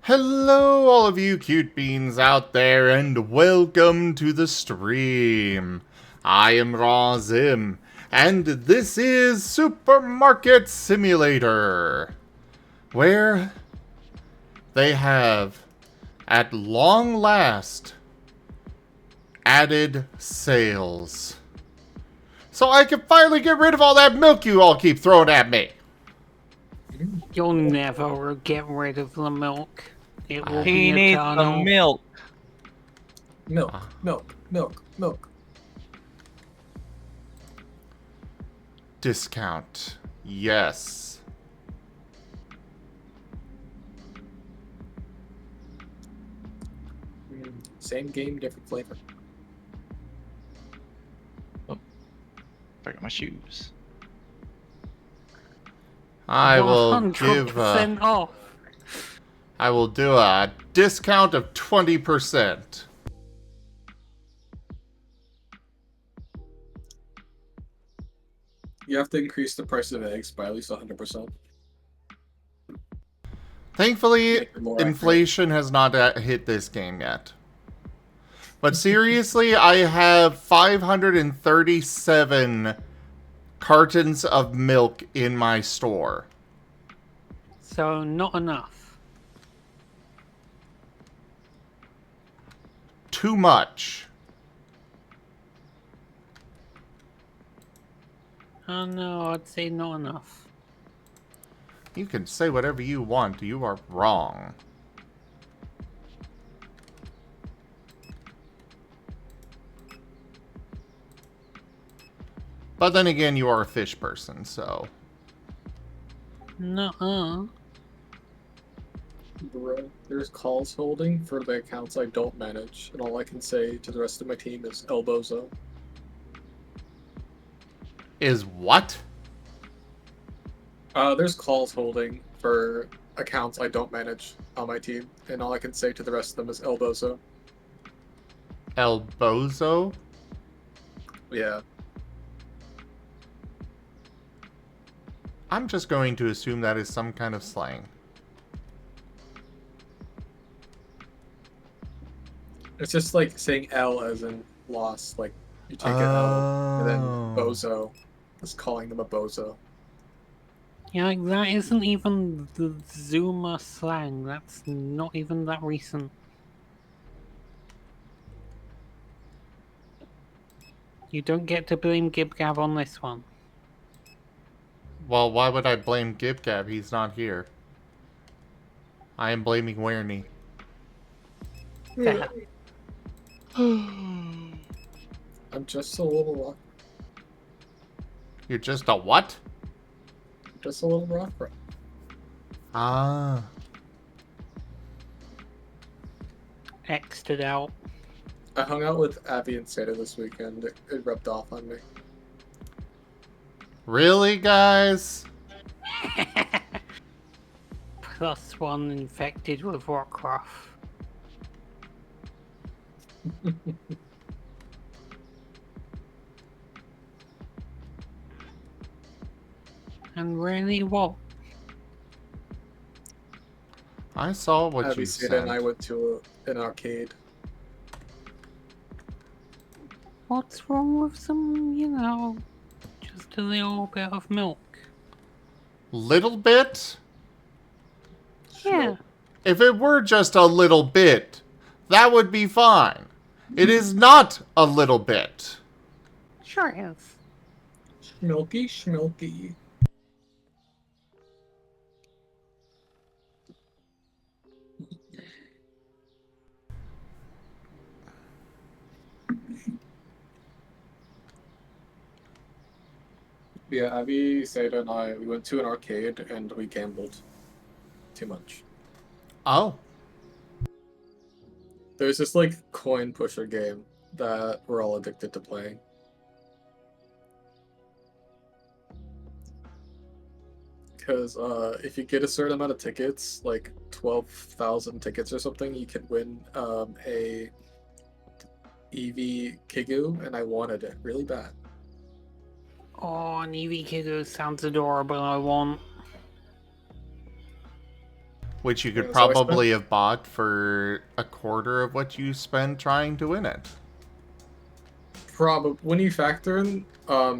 Hello, all of you cute beans out there, and welcome to the stream. I am Razim, and this is Supermarket Simulator, where they have, at long last, added sales. So I can finally get rid of all that milk you all keep throwing at me. You'll never get rid of the milk. It will He be needs eternal. some milk. Milk. Discount. Yes. Same game, different flavor. I got my shoes. I will 100% off. I will do a discount of 20%. You have to increase the price of eggs by at least 100%. Thankfully, Make it more inflation has not hit this game yet. But seriously, I have 537 cartons of milk in my store. So, not enough. Too much. Oh no, I'd say not enough. You can say whatever you want. You are wrong. But then again, you are a fish person, so... Nuh-uh. Bro, there's calls holding for the accounts I don't manage, and all I can say to the rest of my team is Elbozo. Is what? There's calls holding for accounts I don't manage on my team, and all I can say to the rest of them is Elbozo. El Bozo? Yeah. I'm just going to assume that is some kind of slang. It's just like saying L as in loss, like you take an L, and then Oh. Bozo is calling them a bozo. Yeah, like, that isn't even the Zoomer slang. That's not even that recent. You don't get to blame GibGab on this one. Well, why would I blame GibGab? He's not here. I am blaming Werny. Fair. I'm just a little rock. You're just a what? Just a little rock bro. Ah. X'd it out. I hung out with Abby and Seda this weekend. It rubbed off on me. Really, guys? +1 infected with Rockruff. And really what? I saw what Abby, you Seda, said. and I went to an arcade. What's wrong with some, just a little bit of milk? Little bit? Yeah. If it were just a little bit, that would be fine. It is not a little bit. Sure is. Schmilky. Yeah, Abby, Seda, and we went to an arcade and we gambled too much. Oh. There's this like coin pusher game that we're all addicted to playing. Because if you get a certain amount of tickets, like 12,000 tickets or something, you can win a EV Kigu, and I wanted it really bad. Oh, an Eevee Kiddo sounds adorable, I want. Which you could Yeah, so I spent- probably have bought for a quarter of what you spent trying to win it. Probably when you factor in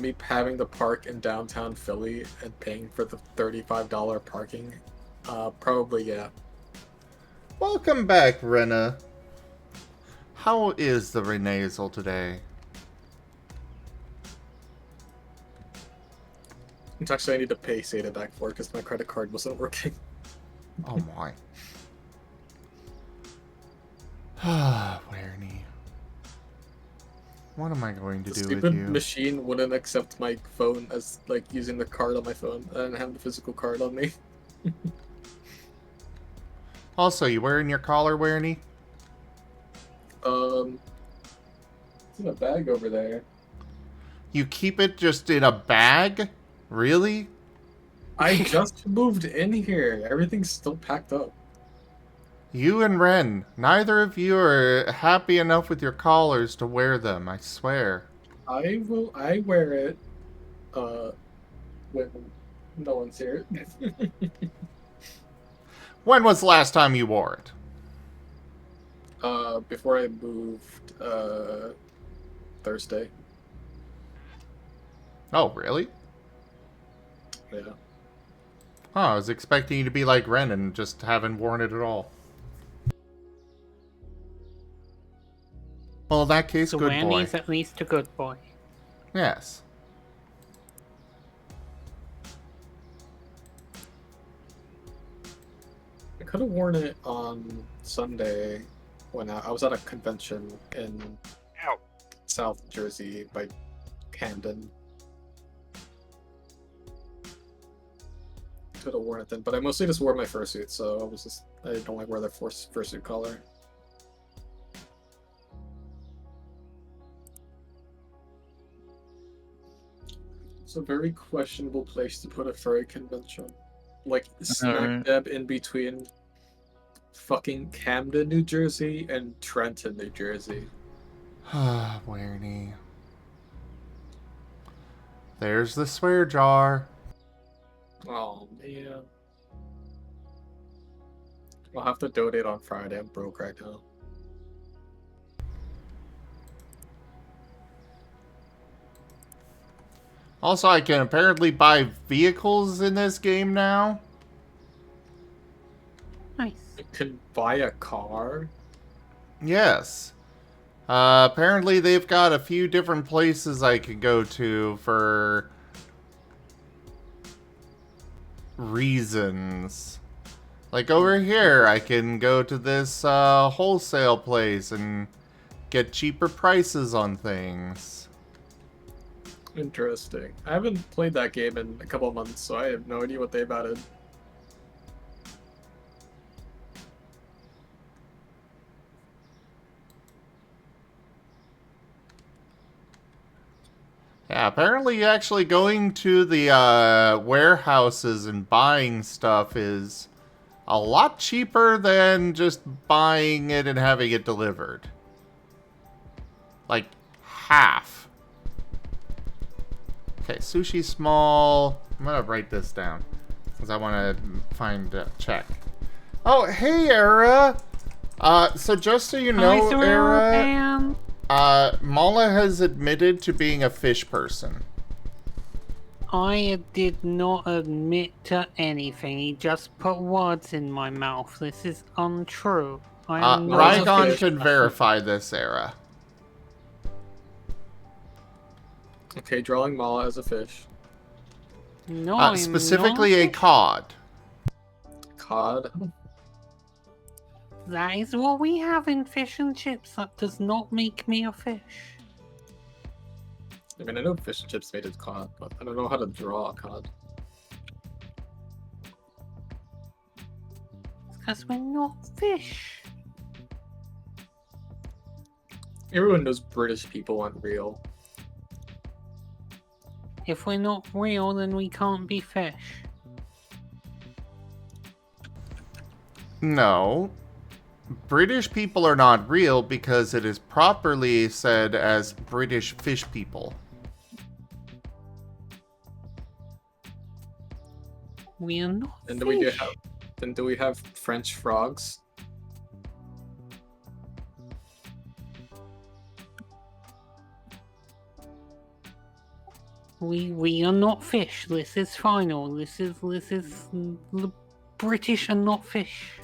me having the park in downtown Philly and paying for the $35 parking, probably yeah. Welcome back, Rena. How is the renasal today? It's actually I need to pay Seda back for it because my credit card wasn't working. Oh my. Werny. What am I going to The do with stupid you? machine wouldn't accept my phone as like using the card on my phone. I didn't have the physical card on me. Also, you wearing your collar, Werny? It's in a bag over there. You keep it just in a bag? Really? I just moved in here. Everything's still packed up. You and Ren, neither of you are happy enough with your collars to wear them, I swear. I wear it when no one's here. When was the last time you wore it? Before I moved Thursday. Oh, really? Yeah. Oh, I was expecting you to be like Ren and just haven't worn it at all. Well, in that case, So good boy. Randy's at least a good boy. Yes. I could have worn it on Sunday when I was at a convention in South Jersey by Camden. Could have worn it then, but I mostly just wore my fursuit, so I don't like wear the fursuit collar. It's a very questionable place to put a furry convention. Like smack dab in between fucking Camden, New Jersey and Trenton, New Jersey. Werny. There's the swear jar. Oh man. I'll have to donate on Friday. I'm broke right now. Also, I can apparently buy vehicles in this game now. Nice. You can buy a car. Yes. Apparently they've got a few different places I can go to for reasons. Like over here, I can go to this wholesale place and get cheaper prices on things. Interesting. I haven't played that game in a couple of months, so I have no idea what they've added. Yeah, apparently actually going to the warehouses and buying stuff is a lot cheaper than just buying it and having it delivered. Like, half. Okay, sushi small. I'm gonna write this down because I want to find check. Oh, hey, Era. So just so you know, Hi, Era, Pam. Mala has admitted to being a fish person. I did not admit to anything. He just put words in my mouth. This is untrue. I am not a Rygon fish can person. verify this, Era. Okay, drawing Mala as a fish. No, I'm Specifically not a cod. Cod. That is what we have in fish and chips. That does not make me a fish. I mean, I know fish and chips made of cod, but I don't know how to draw a cod. It's because we're not fish. Everyone knows British people aren't real. If we're not real, then we can't be fish. No. British people are not real because it is properly said as British fish people. We are not And fish. we do have Then do we have French frogs? We are not fish. This is final. This is the British are not fish.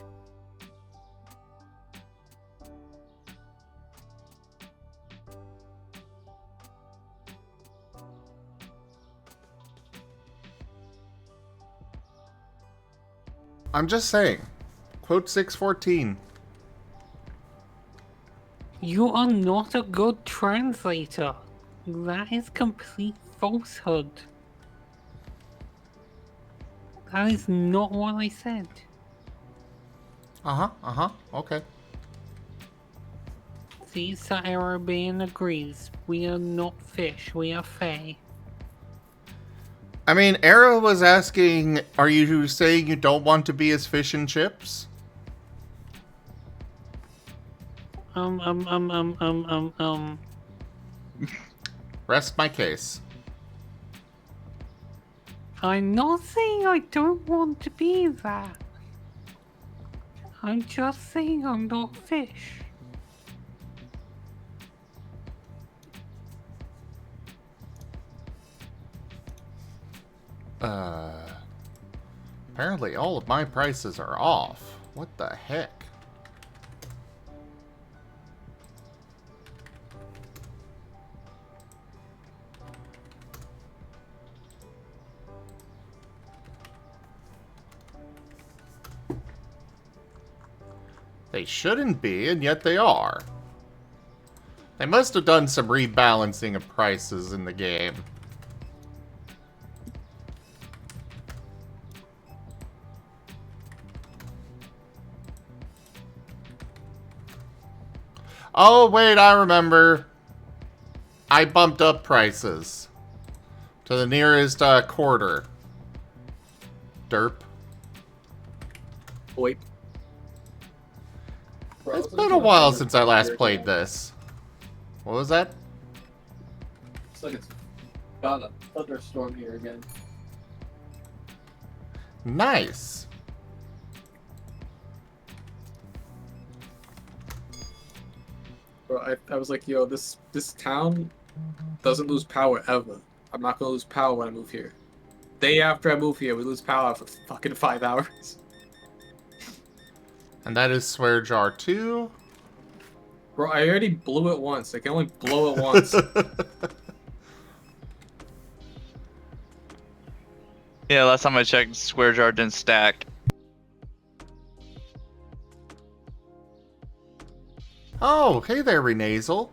I'm just saying. Quote 614. You are not a good translator. That is complete falsehood. That is not what I said. Okay. Caesar Arabian agrees. We are not fish. We are fae. I mean, Era was asking, are you saying you don't want to be as fish and chips? Rest my case. I'm not saying I don't want to be that. I'm just saying I'm not fish. Apparently all of my prices are off. What the heck? They shouldn't be, and yet they are. They must have done some rebalancing of prices in the game. Oh, wait, I remember. I bumped up prices to the nearest quarter. Derp. Wait. It's been a while since I last played this. What was that? It's like it's got a thunderstorm here again. Nice. Bro, I was like, yo, this town doesn't lose power ever. I'm not gonna lose power when I move here. Day after I move here, we lose power for fucking 5 hours. And that is Swear Jar 2. Bro, I already blew it once. I can only blow it once. Yeah, last time I checked, Square Jar didn't stack. Oh, hey there, Renazel.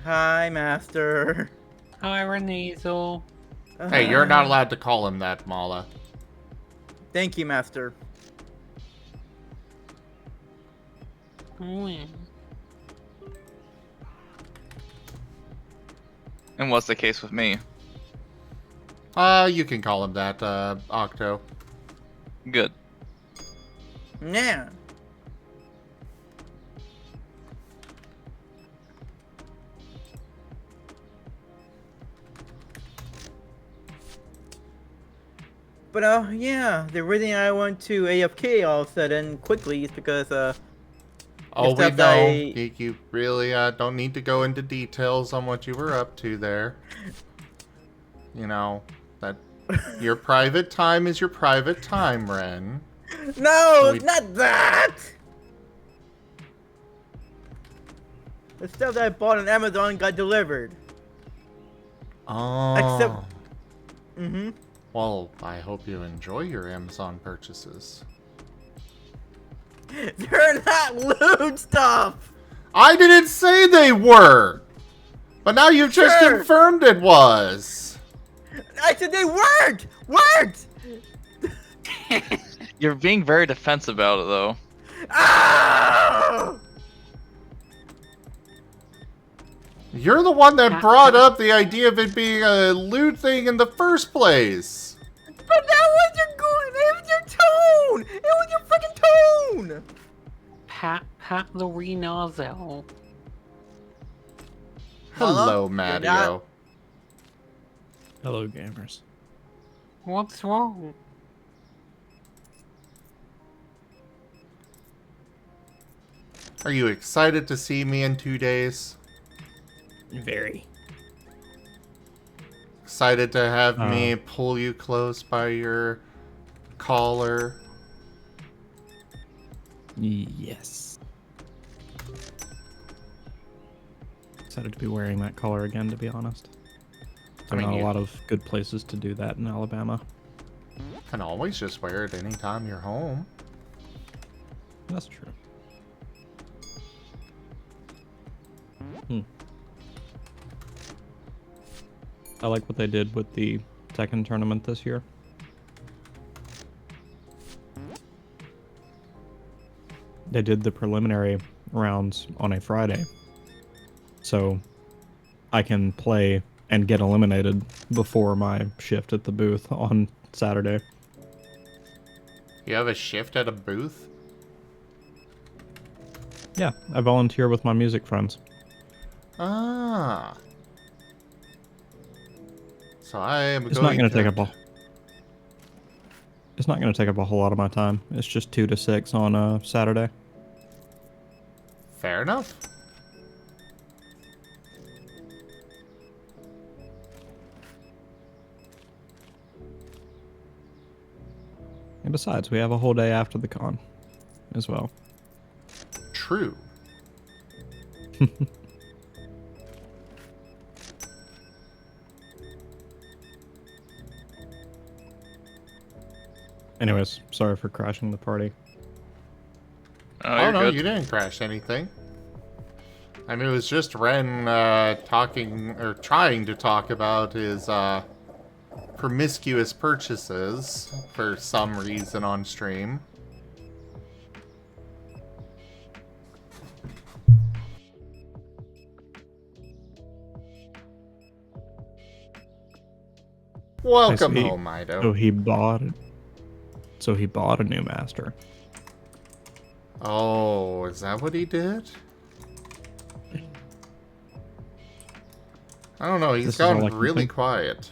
Hi, Master. Hi, Renazel. Hey, you're not allowed to call him that, Mala. Thank you, Master. Oh, yeah. And what's the case with me? You can call him that, Octo. Good. Yeah. But yeah, the reason I went to AFK all of a sudden quickly is because Oh, we stuff know. I- You really don't need to go into details on what you were up to there. You know, that your private time is your private time, Ren. No, We- not that. The stuff that I bought on Amazon got delivered. Oh. Except- Mm-hmm. Well, I hope you enjoy your Amazon purchases. They're not loot stuff. I didn't say they were! But now you've just Sure. confirmed it was! I said they weren't. Weren't. You're being very defensive about it, though. Ah! You're the one that brought up the idea of it being a loot thing in the first place! But that was your good. It was your tone. It was your freaking tone. Pat the Renazel. Hello, You're Matteo. not- Hello, gamers. What's wrong? Are you excited to see me in 2 days? Very. Excited to have me pull you close by your collar? Yes. Excited to be wearing that collar again, to be honest. There are not a lot of good places to do that in Alabama. You can always just wear it anytime you're home. That's true. I like what they did with the Tekken tournament this year. They did the preliminary rounds on a Friday. So I can play and get eliminated before my shift at the booth on Saturday. You have a shift at a booth? Yeah, I volunteer with my music friends. Ah. So I am It's going not going to take up a... It's not going to take up a whole lot of my time. It's just 2 to 6 on Saturday. Fair enough. And besides, we have a whole day after the con as well. True. Anyways, sorry for crashing the party. Oh, Oh you're no, good. you didn't crash anything. I mean, it was just Ren talking, or trying to talk about his promiscuous purchases for some reason on stream. Welcome see. home, Ido. So he bought a new master. Oh, is that what he did? I don't know, This he's is all I gone can really think. quiet.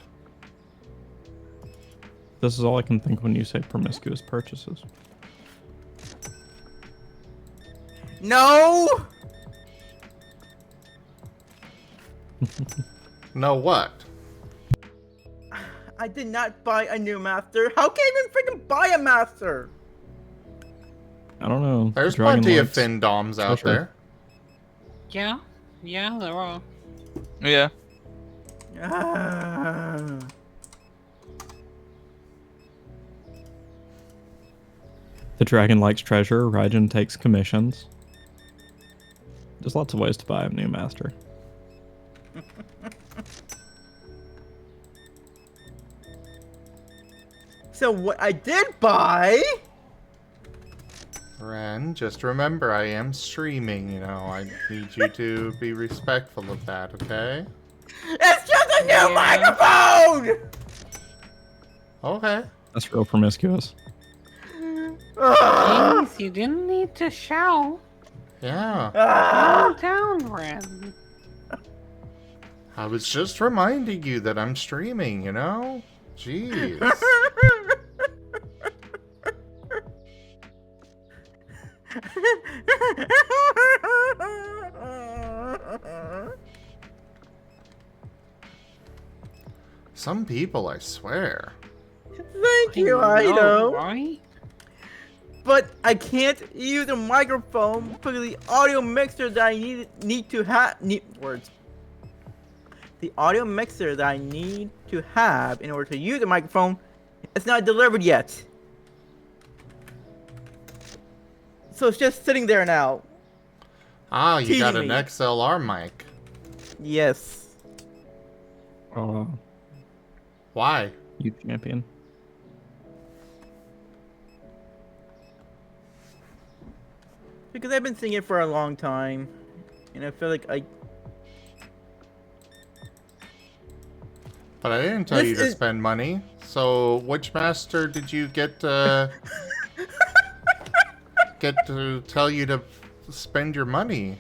This is all I can think when you say promiscuous purchases. No! No what? I did not buy a new master. How can I even freaking buy a master? I don't know. There's Dragon plenty of Lights. fin doms out Sure. there. Yeah, yeah, there are. Yeah. Ah. The dragon likes treasure. Raijin takes commissions. There's lots of ways to buy a new master. So what I did buy... Ren, just remember I am streaming, you know. I need you to be respectful of that, okay? It's just a new Yeah. microphone! Okay. That's real promiscuous. Ah. Please, you didn't need to shout. Yeah. Ah. Calm down, Ren. I was just reminding you that I'm streaming, you know? Jeez. Some people, I swear. Thank you, Ido. Right? But I can't use a microphone because the audio mixer that I need to have words. The audio mixer that I need to have in order to use a microphone is not delivered yet. So it's just sitting there now. Ah, you got Teasing an me. XLR mic. Yes. Why? You champion. Because I've been singing it for a long time. And I feel like But I didn't tell This you to is- spend money. So, which master did you get get to tell you to spend your money?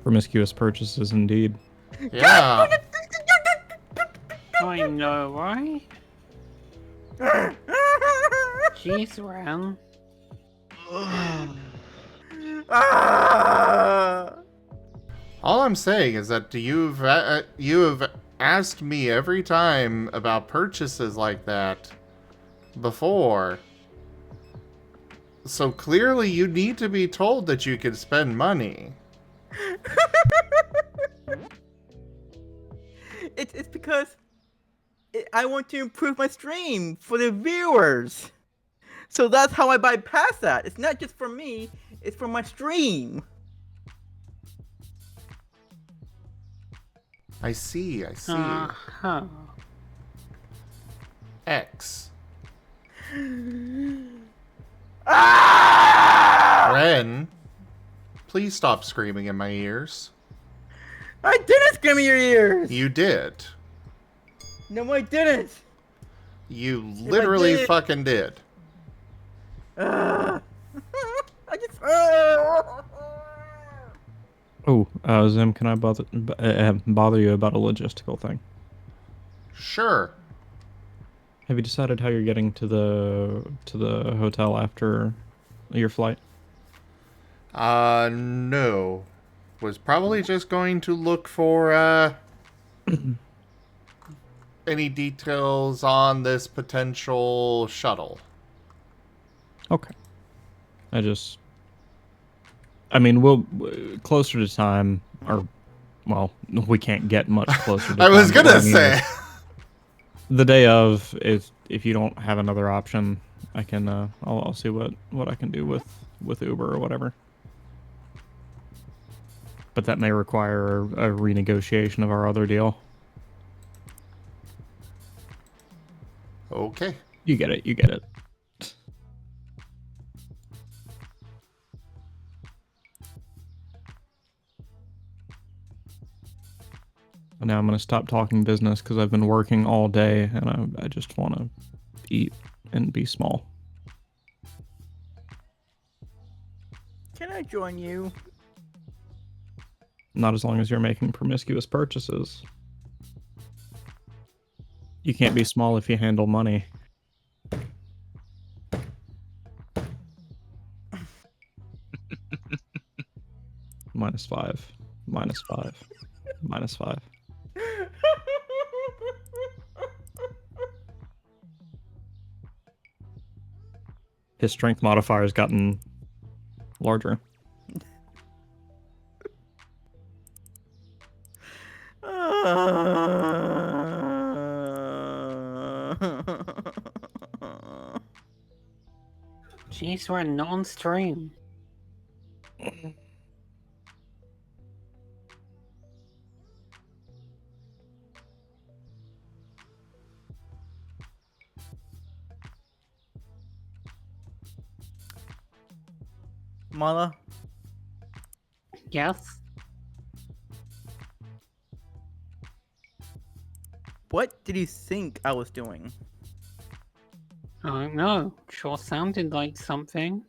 Promiscuous purchases, indeed. Yeah. I know, right? Jeez, Ren. Ah! All I'm saying is that you have asked me every time about purchases like that before. So clearly you need to be told that you can spend money. It's because I want to improve my stream for the viewers. So that's how I bypass that. It's not just for me, it's for my stream. I see, I see. Uh-huh. X. Ah! Ren, please stop screaming in my ears. I didn't scream in your ears! You did. No, I didn't! You literally did. fucking did. I just... Oh, Zim, can I bother you about a logistical thing? Sure. Have you decided how you're getting to the hotel after your flight? No. Was probably just going to look for, any details on this potential shuttle. Okay. I mean, we'll closer to time, or well, we can't get much closer to I was time, but gonna I mean, say. the day of, if you don't have another option, I can I'll see what I can do with Uber or whatever. But that may require a renegotiation of our other deal. Okay. You get it. You get it. And now I'm going to stop talking business because I've been working all day and I just want to eat and be small. Can I join you? Not as long as you're making promiscuous purchases. You can't be small if you handle money. -5. -5. -5. His strength modifier has gotten larger. Jeez, we're not on stream. Mala, Yes? what did you think I was doing? I don't know. Sure sounded like something.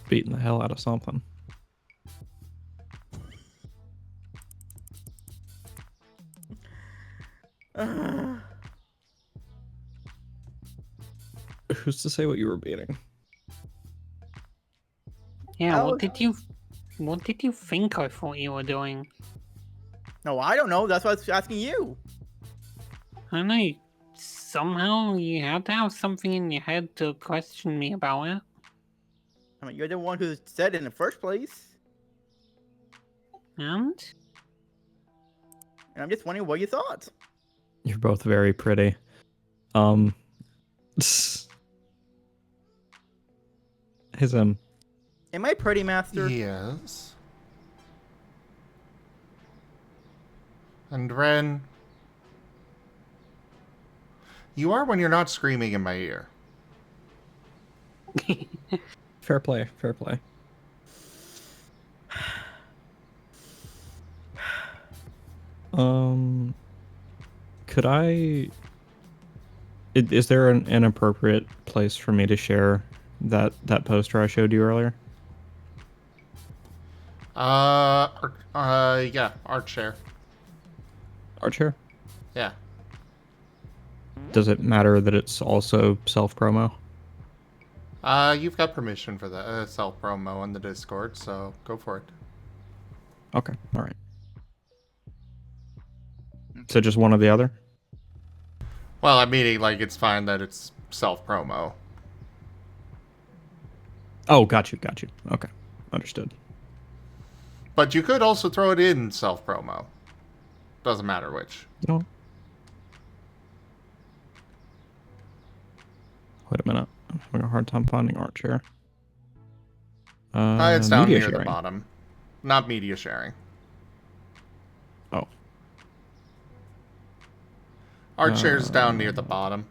Beating the hell out of something. Who's to say what you were beating? Yeah, I what was- did you think I thought you were doing? No, I don't know. That's why I was asking you. I don't know. Somehow you had to have something in your head to question me about it. I mean, you're the one who said it in the first place. And? And I'm just wondering what you thought. You're both very pretty. His Am I pretty, Master? Yes. And Ren, you are when you're not screaming in my ear. fair play, fair play. Could I? Is there an appropriate place for me to share that poster I showed you earlier? Yeah, art share. Art share? Yeah. Does it matter that it's also self promo? You've got permission for the self-promo in the Discord, so go for it. Okay, alright. So just one or the other? Well, I'm meaning, like, it's fine that it's self-promo. Oh, got you. Okay, understood. But you could also throw it in self-promo. Doesn't matter which. You know what? Wait a minute. I'm having a hard time finding art share. It's down media near the sharing. bottom. Not media sharing. Oh. Art share's down near the bottom.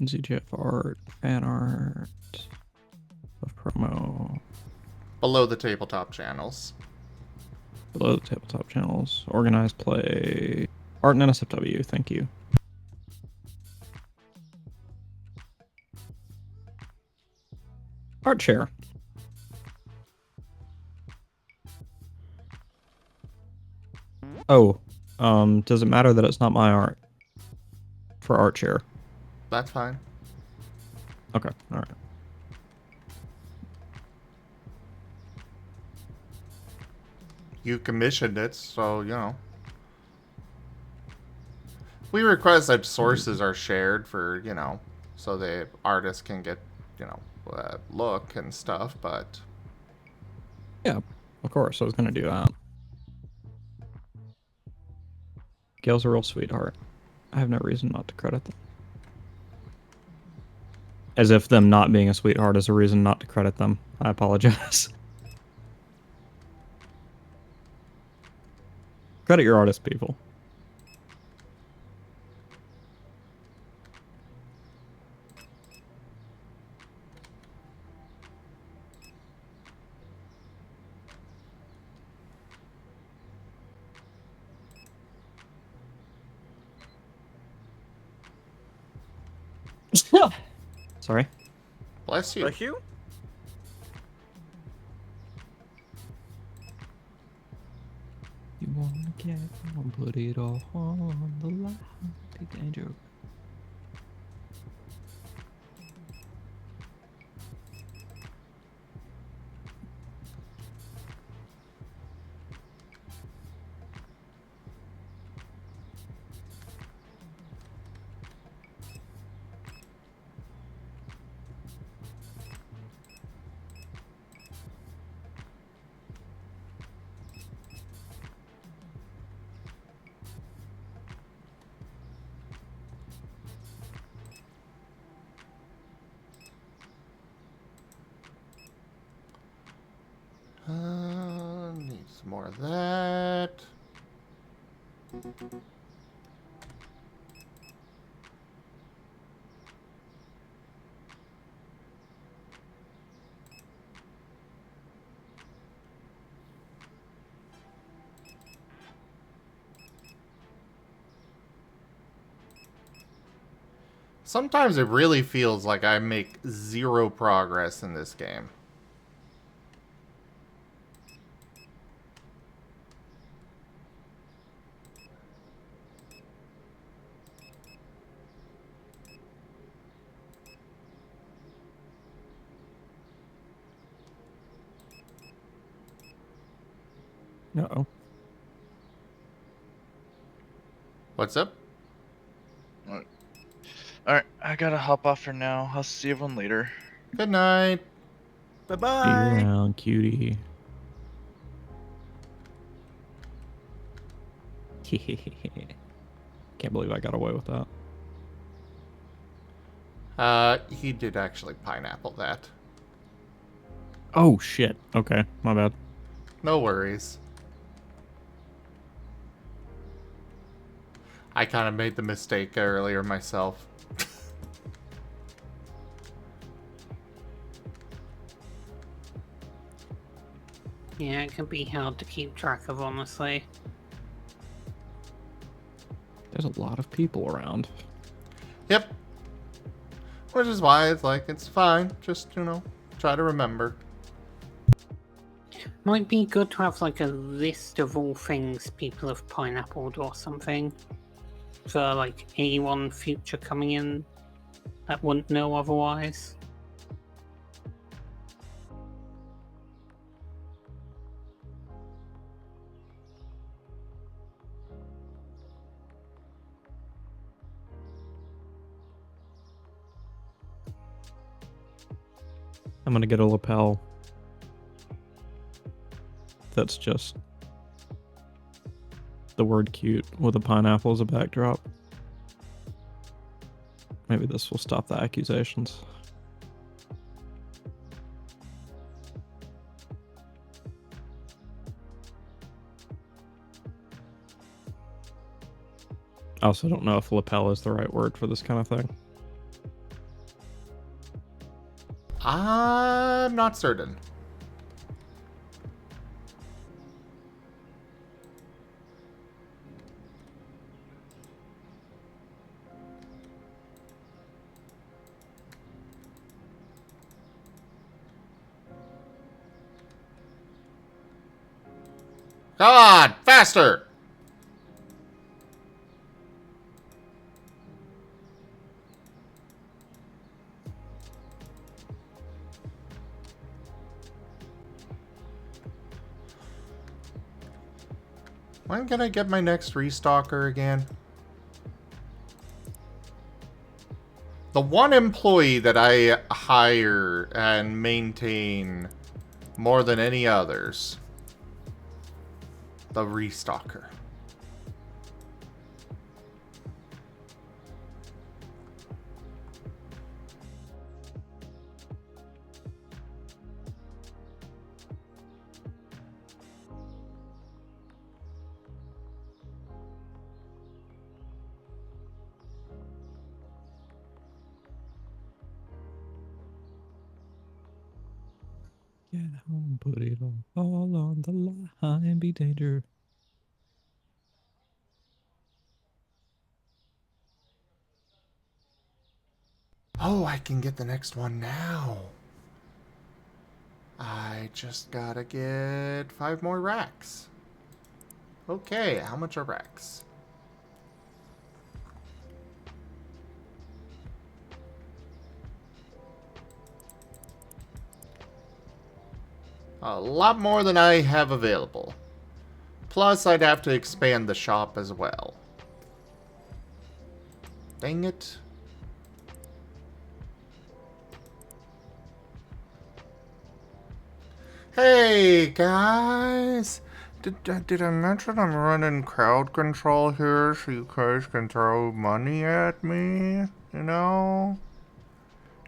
ZGF art, fan art, of promo, Below the tabletop channels. below the tabletop channels, organized play, art and NSFW, thank you. Art share. Oh, does it matter that it's not my art for art share? That's fine. Okay, all right. You commissioned it, so, you know. We request that sources are shared for, you know, so the artists can get, you know, look and stuff, but... Yeah, of course, I was gonna do that. Gail's a real sweetheart. I have no reason not to credit them. As if them not being a sweetheart is a reason not to credit them. I apologize. Credit your artist, people. Sorry. Bless you. Bless you? You wanna get on, put it all on the line. Take danger. Need some more of that. Sometimes it really feels like I make zero progress in this game. Uh-oh. What's up? Alright, I gotta hop off for now. I'll see everyone later. Good night. Bye See you bye. around, cutie. Can't believe I got away with that. He did actually pineapple that. Oh, shit. Okay, my bad. No worries. I kind of made the mistake earlier myself. Yeah, it can be hard to keep track of, honestly. There's a lot of people around. Yep. Which is why it's like, it's fine. Just, you know, try to remember. Might be good to have like a list of all things people have pineappled or something. for like anyone future coming in that wouldn't know otherwise. I'm gonna get a lapel that's just the word cute with a pineapple as a backdrop. Maybe this will stop the accusations. I also don't know if lapel is the right word for this kind of thing. I'm not certain. Come on, faster! When can I get my next restocker again? The one employee that I hire and maintain more than any others. The restocker. Get home, put it all on the line, be danger. Oh, I can get the next one now. I just gotta get 5 more racks. Okay, how much are racks? A lot more than I have available. Plus, I'd have to expand the shop as well. Dang it. Hey, guys! Did I mention I'm running crowd control here so you guys can throw money at me? You know?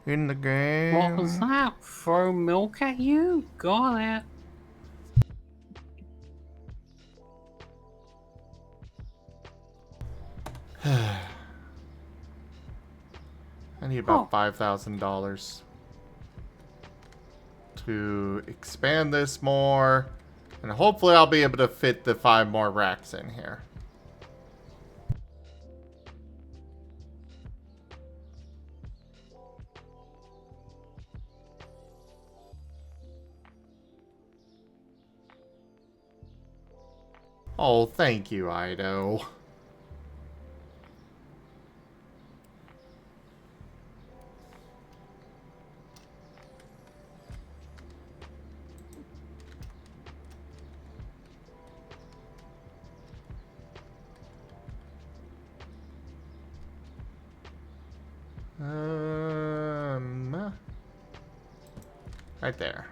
In the game? What was that? Throw milk at you? Got it. I need about $5,000 to expand this more, and hopefully I'll be able to fit the 5 more racks in here. Oh, thank you, Ido. Right there.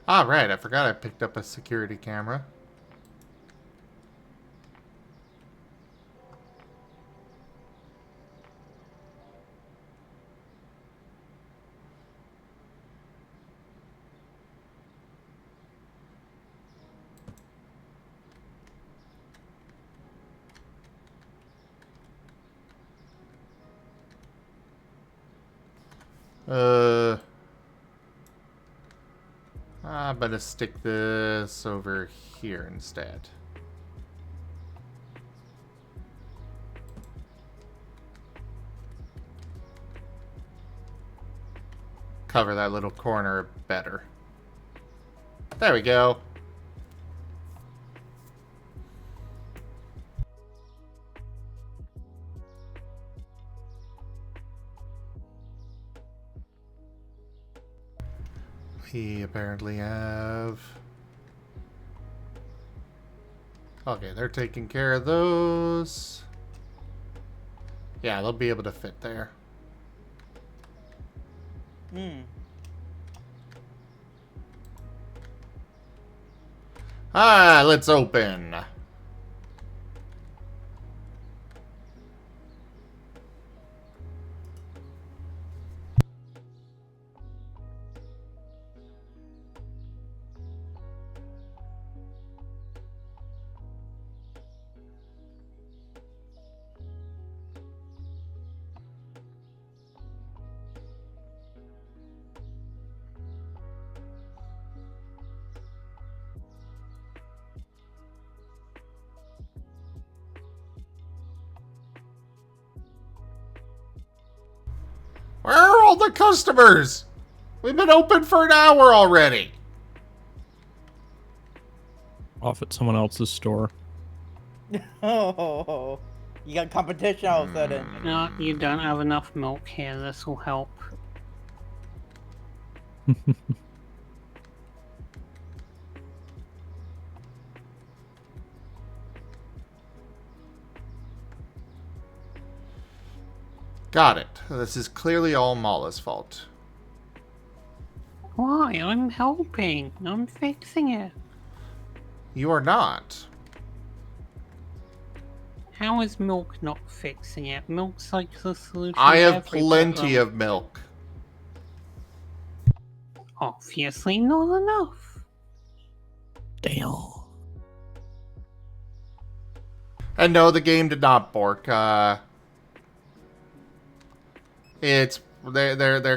Ah, right, I forgot I picked up a security camera. I'm gonna stick this over here instead. cover that little corner better. There we go. We apparently have... Okay, they're taking care of those. Yeah, they'll be able to fit there. Ah, let's open. Where are all the customers? We've been open for an hour already. Off at someone else's store. Oh, you got competition all of a sudden. No, you don't have enough milk here. This will help. Got it. This is clearly all Mala's fault. Why? I'm helping. I'm fixing it. You are not. How is milk not fixing it? Milk's like the solution. I to have every plenty problem. of milk. Obviously not enough. Damn. And no, the game did not bork. They're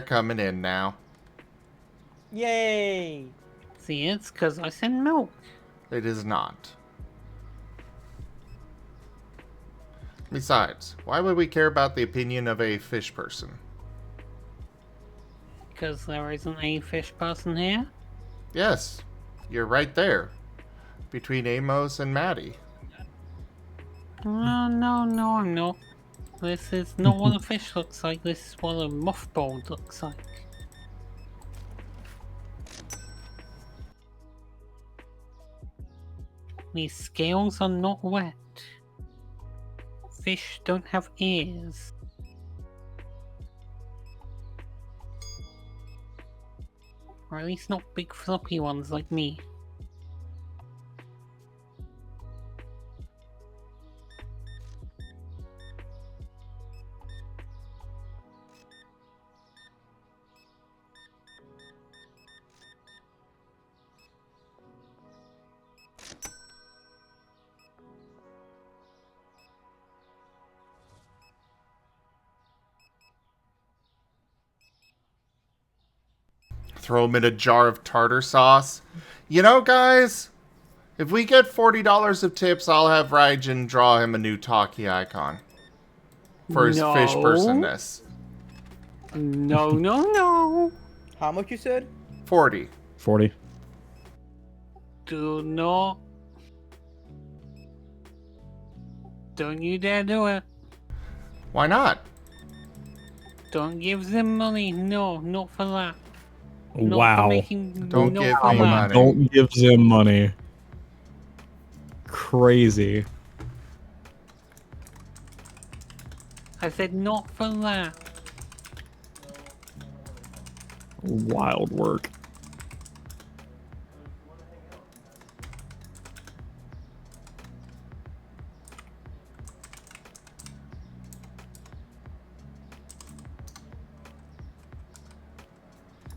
coming in now. Yay! See, it's because I send milk. It is not. Besides, why would we care about the opinion of a fish person? Because there isn't a fish person here. Yes, you're right there. Between Amos and Maddie. No, I'm not. This is not what a fish looks like. This is what a mothball looks like. These scales are not wet. Fish don't have ears. Or at least not big floppy ones like me. Throw them in a jar of tartar sauce. You know, guys, if we get $40 of tips, I'll have Raijin draw him a new Taki icon. For his fish No. personness. No. How much you said? 40. 40. Do not. Don't you dare do it. Why not? Don't give them money. No, not for that. Not for Wow. making, Don't not give for me that. money. Don't give them money. Crazy. I said not for that. Wild work.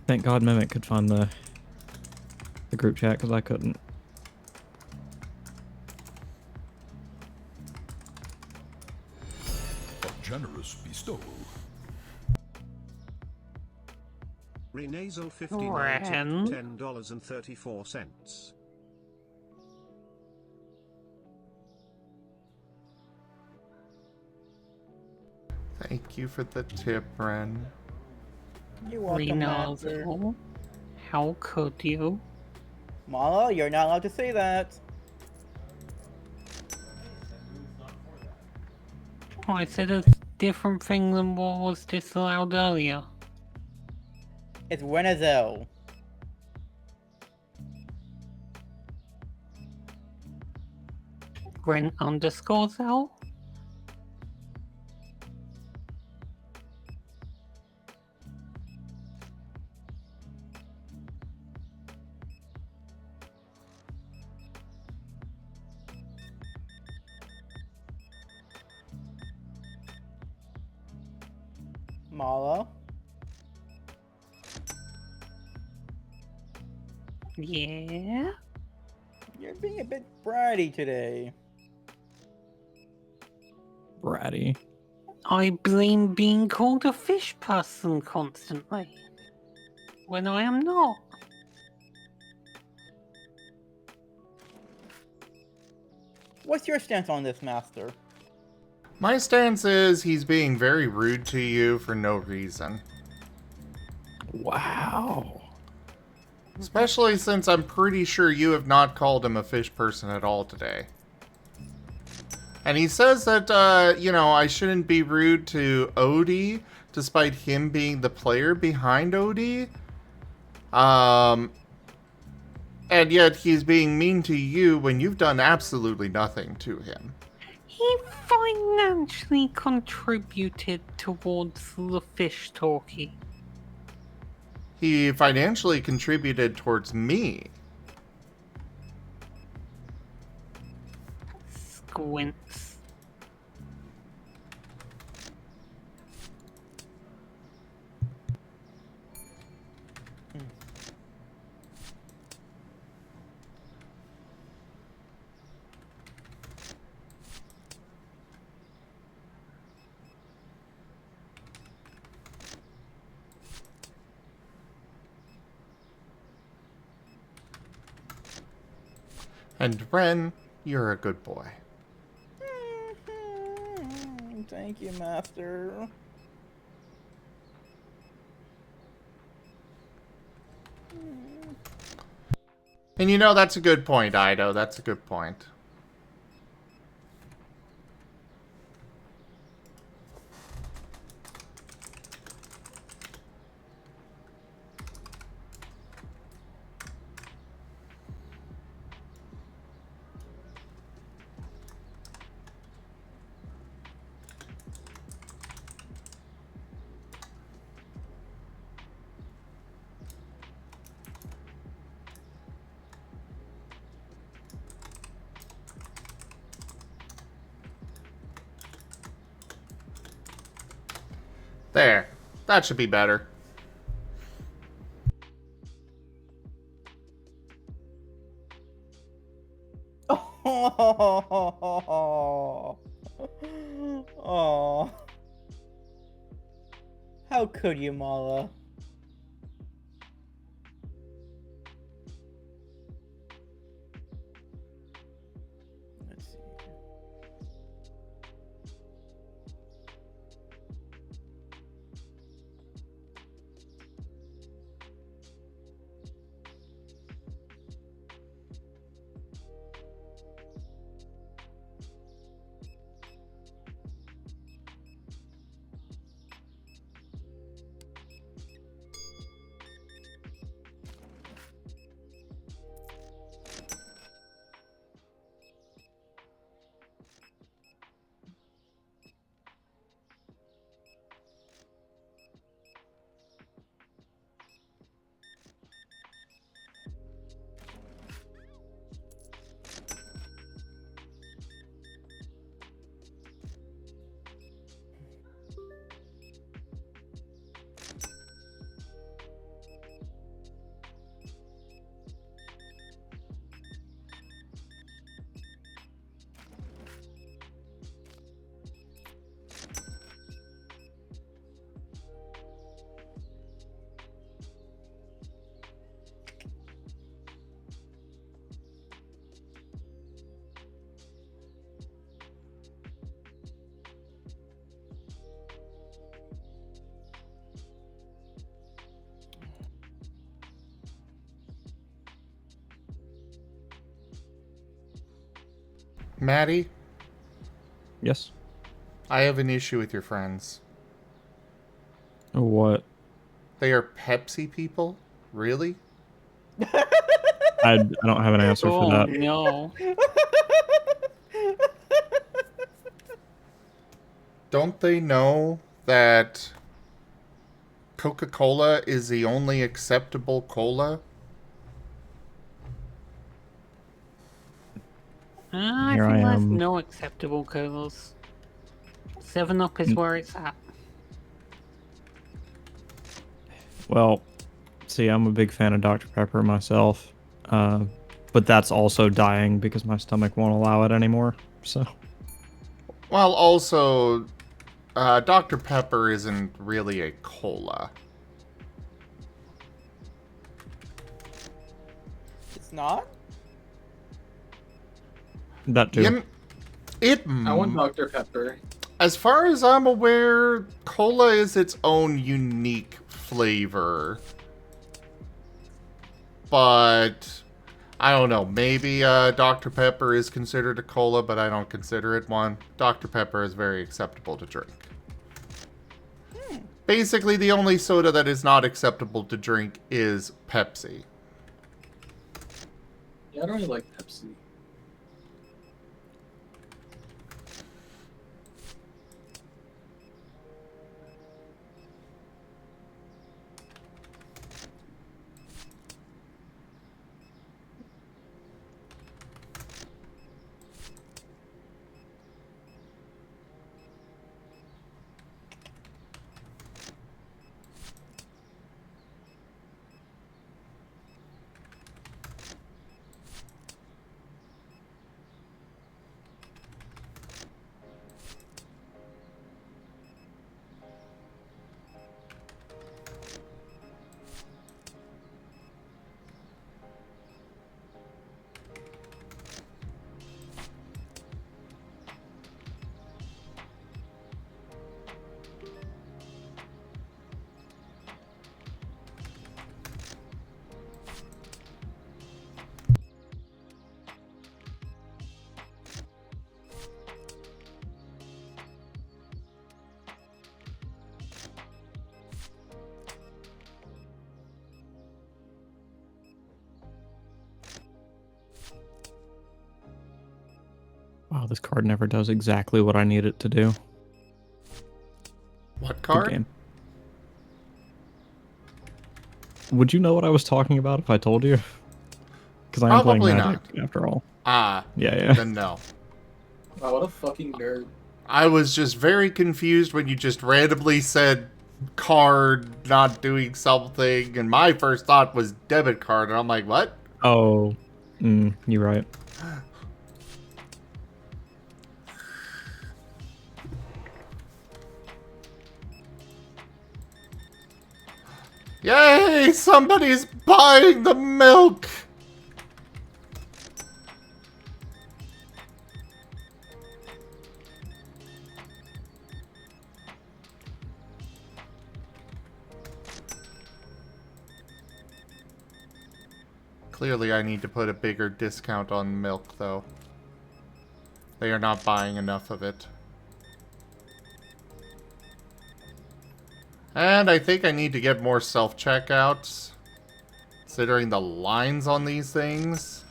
Thank God Mimic could find the group chat because I couldn't. A generous bestow. Renazo 59 Ren. $10.34. Thank you for the tip, Ren. You're welcome, Master. Rinaldo, how could you? Mala, you're not allowed to say that. Oh, I said a different thing than what was disallowed earlier. It's Renazel. Ren underscore Zell? Mala. Yeah? You're being a bit bratty today. Bratty. I blame being called a fish person constantly. When I am not. What's your stance on this, Master? My stance is he's being very rude to you for no reason. Wow. Especially since I'm pretty sure you have not called him a fish person at all today. And he says that, I shouldn't be rude to Odie, despite him being the player behind Odie. And yet he's being mean to you when you've done absolutely nothing to him. He financially contributed towards the fish talkie. He financially contributed towards me. Squints. And Ren, you're a good boy. Thank you, Master. And that's a good point, Ido. That's a good point. There. That should be better. Oh. How could you, Mala? Let's see. Maddie, Yes. I have an issue with your friends. What? They are Pepsi people? Really? I don't have an answer for Oh that. no. Don't they know that Coca-Cola is the only acceptable cola? I Here I think there's am. no acceptable colas. 7-Up is Mm. where it's at. Well, see, I'm a big fan of Dr. Pepper myself, but that's also dying because my stomach won't allow it anymore. So, Well, also, Dr. Pepper isn't really a cola. It's not? that too. You, it, I want Dr. Pepper. as far as I'm aware, cola is its own unique flavor. But I don't know. Maybe Dr. Pepper is considered a cola, but I don't consider it one. Dr. Pepper is very acceptable to drink. Basically, the only soda that is not acceptable to drink is Pepsi. Yeah, I don't really like Pepsi. Wow, this card never does exactly what I need it to do. What Good card? game. Would you know what I was talking about if I told you? Because I am playing Probably Magic not. after all. Ah, Yeah. then no. Wow, what a fucking nerd. I was just very confused when you just randomly said card not doing something, and my first thought was debit card, and I'm like, what? Oh, you're right. Yay! Somebody's buying the milk! Clearly I need to put a bigger discount on milk, though. They are not buying enough of it. And I think I need to get more self-checkouts, considering the lines on these things.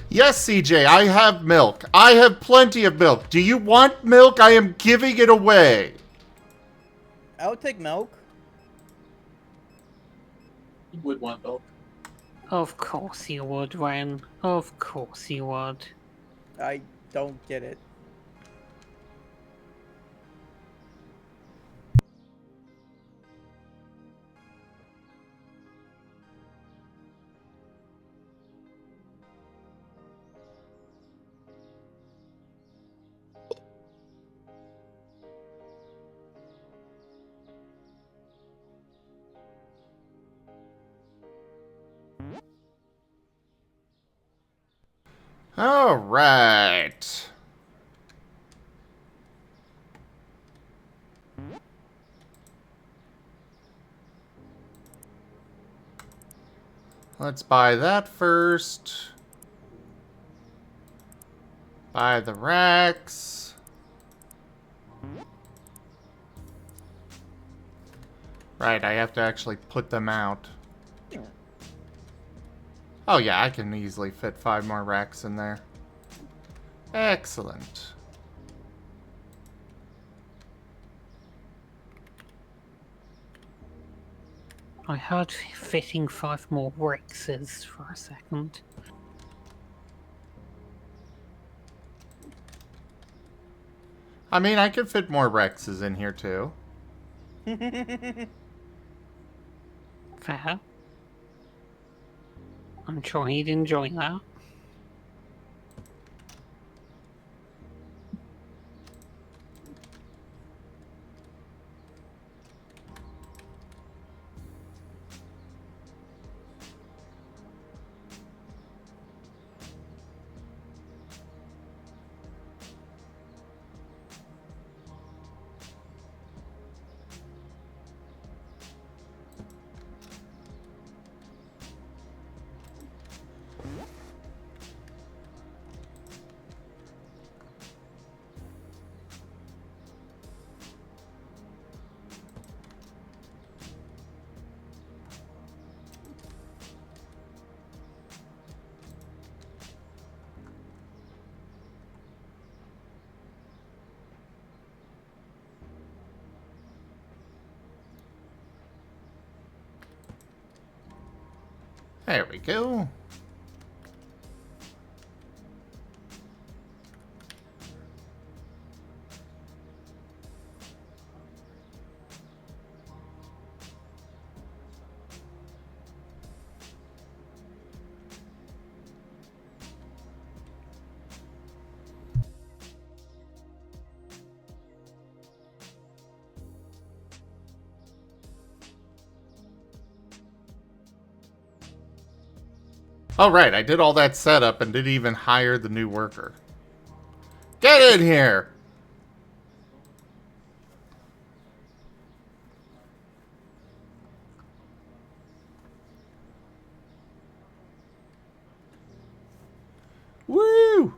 Yes, CJ, I have milk. I have plenty of milk. Do you want milk? I am giving it away. I would take milk. You would want milk. Of course you would, Ren. Of course you would. I don't get it. All right. Let's buy that first. Buy the racks. Right, I have to actually put them out. Oh yeah, I can easily fit 5 more racks in there. Excellent. I heard fitting 5 more Rexes for a second. I mean, I could fit more Rexes in here too. Fair. I'm sure he'd enjoy that. There we go. Oh, right, I did all that setup and didn't even hire the new worker. Get in here! Woo!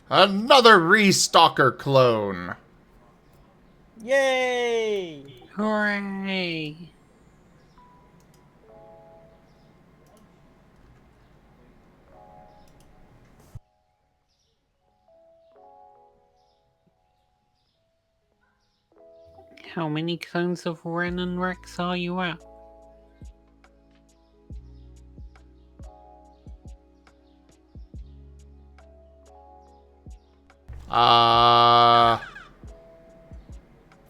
Another Restalker clone! Yay! Hooray! How many clones of Ren and Rex are you at? Uh...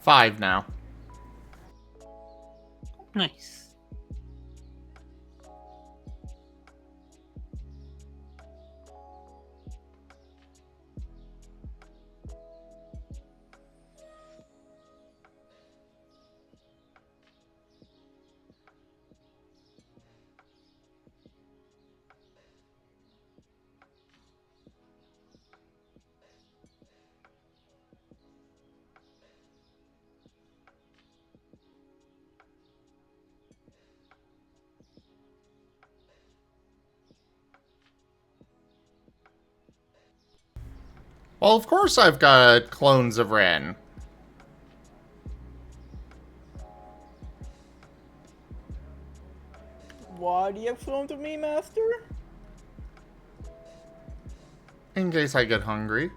5 now. Nice. Well, of course I've got clones of Ren. Why do you have flown to me, Master? In case I get hungry.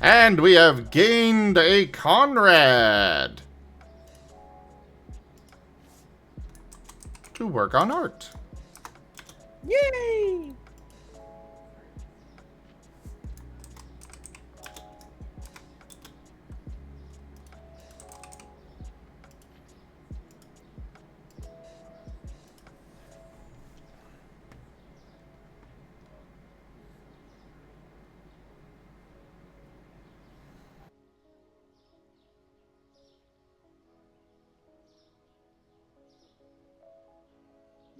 And we have gained a Conrad to work on art. Yay!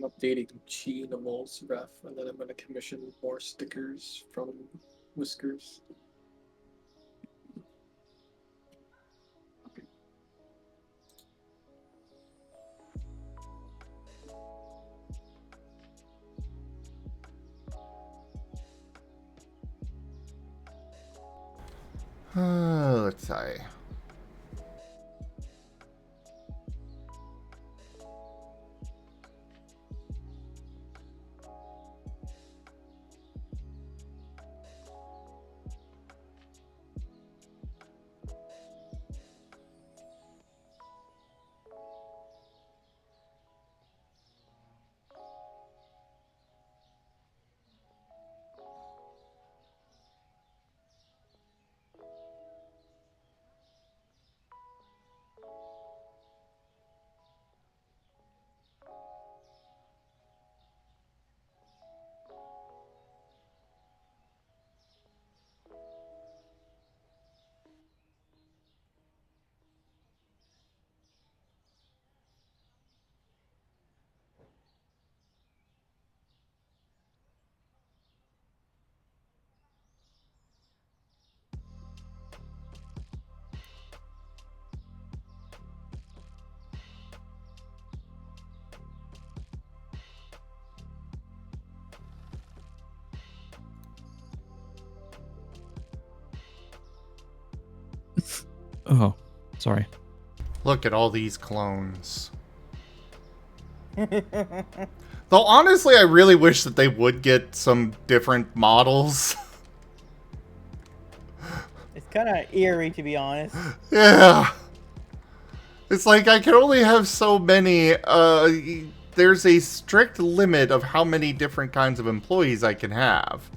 I'm updating Chinamal's ref, and then I'm going to commission more stickers from Whiskers. Let's see. Oh, sorry. Look at all these clones. Though honestly, I really wish that they would get some different models. It's kind of eerie, to be honest. Yeah. It's like I can only have so many. There's a strict limit of how many different kinds of employees I can have.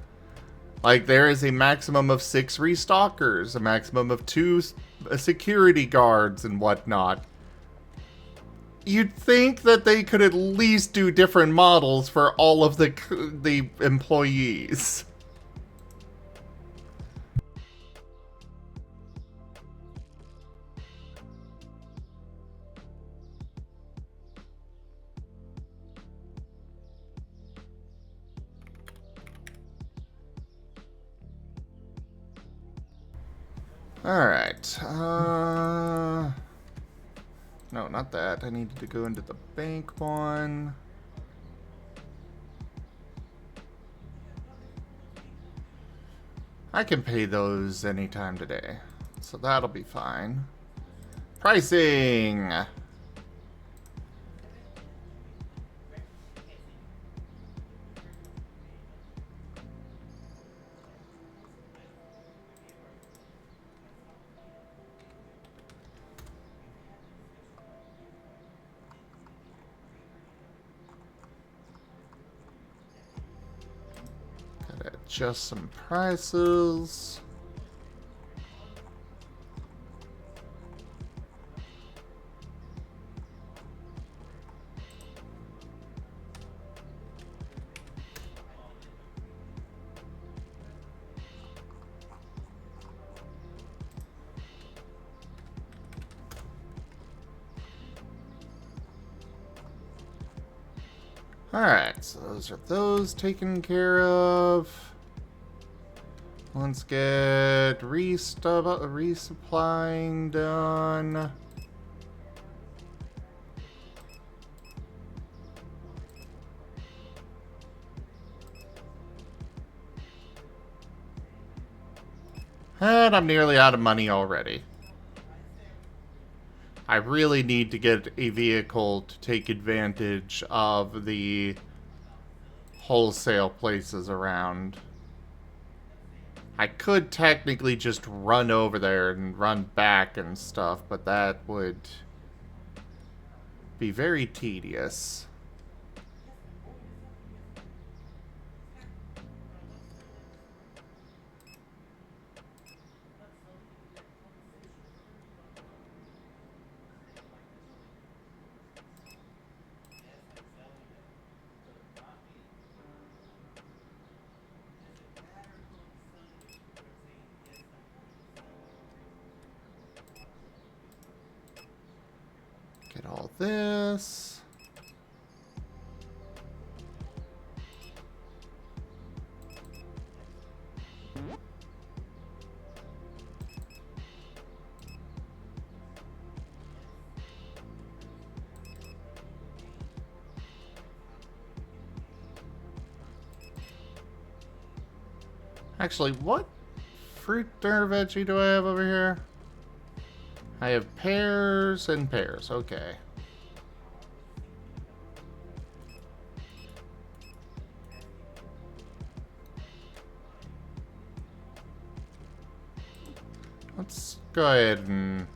Like, there is a maximum of 6 restockers, a maximum of 2 security guards and whatnot. You'd think that they could at least do different models for all of the employees. Alright, no, not that. I needed to go into the bank one. I can pay those anytime today, so that'll be fine. Pricing! Gotta adjust some prices. Alright, so those are those taken care of. Let's get resupplying done. And I'm nearly out of money already. I really need to get a vehicle to take advantage of the wholesale places around. I could technically just run over there and run back and stuff, but that would be very tedious. Get all this. Actually, what fruit or veggie do I have over here? I have pears and pears. Okay. Let's go ahead and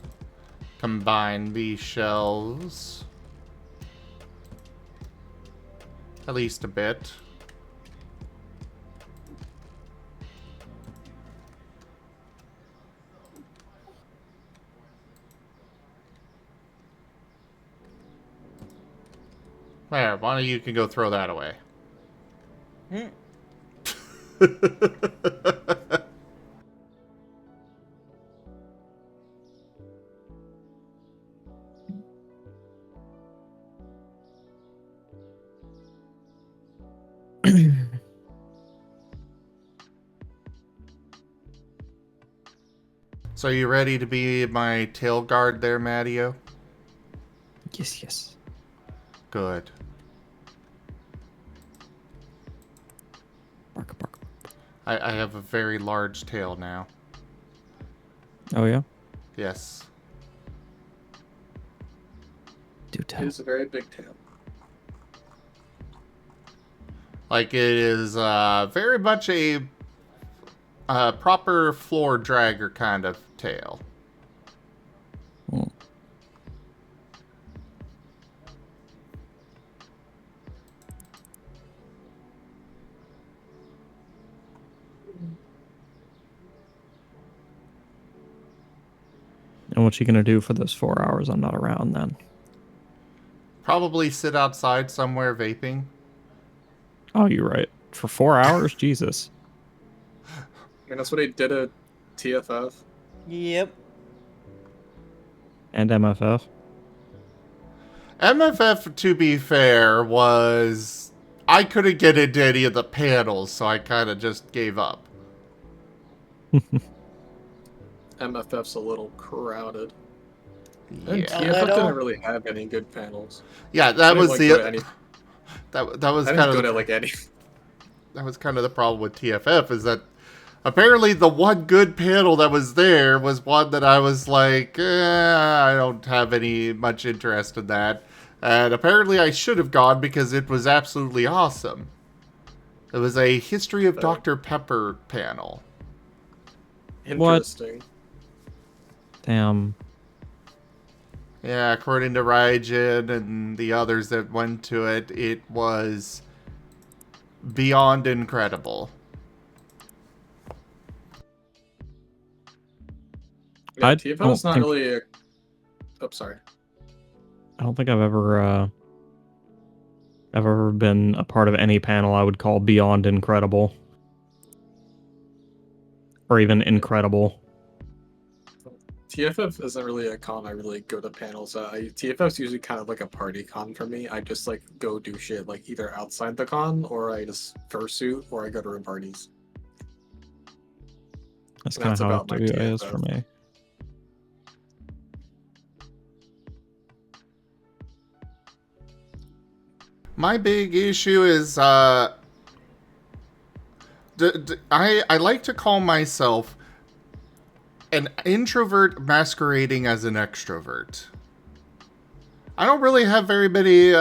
combine these shelves. At least a bit. There, one of you can go throw that away. Hmm. So you ready to be my tail guard there, Mattio? Yes, yes. Good. Bark, bark. I have a very large tail now. Oh yeah. Yes. Do It tell. is a very big tail. Like, it is very much a proper floor dragger kind of tail. Mm. And what's she gonna do for those 4 hours I'm not around then? Probably sit outside somewhere vaping. Oh, you're right. For 4 hours? Jesus. I mean, that's what he did at TFF. Yep. And MFF. MFF, to be fair, was... I couldn't get into any of the panels, so I kind of just gave up. MFF's a little crowded. And Yeah, TFF little? didn't really have any good panels. yeah, I that didn't, was like, the... go to any, That was I kind didn't of go the, to like any. that was kind of the problem with TFF, is that apparently the one good panel that was there was one that I was like, I don't have any much interest in that. And apparently I should have gone because it was absolutely awesome. It was a History of Dr. Pepper panel. Interesting. Damn. Yeah, according to Raijin and the others that went to it, it was beyond incredible. Yeah, I TFF's don't not think- really a. Oh, sorry. I don't think I've ever been a part of any panel I would call beyond incredible. Or even incredible. TFF isn't really a con I really go to panels. TFF's usually kind of like a party con for me. I just like go do shit like either outside the con or I just fursuit or I go to room parties. That's And kind of that's how about my WA is TFF. for me. My big issue is, I like to call myself an introvert masquerading as an extrovert. I don't really have very many,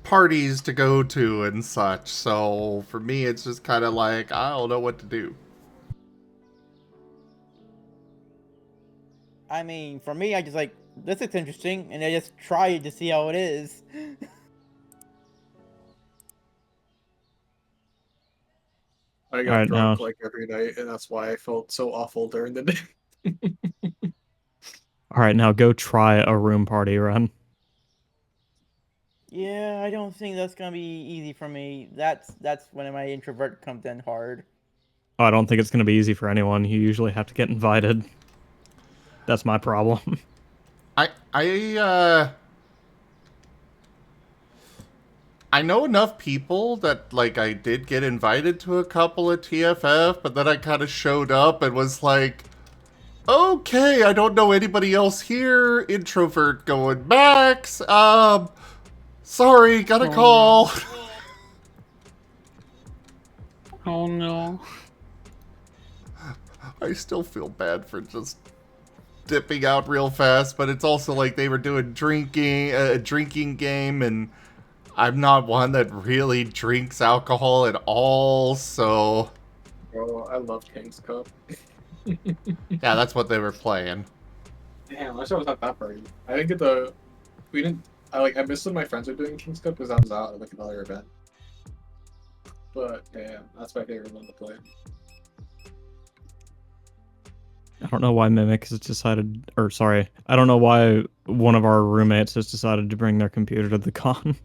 parties to go to and such, so for me it's just kind of like, I don't know what to do. I mean, for me, I just like, this looks interesting, and I just try it to see how it is. I got Alright, drunk now- like every night, and that's why I felt so awful during the day. Alright, now go try a room party run. Yeah, I don't think that's gonna be easy for me. That's when my introvert comes in hard. Oh, I don't think it's going to be easy for anyone. You usually have to get invited. That's my problem. I know enough people that, like, I did get invited to a couple at TFF, but then I kind of showed up and was like, okay, I don't know anybody else here, introvert going Max, sorry, gotta call. Oh no. I still feel bad for just dipping out real fast, but it's also like they were doing a drinking game, and I'm not one that really drinks alcohol at all, so Bro, I love King's Cup. yeah, that's what they were playing. Damn, I wish I was at that party. I didn't get the. We didn't. I missed when my friends were doing King's Cup because I was out at like another event. But yeah, that's my favorite one to play. I don't know why Mimic has decided, or sorry, I don't know why one of our roommates has decided to bring their computer to the con.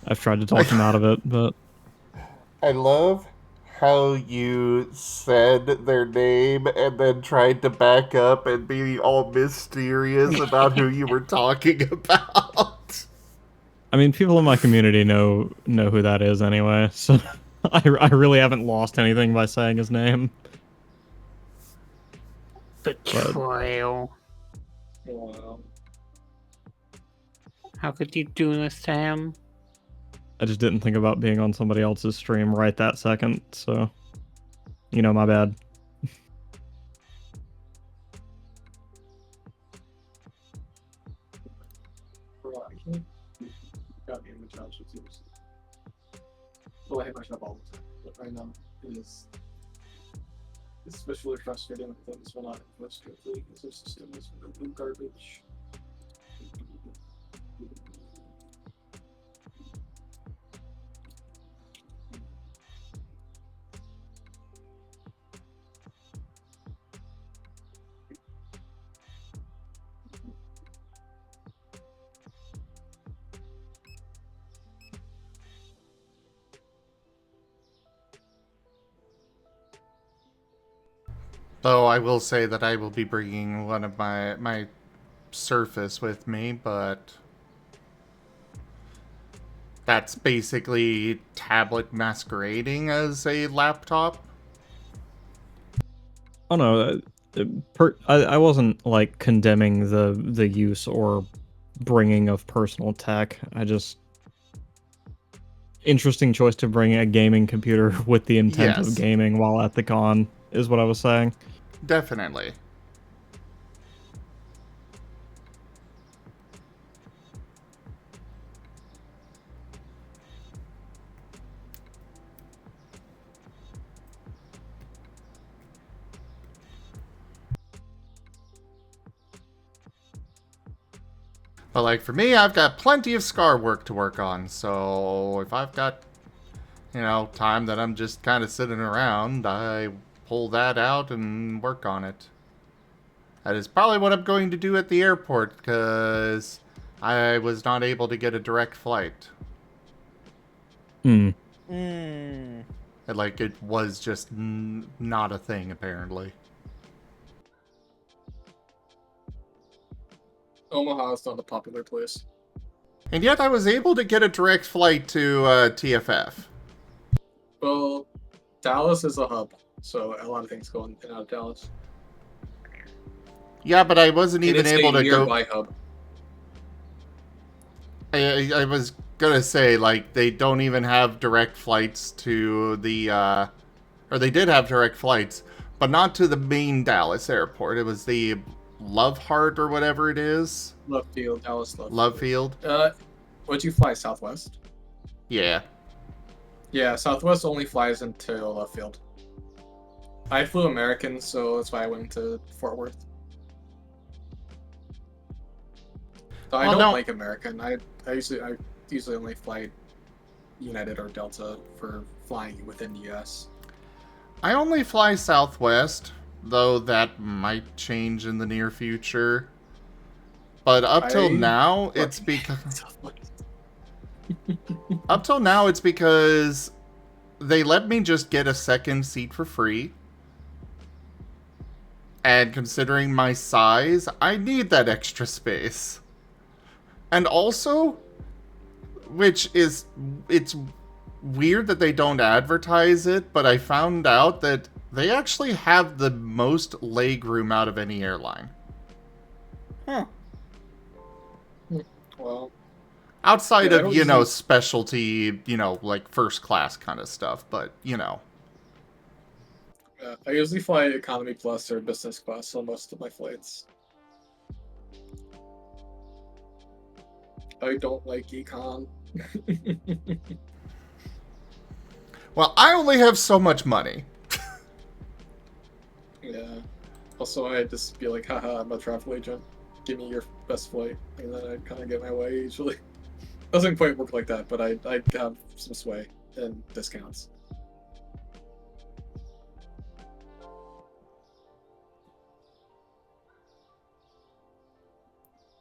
I've tried to talk him out of it, but I love how you said their name and then tried to back up and be all mysterious about who you were talking about. I mean, people in my community know who that is anyway, so I really haven't lost anything by saying his name. Betrayal. Wow. How could you do this to him? I just didn't think about being on somebody else's stream right that second, so, you know, my bad. Bro, I can't. Got me in the challenge with yours. Well, I hit my shop all the time, but right now it is especially frustrating when things will not invest correctly because their system is complete garbage. Though I will say that I will be bringing one of my Surface with me, but that's basically tablet masquerading as a laptop. Oh no, I wasn't like condemning the use or bringing of personal tech. I just interesting choice to bring a gaming computer with the intent Yes. of gaming while at the con is what I was saying. Definitely. But like for me, I've got plenty of scar work to work on, so if I've got, you know, time that I'm just kind of sitting around, I pull that out and work on it. That is probably what I'm going to do at the airport, because I was not able to get a direct flight. Hmm. Hmm. And, like, it was just not a thing, apparently. Omaha is not a popular place. And yet I was able to get a direct flight to TFF. Well, Dallas is a hub, so a lot of things go in and out of Dallas. Yeah, but I wasn't And even it's able a to go... nearby hub. I was gonna say, like, they don't even have direct flights to the, or they did have direct flights, but not to the main Dallas airport. It was the Love Heart or whatever it is. Love Field, Dallas Love. Love Field. Would you fly Southwest? Yeah. Yeah, Southwest only flies into Love Field. I flew American, so that's why I went to Fort Worth. Though I Well, don't no. like American. I usually only fly United or Delta for flying within the US. I only fly Southwest, though that might change in the near future. But up till now, it's because... Up till now, it's because they let me just get a second seat for free. And considering my size, I need that extra space. And also, which is, it's weird that they don't advertise it, but I found out that they actually have the most leg room out of any airline. Huh. Well, Outside Yeah, I of, don't you know, usually- specialty, you know, like first class kind of stuff, but, you know. I usually fly economy plus or business class on most of my flights. I don't like econ. Well, I only have so much money. Yeah. Also, I'd just be like, haha, I'm a travel agent. Give me your best flight. And then I'd kind of get my way usually. Doesn't quite work like that, but I'd have some sway and discounts.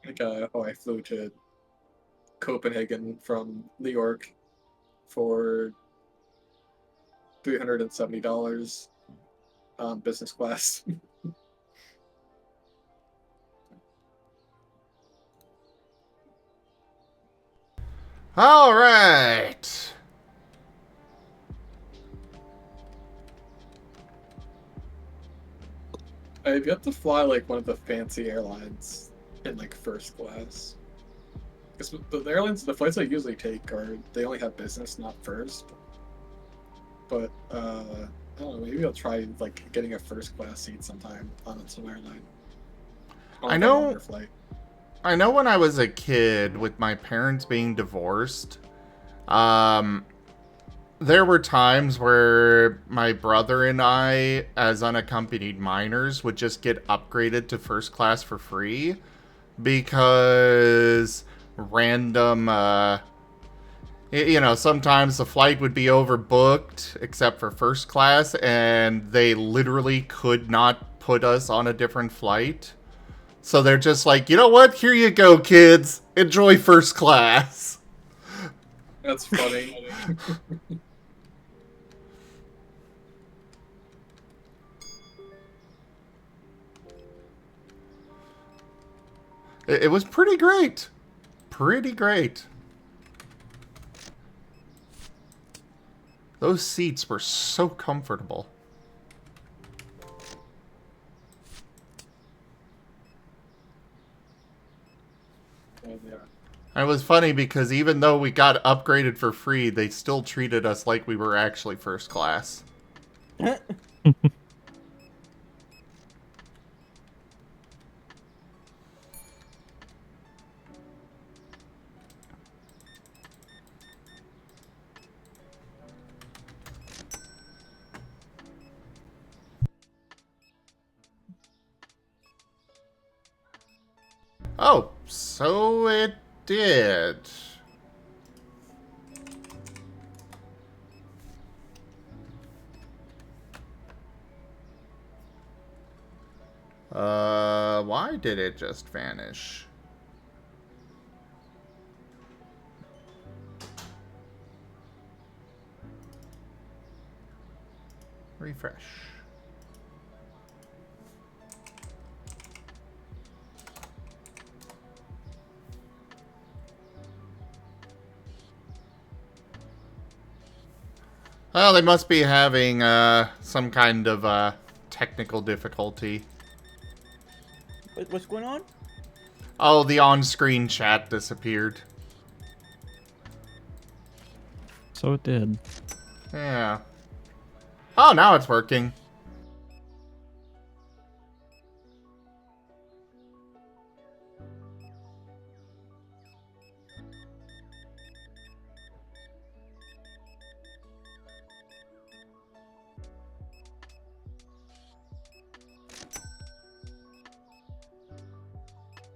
Like, I flew to Copenhagen from New York for $370 business class. All right. I've yet to fly like one of the fancy airlines in like first class. Because the airlines, the flights I usually take are they only have business, not first. But I don't know. Maybe I'll try like getting a first class seat sometime on some airline. On, I like, a know- longer flight. I know when I was a kid, with my parents being divorced, there were times where my brother and I, as unaccompanied minors, would just get upgraded to first class for free because random, you know, sometimes the flight would be overbooked except for first class, and they literally could not put us on a different flight. So they're just like, you know what? Here you go, kids. Enjoy first class. That's funny. It was pretty great. Pretty great. Those seats were so comfortable. And, yeah. And it was funny because even though we got upgraded for free, they still treated us like we were actually first class. Oh, so it did. Why did it just vanish? Refresh. Well, they must be having some kind of technical difficulty. What's going on? Oh, the on-screen chat disappeared. So it did. Yeah. Oh, now it's working.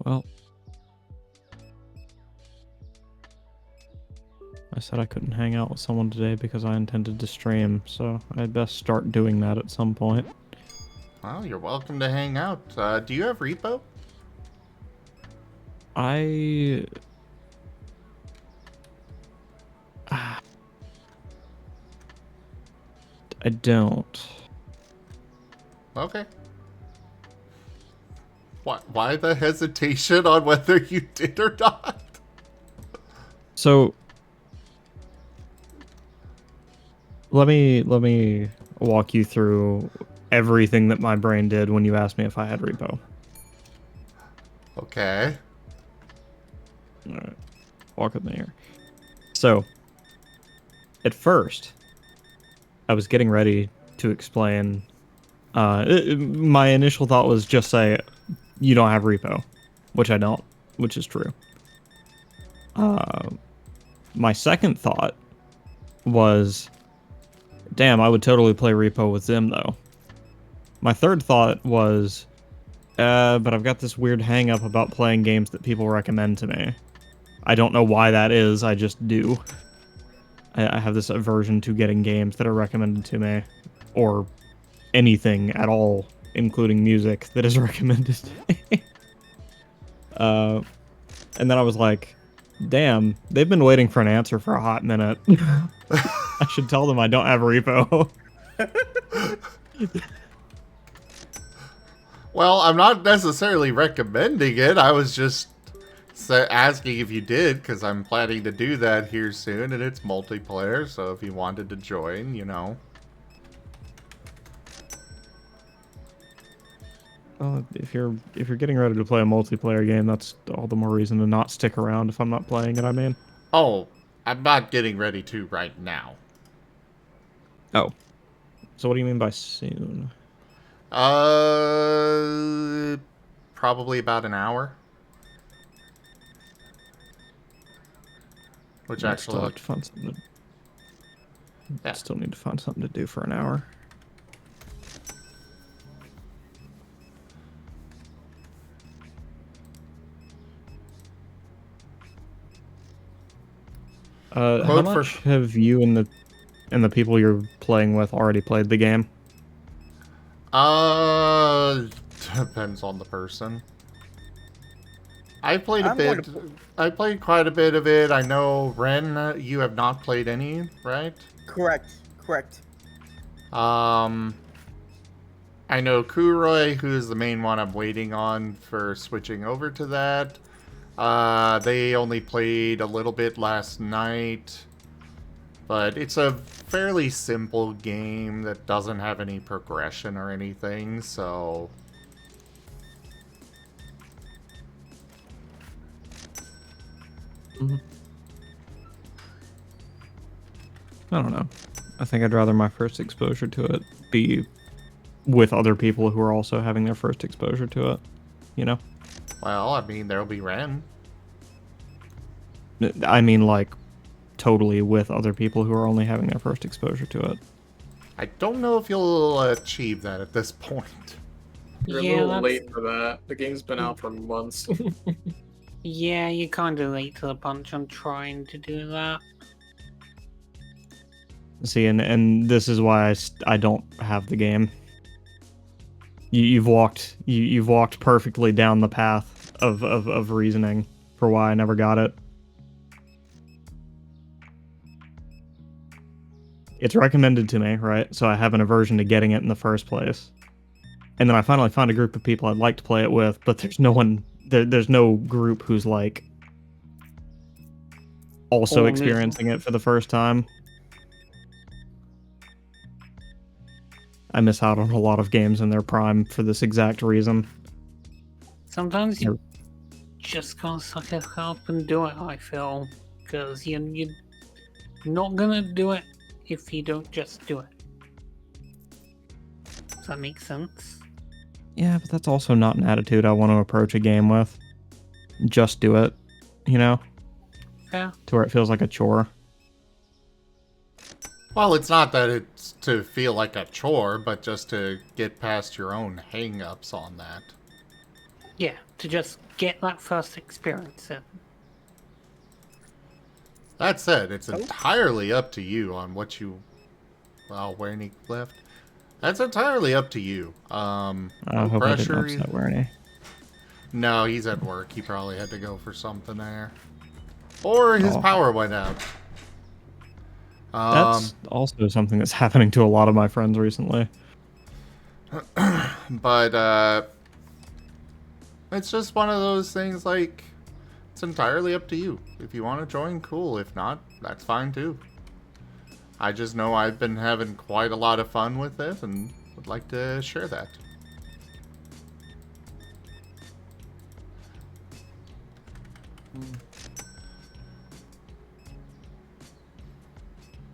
Well, I said I couldn't hang out with someone today because I intended to stream, so I'd best start doing that at some point. Well, you're welcome to hang out. Do you have repo? I don't. Okay. Why the hesitation on whether you did or not? So let me walk you through everything that my brain did when you asked me if I had repo. Okay. Alright. Walk with me here. So, at first, I was getting ready to explain. My initial thought was just say, you don't have repo, which I don't, which is true. My second thought was, damn, I would totally play repo with Zim, though. My third thought was, but I've got this weird hang-up about playing games that people recommend to me. I don't know why that is, I just do. I have this aversion to getting games that are recommended to me, or anything at all, including music that is recommended to me. And then I was like, damn, they've been waiting for an answer for a hot minute. I should tell them I don't have repo. Well, I'm not necessarily recommending it. I was just asking if you did, because I'm planning to do that here soon, and it's multiplayer, so if you wanted to join, you know. Well, if you're getting ready to play a multiplayer game, that's all the more reason to not stick around if I'm not playing it, I mean. Oh, I'm not getting ready to right now. Oh. So what do you mean by soon? Probably about an hour. Which I actually still have to find something to... Yeah. Still need to find something to do for an hour. How Quote much have you and the people you're playing with already played the game? Depends on the person. I played a I'm going bit. to- I played quite a bit of it. I know, Ren, you have not played any, right? Correct. I know Kuroi, who is the main one I'm waiting on for switching over to that. They only played a little bit last night. But it's a fairly simple game that doesn't have any progression or anything, so... I don't know. I think I'd rather my first exposure to it be with other people who are also having their first exposure to it. You know? Well, I mean, there'll be Ren. I mean, like, totally with other people who are only having their first exposure to it. I don't know if you'll achieve that at this point. You're a Yeah, little that's- late for that. The game's been out for months. Yeah, you're kind of late to the punch on trying to do that. See, and this is why I don't have the game. You've walked perfectly down the path of reasoning for why I never got it. It's recommended to me, right? So I have an aversion to getting it in the first place. And then I finally found a group of people I'd like to play it with, but there's no one, there's no group who's like also experiencing it for the first time. I miss out on a lot of games in their prime for this exact reason. Sometimes you just gotta suck it up and do it, I feel. Because you're not gonna do it if you don't just do it. Does that make sense? Yeah, but that's also not an attitude I want to approach a game with. Just do it, you know? Yeah. To where it feels like a chore. Well, it's not that it's to feel like a chore, but just to get past your own hang-ups on that. Yeah, to just get that first experience in. That said, it's entirely up to you on what you... Well, Wernie left. That's entirely up to you. I No hope I didn't pressure. upset Wernie. No, he's at work. He probably had to go for something there. Or his Oh. power went out. That's also something that's happening to a lot of my friends recently. But, it's just one of those things, like, it's entirely up to you. If you want to join, cool. If not, that's fine too. I just know I've been having quite a lot of fun with it and would like to share that.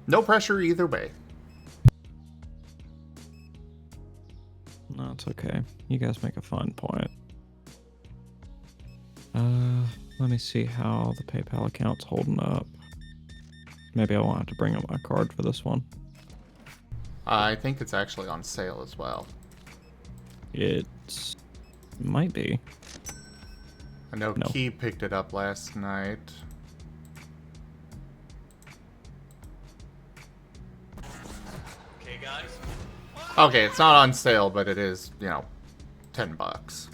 No pressure either way. No, it's okay. You guys make a fine point. Let me see how the PayPal account's holding up. Maybe I won't have to bring up my card for this one. I think it's actually on sale as well. It might be. I know No. Key picked it up last night. Okay, guys. Okay, it's not on sale, but it is, you know, $10.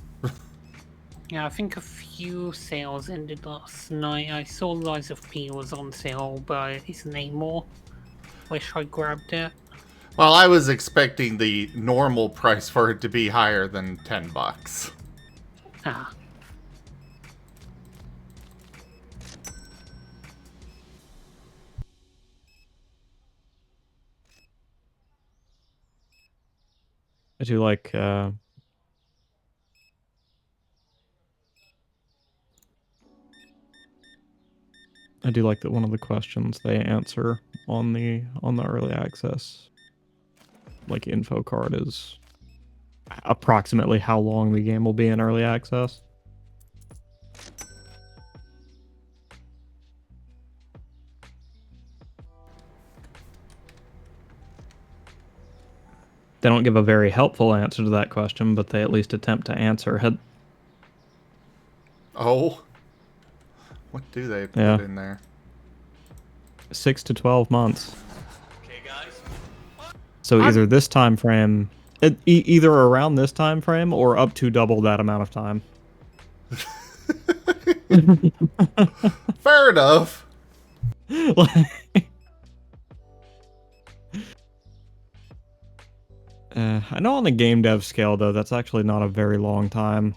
Yeah, I think a few sales ended last night. I saw Lies of P was on sale, but it isn't anymore. Wish I grabbed it. Well, I was expecting the normal price for it to be higher than $10. Ah. I do like that one of the questions they answer on the early access like info card is approximately how long the game will be in early access. They don't give a very helpful answer to that question, but they at least attempt to answer it. Oh. What do they put Yeah. in there? 6 to 12 months. Okay, guys. So either this time frame, either around this time frame or up to double that amount of time. Fair enough. I know on the game dev scale, though, that's actually not a very long time.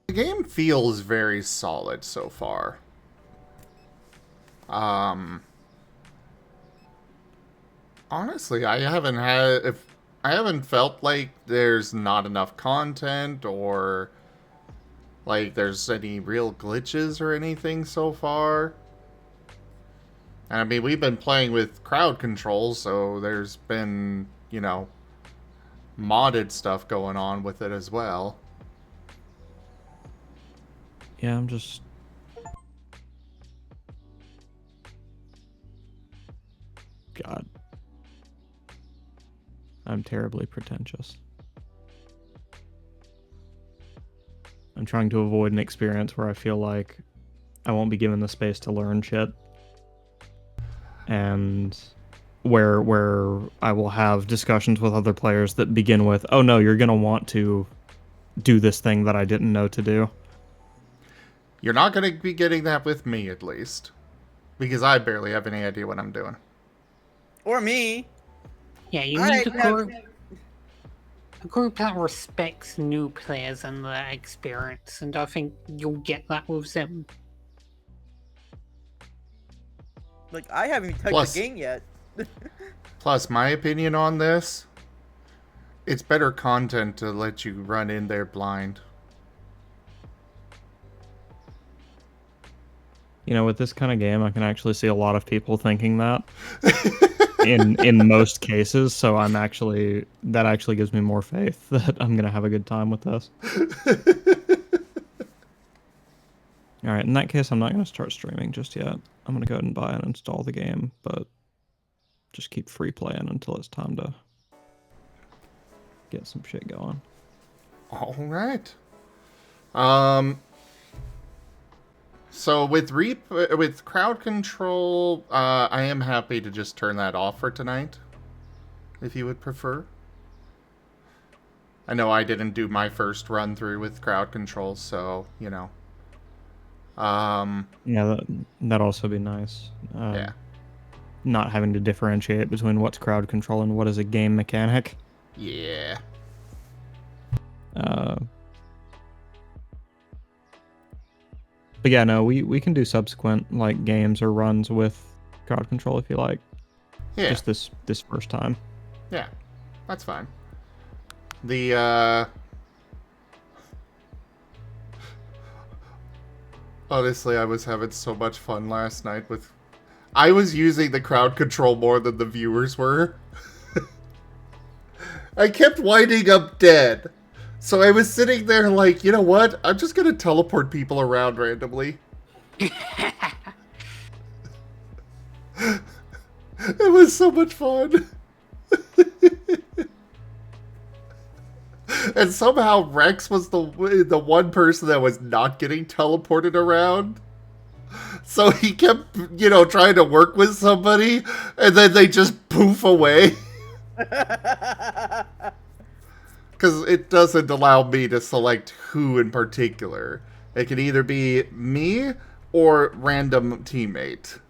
The game feels very solid so far. Honestly, I haven't felt like there's not enough content or like there's any real glitches or anything so far. And I mean, we've been playing with crowd control, so there's been, you know, modded stuff going on with it as well. Yeah, I'm just... God. I'm terribly pretentious. I'm trying to avoid an experience where I feel like I won't be given the space to learn shit. And where I will have discussions with other players that begin with, oh no, you're gonna want to do this thing that I didn't know to do. You're not going to be getting that with me, at least. Because I barely have any idea what I'm doing. Or me. Yeah, you I need a have- group that respects new players and their experience, and I think you'll get that with Zim. Like, I haven't even touched Plus- the game yet. Plus, my opinion on this, it's better content to let you run in there blind. You know, with this kind of game, I can actually see a lot of people thinking that in most cases. So that actually gives me more faith that I'm gonna have a good time with this. All right, in that case, I'm not gonna start streaming just yet. I'm gonna go ahead and buy and install the game, but just keep free playing until it's time to get some shit going. All right. So with crowd control, I am happy to just turn that off for tonight, if you would prefer. I know I didn't do my first run through with crowd control, so you know. Yeah, that'd also be nice. Yeah. Not having to differentiate between what's crowd control and what is a game mechanic. Yeah. But yeah, no, we can do subsequent like games or runs with crowd control if you like. Yeah. Just this first time. Yeah. That's fine. The Honestly, I was having so much fun last night with... I was using the crowd control more than the viewers were. I kept winding up dead. So I was sitting there like, you know what? I'm just gonna teleport people around randomly. It was so much fun. And somehow Rex was the one person that was not getting teleported around. So he kept, trying to work with somebody, and then they just poof away. Because it doesn't allow me to select who in particular. It can either be me or random teammate.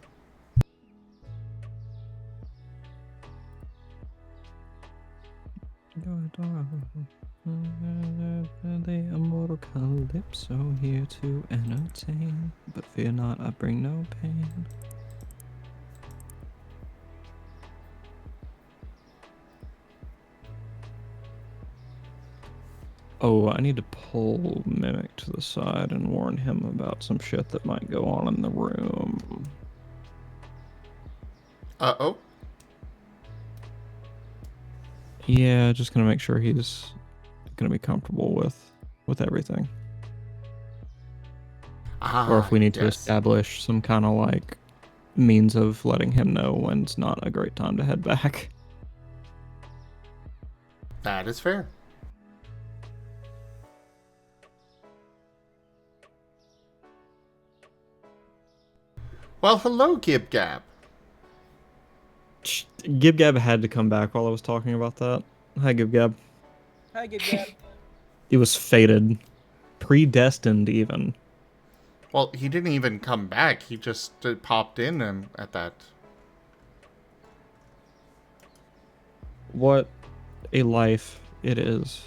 The immortal Calypso here to entertain, but fear not, I bring no pain. Oh, I need to pull Mimic to the side and warn him about some shit that might go on in the room. Uh-oh. Yeah, just gonna make sure he's gonna be comfortable with everything. Or if we need to establish some kind of like means of letting him know when it's not a great time to head back. That is fair. Well, hello, Gib Gab. Gib Gab had to come back while I was talking about that. Hi, Gib Gab. Hi, Gib Gab. It was fated. Predestined, even. Well, he didn't even come back. He just popped in and at that. What a life it is,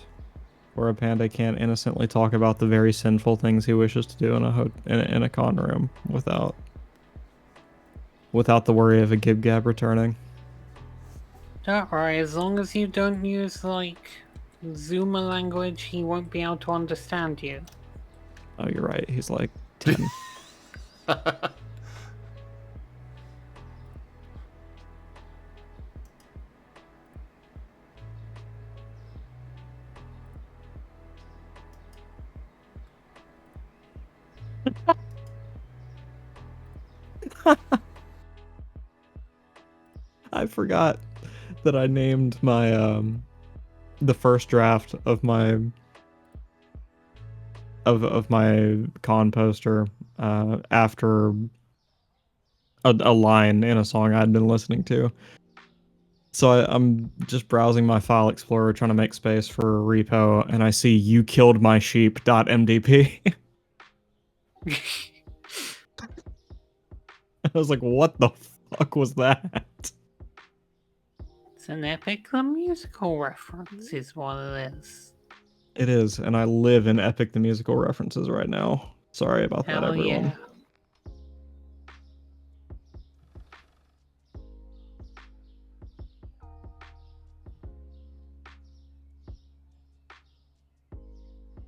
where a panda can't innocently talk about the very sinful things he wishes to do in a con room without the worry of a Gib Gab returning. Don't worry, as long as you don't use, like, Zoomer language, he won't be able to understand you. Oh, you're right. He's like 10. I forgot that I named my the first draft of my my con poster after a line in a song I'd been listening to. So I'm just browsing my file explorer trying to make space for a repo, and I see "you killed my sheep.mdp." I was like, what the fuck was that? It's an Epic the Musical reference is what it is. It is, and I live in Epic the Musical references right now. Sorry about that, Hell everyone. yeah.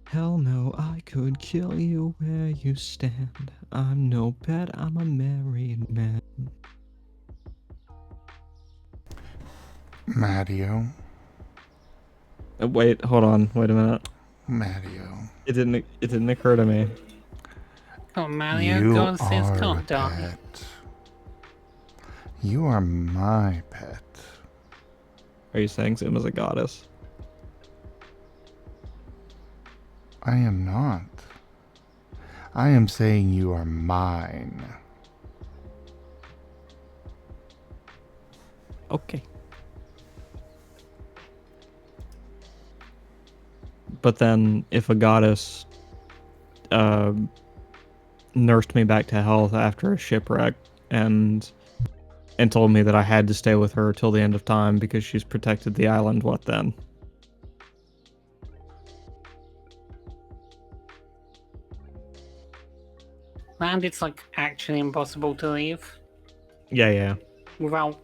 Hell no, I could kill you where you stand. I'm no pet, I'm a married man. Mario. Wait, hold on, wait a minute. Mario. It didn't occur to me. Oh, Mario, You goddesses are a can't die. pet. You are my pet. Are you saying Zuma's a goddess? I am not. I am saying you are mine. Okay. But then, if a goddess nursed me back to health after a shipwreck and told me that I had to stay with her till the end of time because she's protected the island, what then? And it's like actually impossible to leave Yeah. without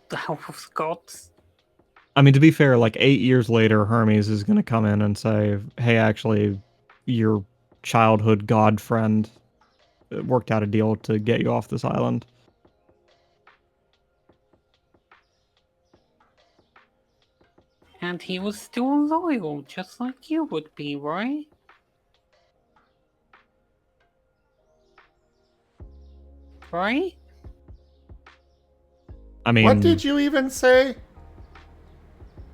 the help of the gods. I mean, to be fair, like 8 years later, Hermes is going to come in and say, hey, actually, your childhood god friend worked out a deal to get you off this island. And he was still loyal, just like you would be, right? Right? I mean, What did you even say?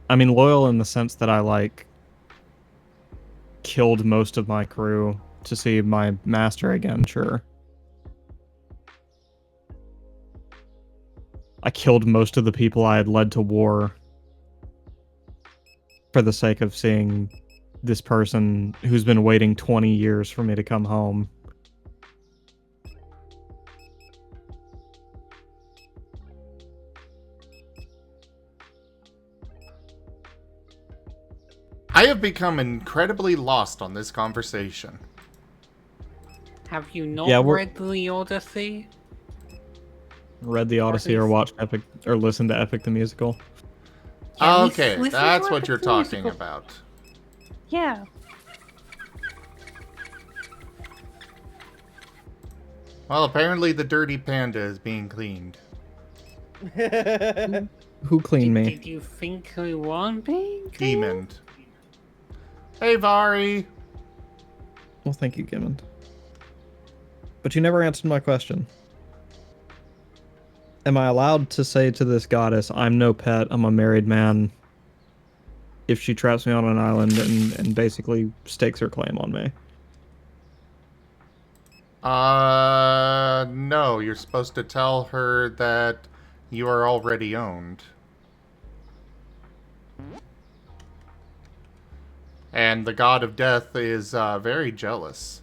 loyal in the sense that I like killed most of my crew to see my master again. Sure, I killed most of the people I had led to war for the sake of seeing this person who's been waiting 20 years for me to come home. I have become incredibly lost on this conversation. Have you not Yeah, read the Odyssey? Read the Odyssey or watched Epic or listened to Epic the Musical. Yeah, Okay, listen that's to what Epic you're the talking Musical. about. Yeah. Well, apparently the dirty panda is being cleaned. Who cleaned me? Did you think I won being Demon. Hey, Vari. Well, thank you, Gimmond. But you never answered my question. Am I allowed to say to this goddess, I'm no pet, I'm a married man, if she traps me on an island and basically stakes her claim on me? No, you're supposed to tell her that you are already owned. And the god of death is very jealous.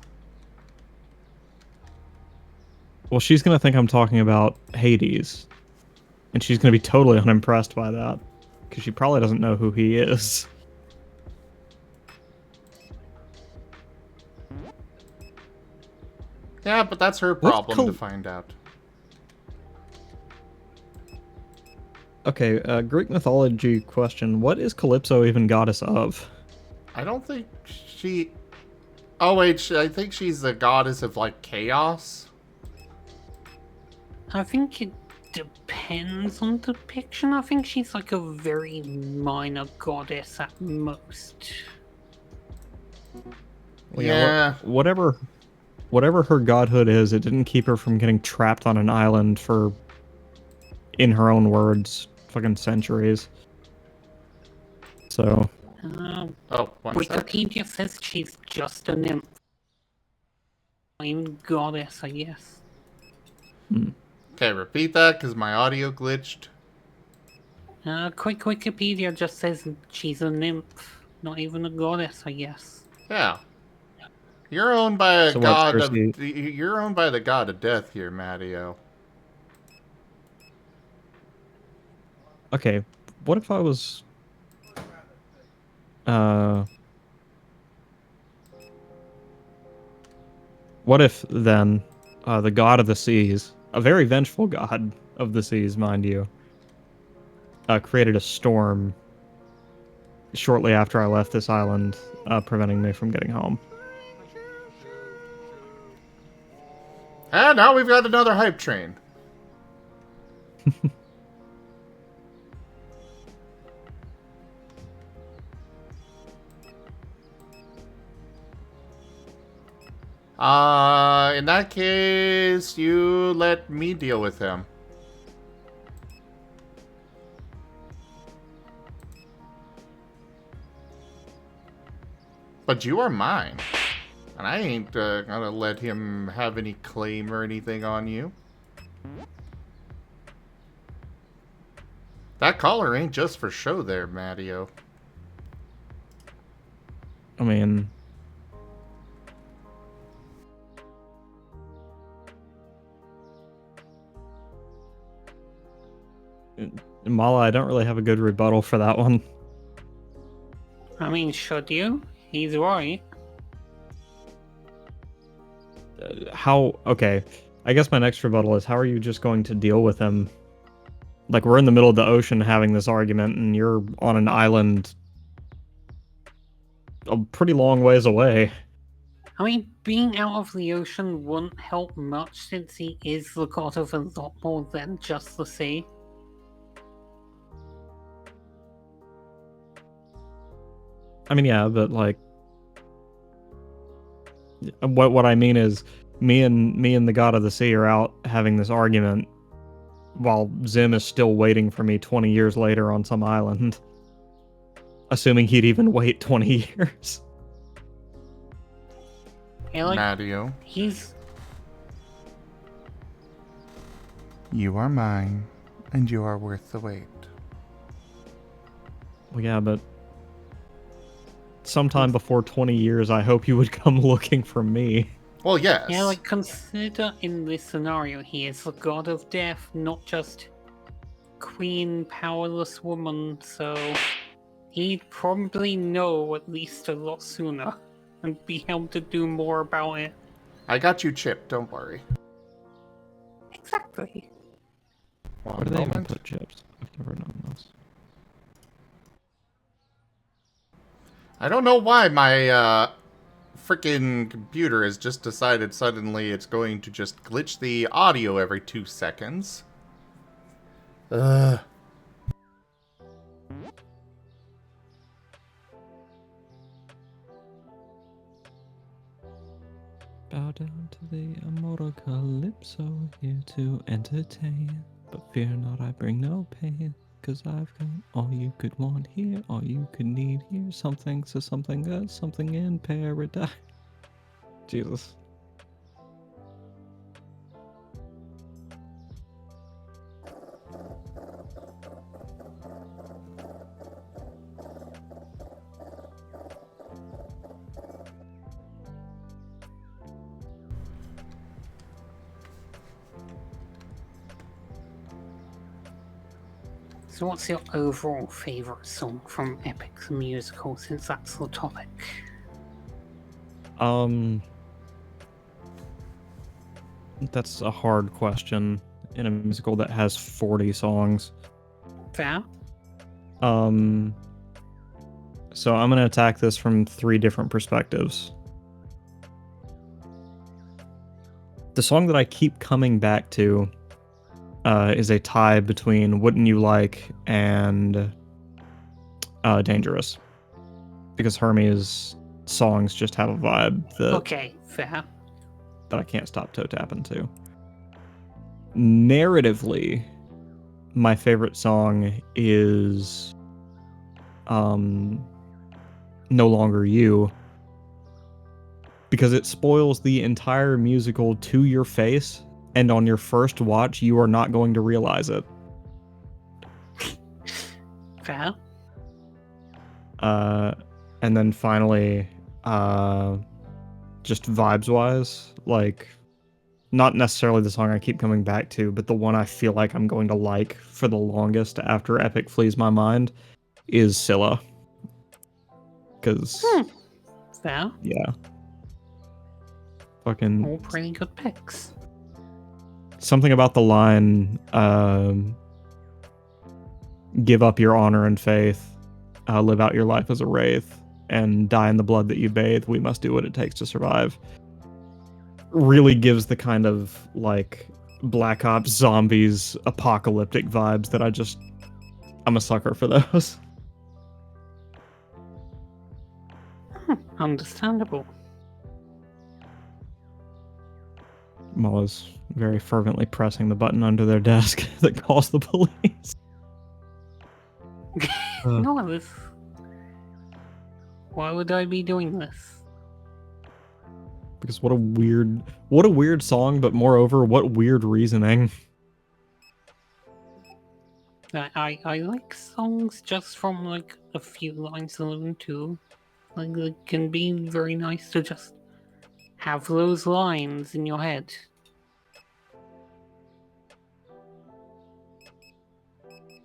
Well, she's going to think I'm talking about Hades. And she's going to be totally unimpressed by that. Because she probably doesn't know who he is. Yeah, but that's her problem to find out. Okay, Greek mythology question. What is Calypso even goddess of? I don't think she... Oh, wait, I think she's the goddess of, like, chaos? I think it depends on depiction. I think she's like a very minor goddess at most. Well, Yeah. Whatever her godhood is, it didn't keep her from getting trapped on an island for, in her own words, fucking centuries. So... Oh, one sec. Wikipedia says she's just a nymph. Not even goddess, I guess. Okay, repeat that, because my audio glitched. Quick Wikipedia just says she's a nymph. Not even a goddess, I guess. Yeah. You're owned by a So what, god of... Cersei- You're owned by the god of death here, Matteo. Okay, what if I was... What if, then, the god of the seas, a very vengeful god of the seas, mind you, created a storm shortly after I left this island, preventing me from getting home? And now we've got another hype train. In that case, you let me deal with him. But you are mine. And I ain't gonna let him have any claim or anything on you. That collar ain't just for show there, Matteo. I mean... Mala, I don't really have a good rebuttal for that one. I mean, should you? He's right. Okay, I guess my next rebuttal is, how are you just going to deal with him? Like, we're in the middle of the ocean having this argument, and you're on an island a pretty long ways away. I mean, being out of the ocean wouldn't help much since he is the god of a lot more than just the sea. I mean, yeah, but like, what I mean is, me and the god of the sea are out having this argument, while Zim is still waiting for me 20 years later on some island. Assuming he'd even wait 20 years. Yeah, like, Mario, he's... you are mine, and you are worth the wait. Well, yeah, but sometime before 20 years, I hope you would come looking for me. Well, yes. Yeah, like, consider in this scenario, he is the god of death, not just queen, powerless woman, so he'd probably know at least a lot sooner, and be able to do more about it. I got you, Chip. Don't worry. Exactly. Where One do they even moment. put chips? I've never known this. I don't know why my freaking computer has just decided suddenly it's going to just glitch the audio every 2 seconds. Ugh. Bow down to the immortal calypso, here to entertain. But fear not, I bring no pain, 'cause I've got all you could want here, all you could need here. Something so something good, something in paradise. Jesus. So what's your overall favourite song from Epic the Musical, since that's the topic? That's a hard question in a musical that has 40 songs. Fair? So I'm gonna attack this from 3 different perspectives. The song that I keep coming back to is a tie between Wouldn't You Like and Dangerous. Because Hermes' songs just have a vibe that, Okay, fair. that I can't stop toe tapping to. Narratively, my favorite song is No Longer You, because it spoils the entire musical to your face, and on your first watch you are not going to realize it. Fair? And then finally, just vibes wise, like, not necessarily the song I keep coming back to, but the one I feel like I'm going to like for the longest after Epic flees my mind is Scylla. Because, Fair? yeah. Fucking All pretty good picks. something about the line, give up your honor and faith, live out your life as a wraith, and die in the blood that you bathe. We must do what it takes to survive. Really gives the kind of, like, Black Ops zombies apocalyptic vibes that I'm a sucker for those. Understandable. Mola's very fervently pressing the button under their desk that calls the police. No, this... Why would I be doing this? Because what a weird song, but moreover, what weird reasoning. I like songs just from, like, a few lines alone, too. Like, it can be very nice to just have those lines in your head.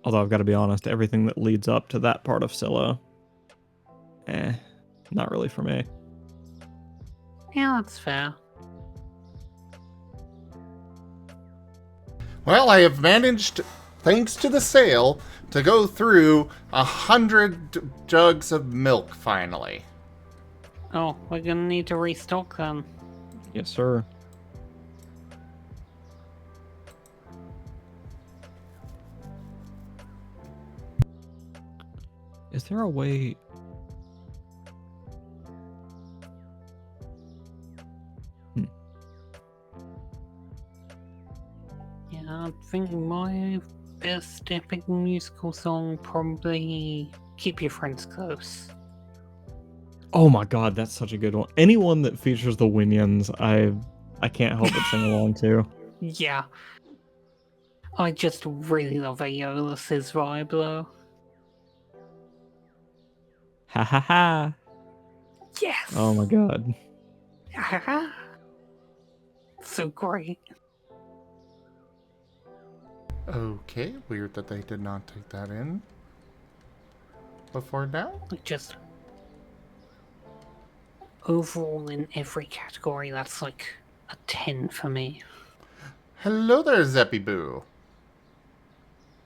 Although I've got to be honest, everything that leads up to that part of Scylla, not really for me. Yeah, that's fair. Well, I have managed, thanks to the sale, to go through 100 jugs of milk finally. Oh, we're gonna need to restock then. Yes, sir. Is there a way? Yeah, I think my best epic musical song probably Keep Your Friends Close. Oh my god, that's such a good one. Anyone that features the Winions, I can't help but sing along to. Yeah. I just really love Aeolus's vibe though. Ha ha ha. Yes! Oh my god. So great. Okay, weird that they did not take that in before now. Like just overall in every category, that's like a 10 for me. Hello there, Zeppy Boo.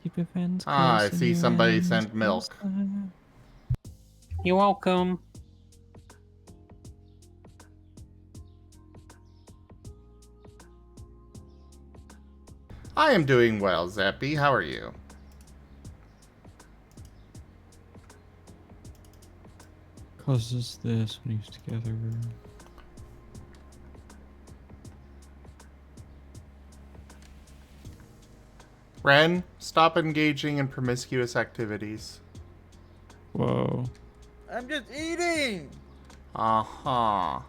Keep your friends Ah, I close see and your somebody enemies sent milk. closer. You're welcome. I am doing well, Zeppy. How are you? Causes this when used together. Ren, stop engaging in promiscuous activities. Whoa. I'm just eating. Uh-huh. I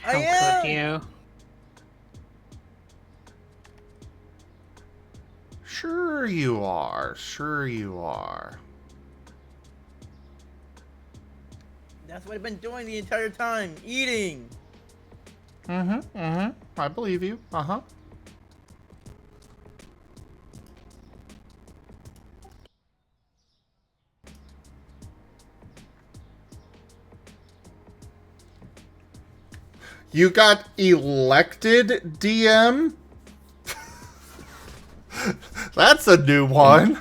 How am. could you? Sure you are. Sure you are. That's what I've been doing the entire time. Eating. I believe you. Uh-huh. You got elected DM? That's a new one.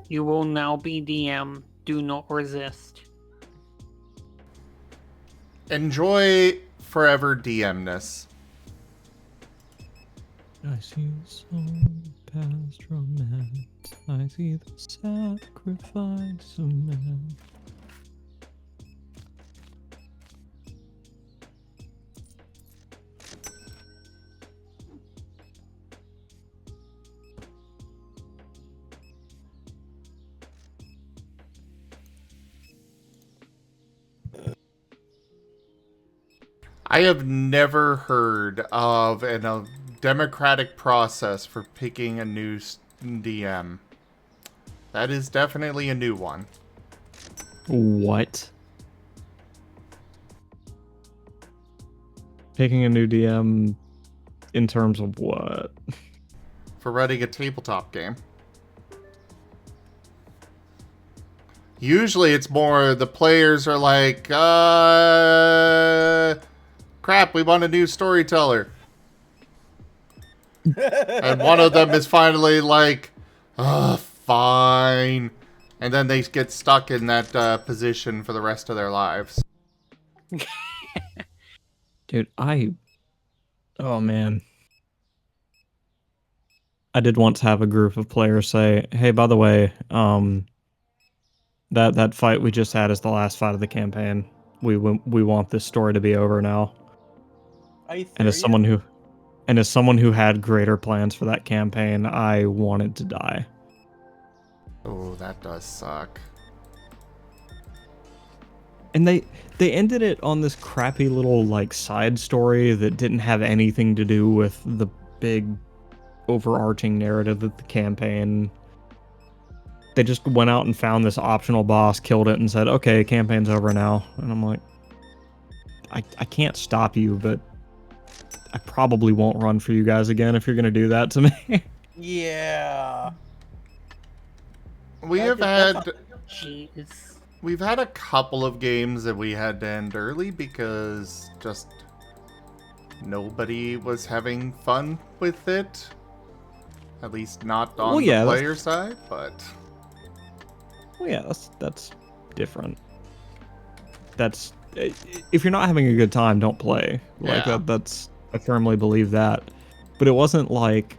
You will now be DM. Do not resist. Enjoy forever DMness. I see the sun past romance. I see the sacrifice of man. I have never heard of a democratic process for picking a new DM. That is definitely a new one. What? Picking a new DM in terms of what? For running a tabletop game. Usually it's more the players are like, crap, we want a new storyteller. And one of them is finally like, fine. And then they get stuck in that position for the rest of their lives. Dude, oh man. I did once have a group of players say, hey, by the way, that fight we just had is the last fight of the campaign. We want this story to be over now. Are you And as serious? someone who had greater plans for that campaign, I wanted to die. Oh, that does suck. And they ended it on this crappy little like side story that didn't have anything to do with the big overarching narrative of the campaign. They just went out and found this optional boss, killed it, and said, okay, campaign's over now. And I'm like, I can't stop you, but I probably won't run for you guys again if you're going to do that to me. Yeah. We have had... Jeez. We've had a couple of games that we had to end early because just nobody was having fun with it. At least not on Well, yeah, the that's- player side, but... Well, yeah, that's different. That's if you're not having a good time, don't play. Like Yeah. that's I firmly believe that. But it wasn't like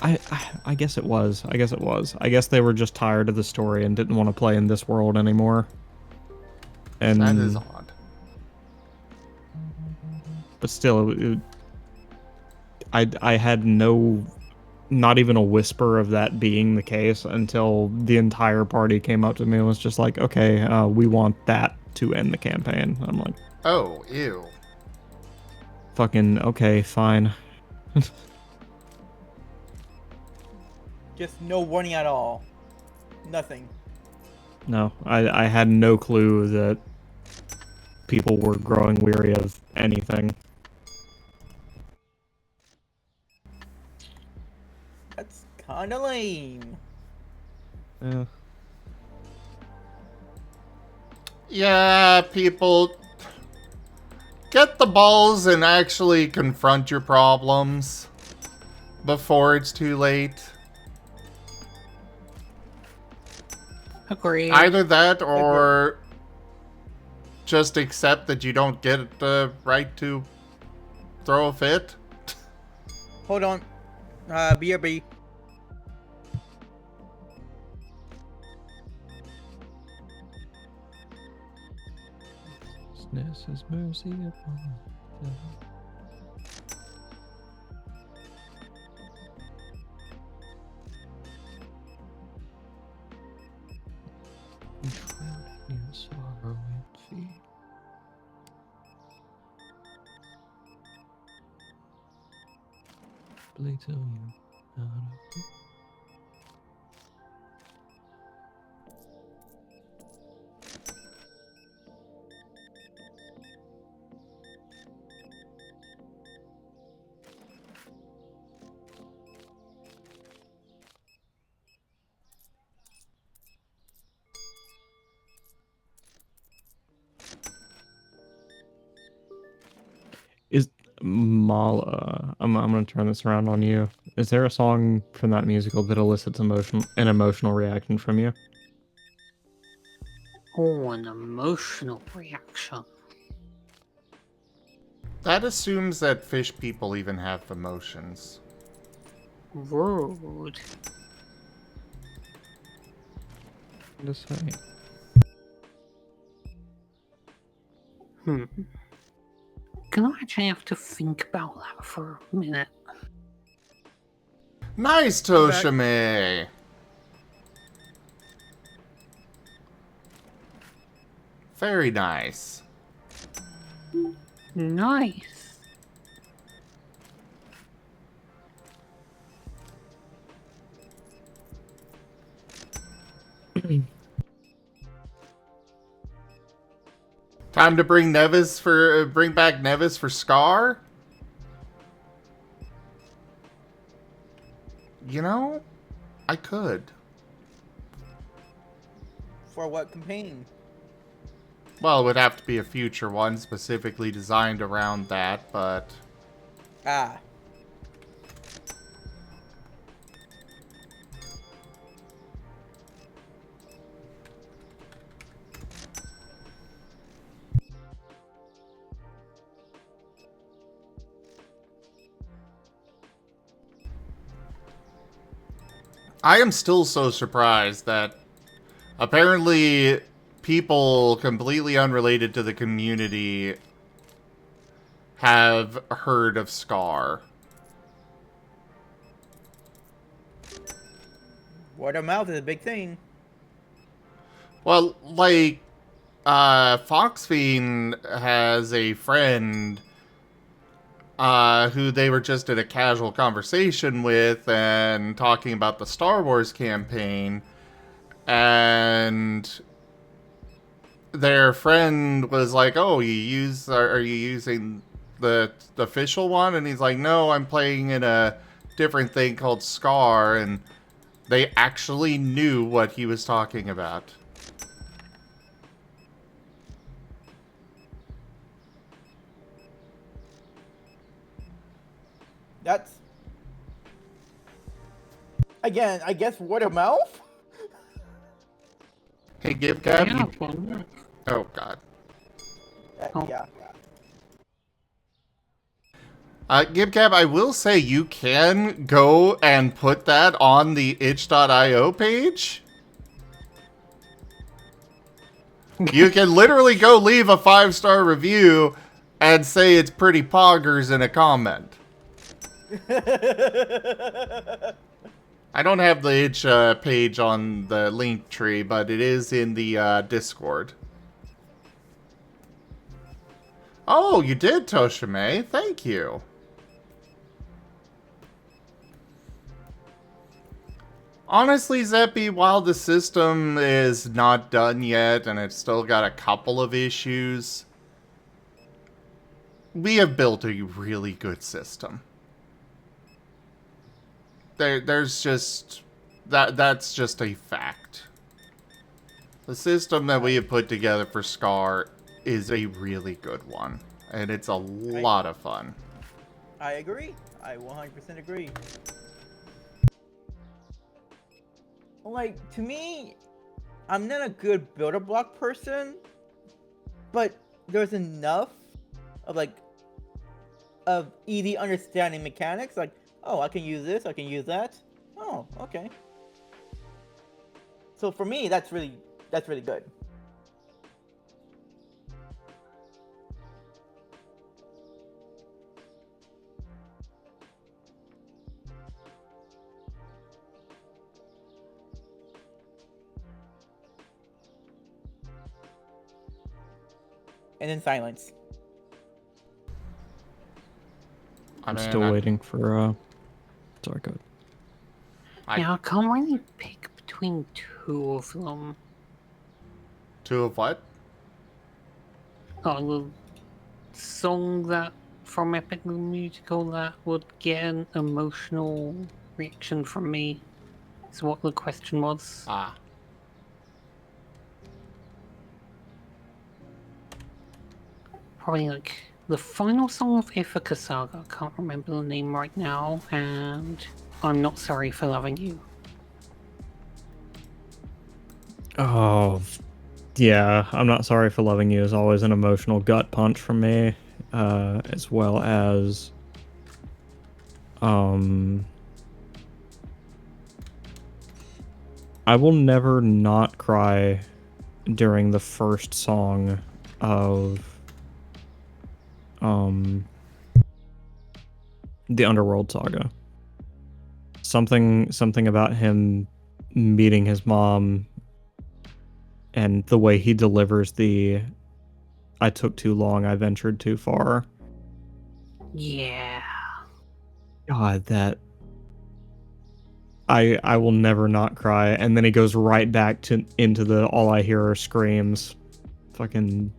I guess it was. I guess it was. I guess they were just tired of the story and didn't want to play in this world anymore. And That is odd. but still, I had not even a whisper of that being the case until the entire party came up to me and was just like, okay, we want that to end the campaign. I'm like, Oh, ew. fucking, okay, fine. Just no warning at all. Nothing. No, I had no clue that people were growing weary of anything. That's kinda lame. Yeah. Yeah, people... Get the balls and actually confront your problems before it's too late. Agreed. Either that or just accept that you don't get the right to throw a fit. Hold on. BRB. His mercy upon them. Drowning in sorrow and fear. Bleed till you out of it. Is Mala? I'm gonna turn this around on you. Is there a song from that musical that elicits an emotional reaction from you? Oh, an emotional reaction. That assumes that fish people even have emotions. Rude. Just saying. Can I actually have to think about that for a minute? Nice, Toshime! Very nice. Nice. Time to bring bring back Nevis for Scar? You know, I could. For what campaign? Well, it would have to be a future one specifically designed around that, but... Ah. I am still so surprised that apparently people completely unrelated to the community have heard of Scar. Word of mouth is a big thing. Well, like, Foxfiend has a friend who they were just in a casual conversation with and talking about the Star Wars campaign, and their friend was like, "Oh, are you using the official one?" And he's like, "No, I'm playing in a different thing called Scar." And They actually knew what he was talking about. That's again, I guess word of mouth. Hey, Give I Gab. have one. Oh, God. Oh. Yeah. Gibcab, I will say you can go and put that on the itch.io page. You can literally go leave a 5-star review and say it's pretty poggers in a comment. I don't have the itch page on the link tree, but it is in the Discord. Oh, you did, Toshime. Thank you. Honestly, Zeppy, while the system is not done yet and it's still got a couple of issues, we have built a really good system. There's just... That's just a fact. The system that we have put together for Scar is a really good one. And it's a lot of fun. I agree. I 100% agree. Like, to me, I'm not a good builder block person, but there's enough of like of easy understanding mechanics. Like, oh, I can use this, I can use that. Oh, okay. So for me, that's really good. And then silence. I'm still waiting for, sorry, go ahead. Yeah, I can't really pick between two of them. Two of what? Oh, the song that from Epic the Musical that would get an emotional reaction from me is what the question was. Ah. Probably like the final song of Ithaca Saga, I can't remember the name right now, and I'm Not Sorry for Loving You. Oh, yeah, I'm Not Sorry for Loving You is always an emotional gut punch from me, as well as, I will never not cry during the first song of, the Underworld Saga. Something about him meeting his mom and the way he delivers the "I took too long, I ventured too far." Yeah. God, that I will never not cry. And then he goes right back to into the "all I hear are screams." Fucking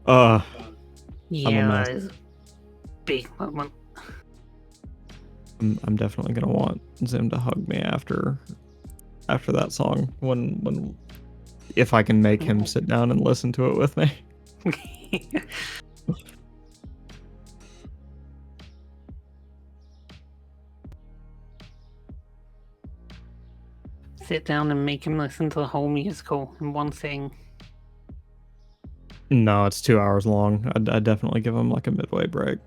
I'm a Yeah, mess. that is a big moment. I'm definitely gonna want Zim to hug me after that song when if I can make him sit down and listen to it with me. Sit down and make him listen to the whole musical in one sitting. No, it's 2 hours long. I'd definitely give him like a midway break.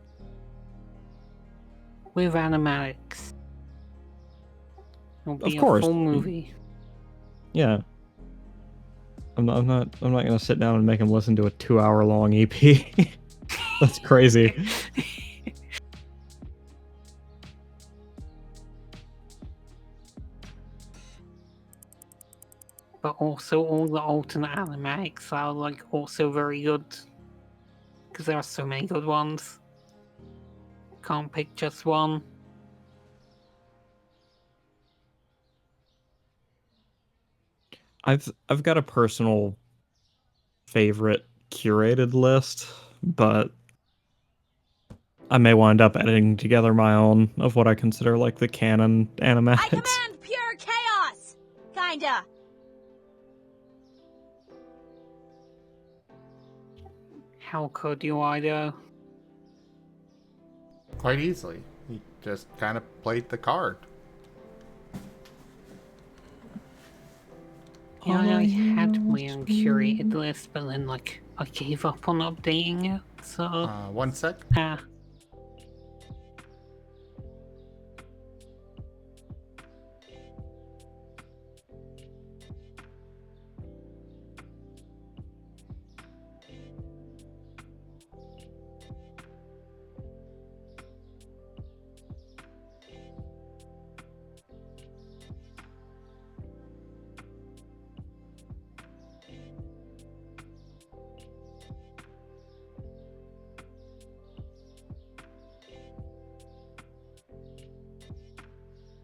With animatics. It'll be Of course. a full movie. Yeah. I'm not gonna sit down and make him listen to a 2 hour long EP. That's crazy. But also all the alternate animatics are like also very good. Because there are so many good ones. Can't pick just one. I've got a personal favorite curated list, but I may wind up editing together my own of what I consider like the canon animatics. I command pure kinda. How could you, Ido? Quite easily. He just kind of played the card. Yeah, I had my own curated list, but then, like, I gave up on updating it, so... 1 sec. Ah.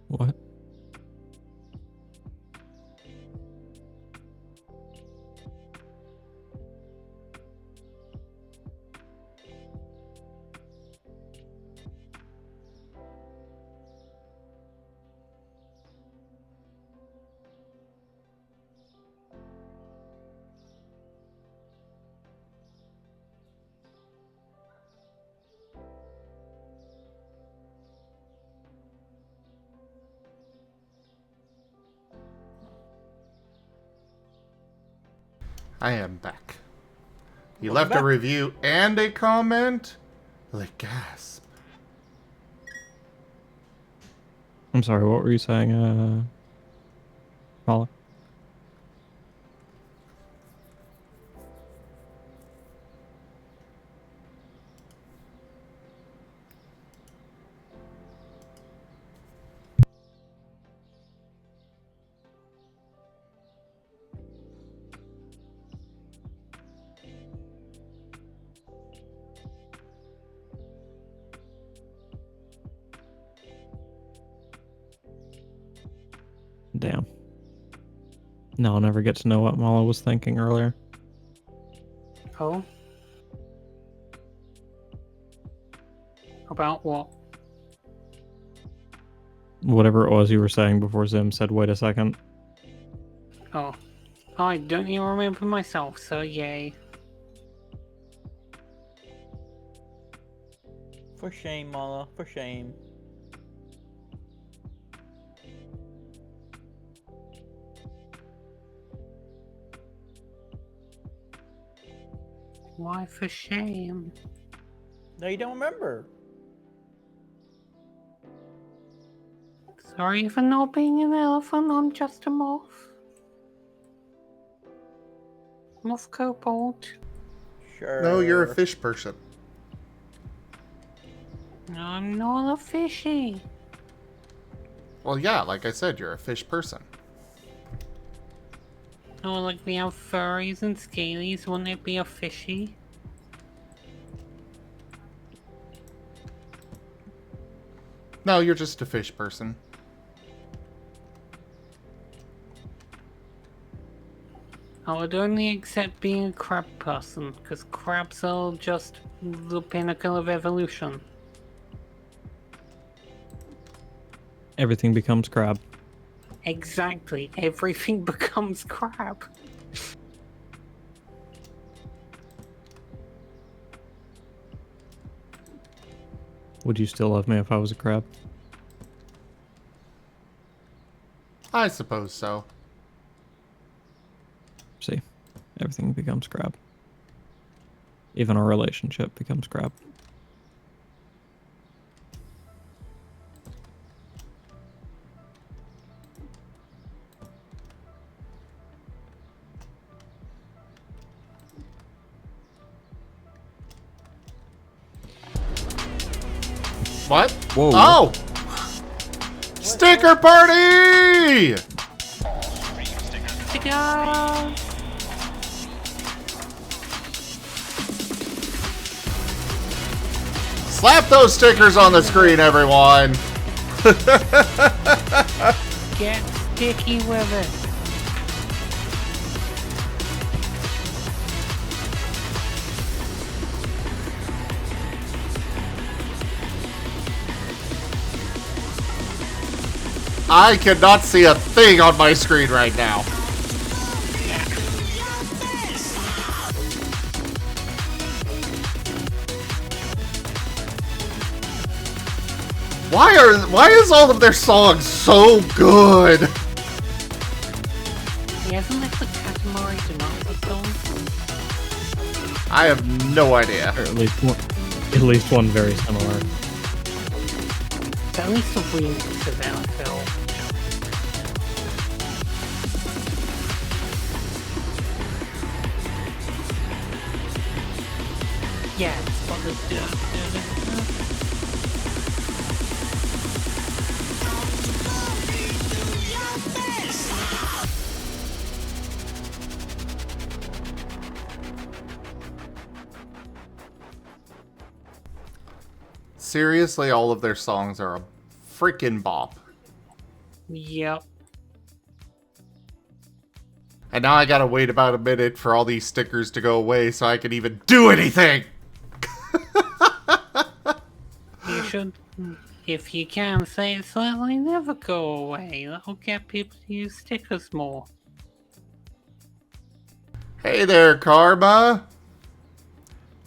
What? I am back. He Welcome left a back. review and a comment? Like, gasp. I'm sorry, what were you saying, Molly? Damn. No, I'll never get to know what Mala was thinking earlier. Oh? About what? Whatever it was you were saying before Zim said, wait a second. Oh. I don't even remember myself, so yay. For shame, Mala. For shame. Why for shame? No, you don't remember. Sorry for not being an elephant, I'm just a moth. Moth kobold. Sure. No, you're a fish person. I'm not a fishy. Well, yeah, like I said, you're a fish person. Oh, like we have furries and scalies, wouldn't it be a fishy? No, you're just a fish person. I would only accept being a crab person, because crabs are just the pinnacle of evolution. Everything becomes crab. Exactly, everything becomes crab. Would you still love me if I was a crab? I suppose so. See, everything becomes crab. Even our relationship becomes crab. What? Whoa. Oh! Sticker party! Ta-da! Slap those stickers on the screen, everyone! Get sticky with it. I cannot see a thing on my screen right now. Why is all of their songs so good? Yeah, isn't that the Katamari Damacy song? I have no idea. Or at least one very similar. But at least a remix of NFL. Yeah, it's got the Seriously, all of their songs are a freaking bop. Yep. And now I gotta wait about a minute for all these stickers to go away so I can even do anything! You should, if you can, say it slightly, never go away. That'll get people to use stickers more. Hey there, Karma!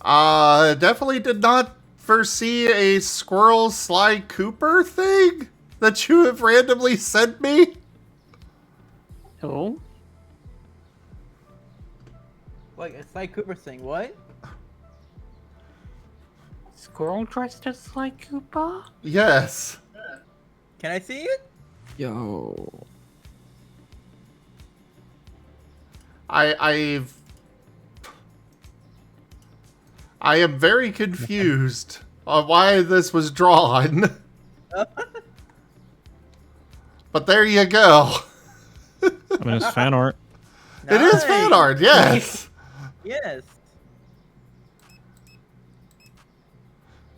Definitely did not foresee a Squirrel Sly Cooper thing that you have randomly sent me. Oh? Like a Sly Cooper thing, what? Squirrel dressed as Sly Cooper? Yes. Can I see it? Yo. I am very confused on why this was drawn. But there you go. I mean, it's fan art. It is fan art, yes. Yes.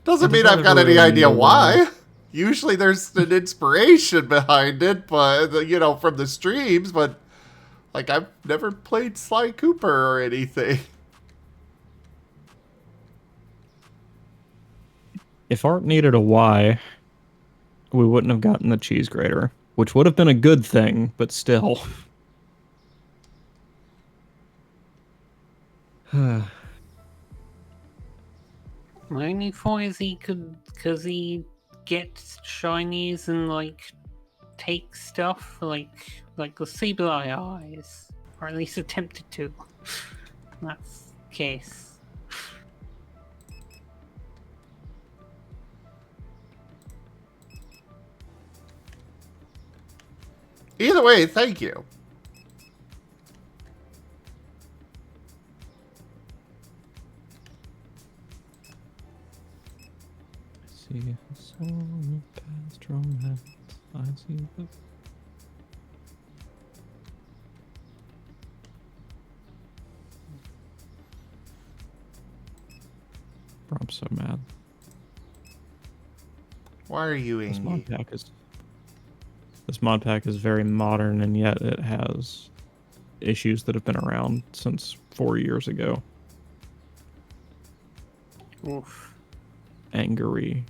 Doesn't I mean just I've got wanted any to idea know why. Usually there's an inspiration behind it, but, you know, from the streams, but, like, I've never played Sly Cooper or anything. If art needed a why, we wouldn't have gotten the cheese grater, which would have been a good thing, but still. My only thought is he could, because he gets shinies and, like, takes stuff, like the Sableye eyes. Or at least attempted to. That's the case. Either way, thank you. See a song past romance. I see the. Bro, I'm so mad. Why are you This angry? mod pack is very modern, and yet it has issues that have been around since 4 years ago. Oof. Angry.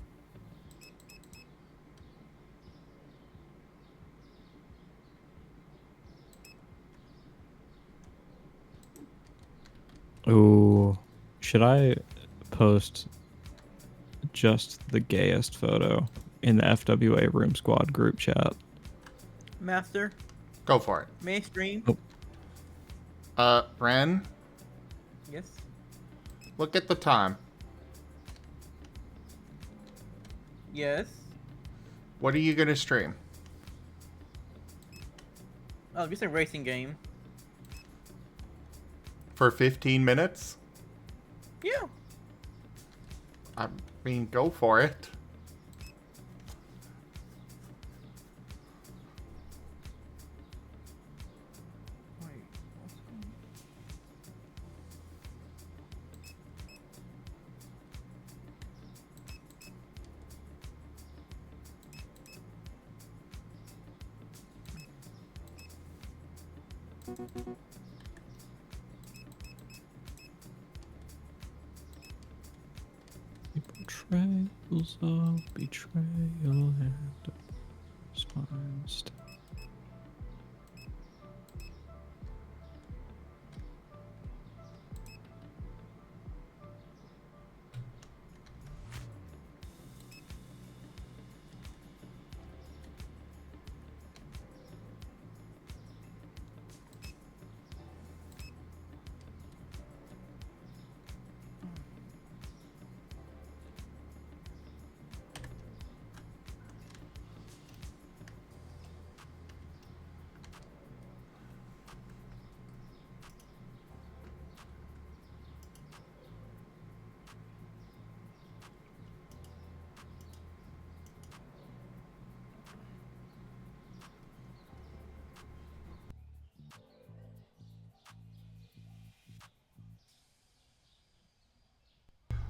Ooh, should I post just the gayest photo in the FWA Room Squad group chat? Master, Go for it. mainstream. Ren, Yes. look at the time. Yes. What are you gonna stream? Oh, just a racing game. For 15 minutes? Yeah. I mean, go for it. Wait, what's going on? Portrayals of betrayal and spine. artist.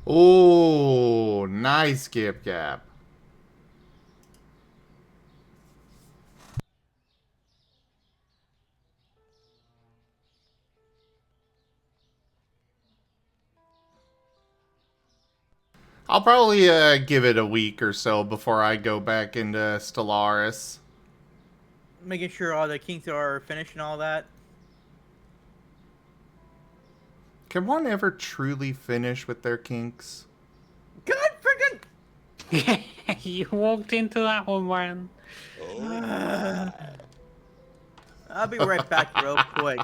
Oh, nice Gip Gap. I'll probably give it a week or so before I go back into Stellaris. Making sure all the kinks are finished and all that. Can one ever truly finish with their kinks? God freaking! You walked into that one, man. I'll be right back real quick.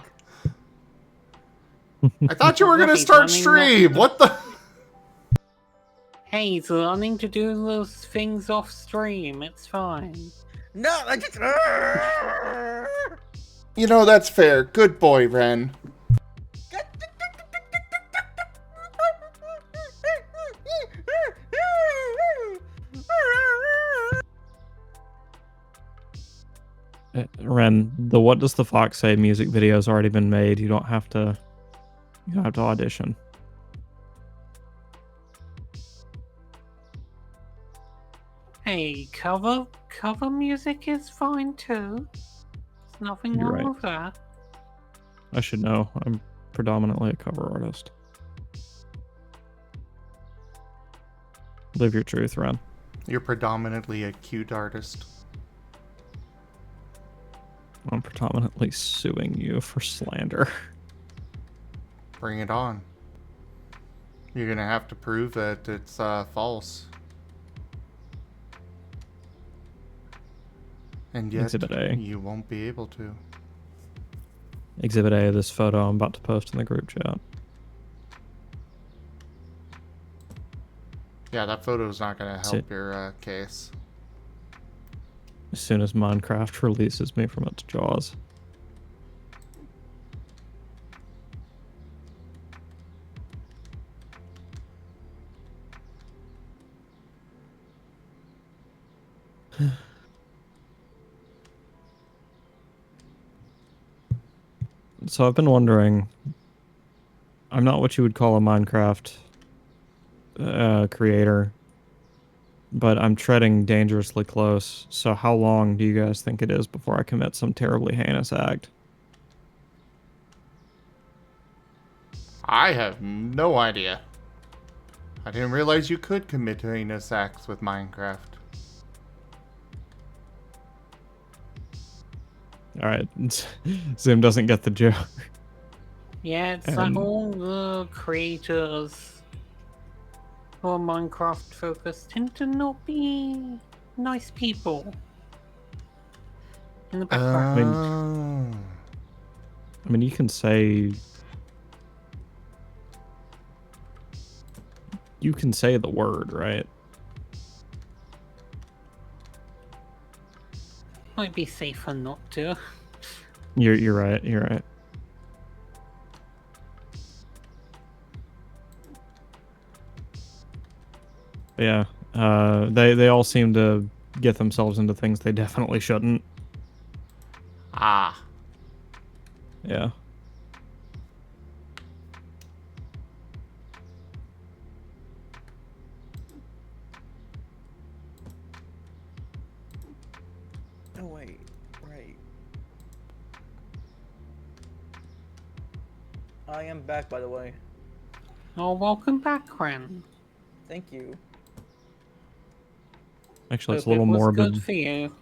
I thought you were gonna He's start running stream. What the? Hey, he's learning to do those things off stream. It's fine. No, I just. You know, that's fair. Good boy, Ren. Ren, the What Does the Fox Say music video has already been made. You don't have to audition. Hey, cover music is fine too. There's nothing You're wrong right. with that. I should know. I'm predominantly a cover artist. Live your truth, Ren. You're predominantly a cute artist. I'm predominantly suing you for slander. Bring it on. You're gonna have to prove that it's false. And yet, Exhibit A. you won't be able to. Exhibit A, this photo I'm about to post in the group chat. Yeah, that photo's not gonna See- help your case. As soon as Minecraft releases me from its jaws. So I've been wondering, I'm not what you would call a Minecraft creator, but I'm treading dangerously close. So how long do you guys think it is before I commit some terribly heinous act? I have no idea. I didn't realize you could commit heinous acts with Minecraft. Alright, Zim doesn't get the joke. Yeah, it's like all the creators who are Minecraft focused tend to not be nice people. In the background. I mean, you can say... You can say the word, right? Might be safer not to. You're right, you're right. But yeah, they all seem to get themselves into things they definitely shouldn't. Ah. Yeah. Oh wait, right. I am back, by the way. Oh, welcome back, Ren. Thank you. Actually, it's a Hope little it was morbid. good for you.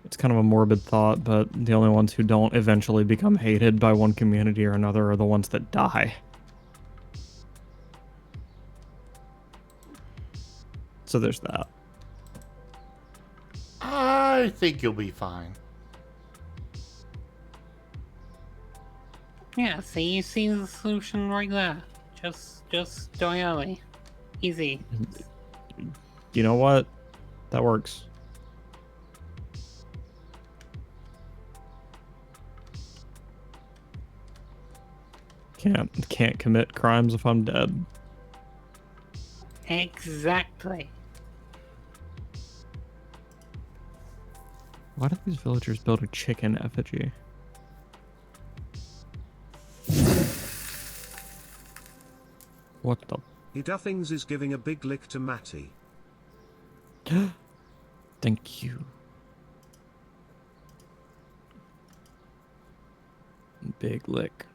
It's kind of a morbid thought, but the only ones who don't eventually become hated by one community or another are the ones that die. So there's that. I think you'll be fine. Yeah, see, you see the solution right there. Just die early. Easy. You know what? That works. Can't commit crimes if I'm dead. Exactly. Why did these villagers build a chicken effigy? What the? He Duffings is giving a big lick to Matty. Thank you. Big lick.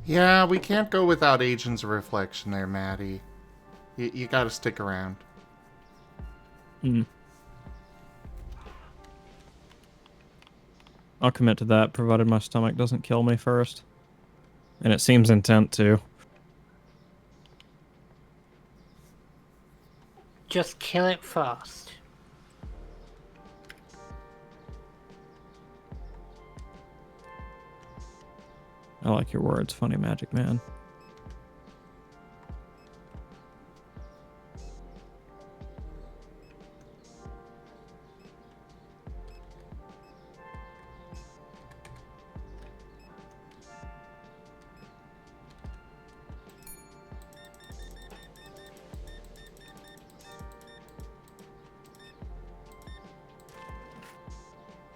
Yeah, we can't go without Agents of Reflection there, Maddie. You gotta stick around. I'll commit to that, provided my stomach doesn't kill me first. And it seems intent to. Just kill it first. I like your words, funny magic man.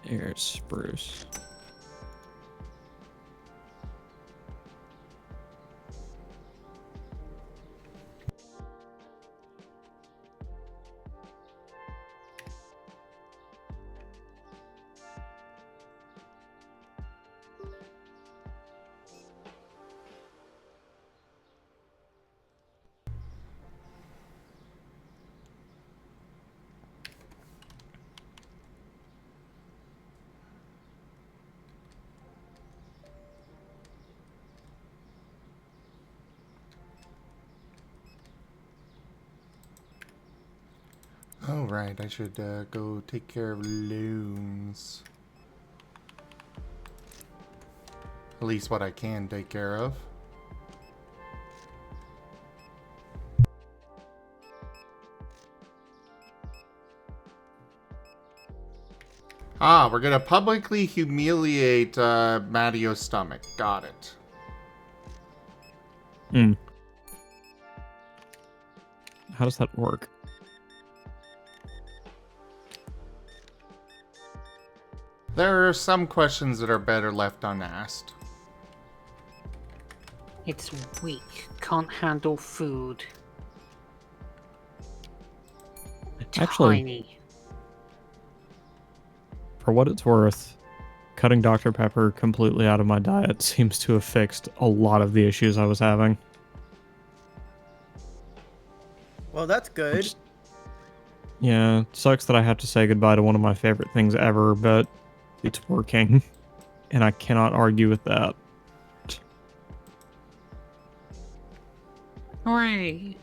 Here's spruce. Oh, right, I should go take care of loons. At least what I can take care of. Ah, we're gonna publicly humiliate Mattio's stomach. Got it. How does that work? There are some questions that are better left unasked. It's weak. Can't handle food. Actually, Tiny. for what it's worth, cutting Dr. Pepper completely out of my diet seems to have fixed a lot of the issues I was having. Well, that's good. Which, yeah, it sucks that I have to say goodbye to one of my favorite things ever, but it's working, and I cannot argue with that. Hooray!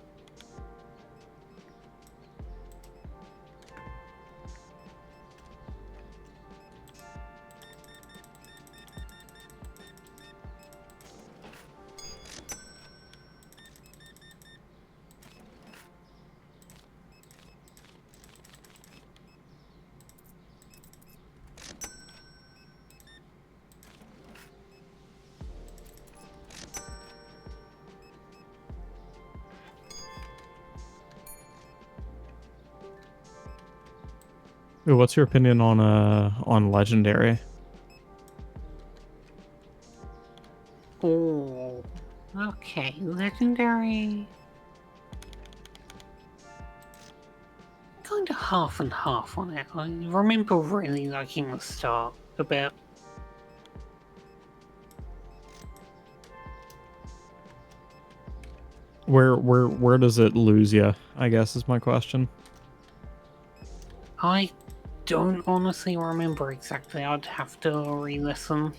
Ooh, what's your opinion on legendary? Oh, okay, legendary. Kind of half and half on it. I remember really liking the start a bit. Where does it lose you? I guess is my question. I don't honestly remember exactly. I'd have to re-listen.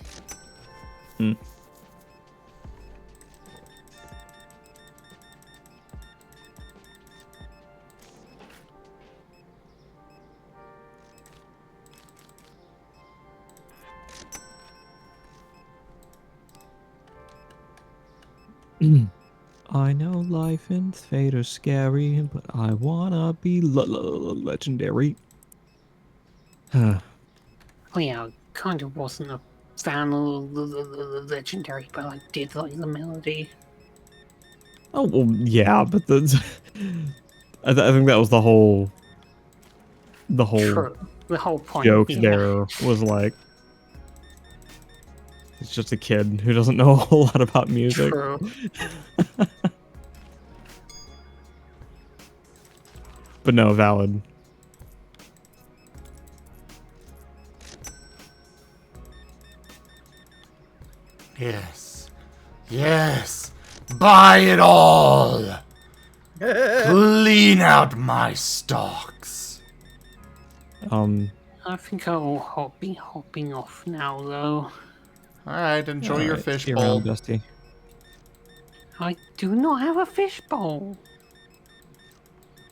Hmm. I know life in fate is scary, but I wanna be legendary. Huh. Oh yeah, I kind of wasn't a fan of legendary, but I did like the melody. Oh well, yeah, but the I think that was the whole True. The whole point, joke yeah. there was like it's just a kid who doesn't know a whole lot about music. True. But no, valid. Yes. Yes. Buy it all. Clean out my stocks. I think I'll be hopping off now, though. Alright, enjoy your alright, fish see you bowl. around, Dusty. I do not have a fishbowl.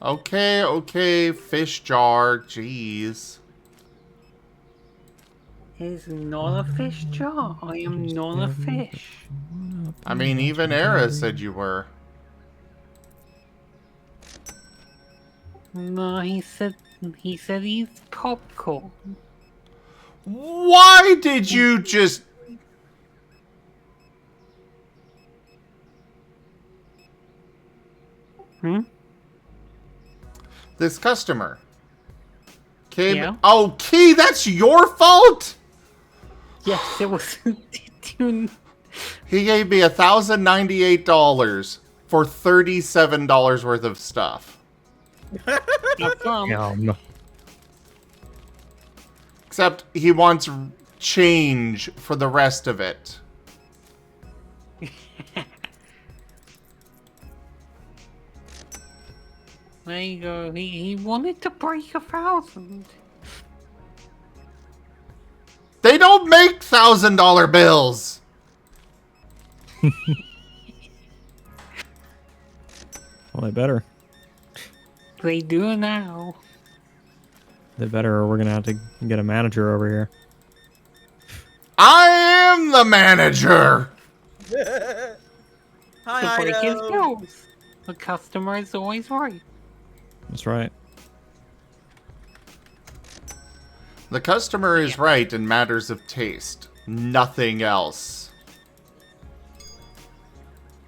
Okay, okay, fish jar. Jeez. It's not a fish jar. I am not a fish. I mean, even Era said you were. No, he said he's popcorn. Why did you just... Hmm? This customer came... Yeah? Oh, Key, that's your fault? Yes, it was. He gave me $1,098 for $37 worth of stuff. Except he wants change for the rest of it. There you go. He wanted to break 1,000. They don't make $1,000 bills. Well, they better. They do now. They better, or we're gonna have to get a manager over here. I am the manager. Hi, To break his Ido. bills. The customer is always right. That's right. The customer is right in matters of taste. Nothing else.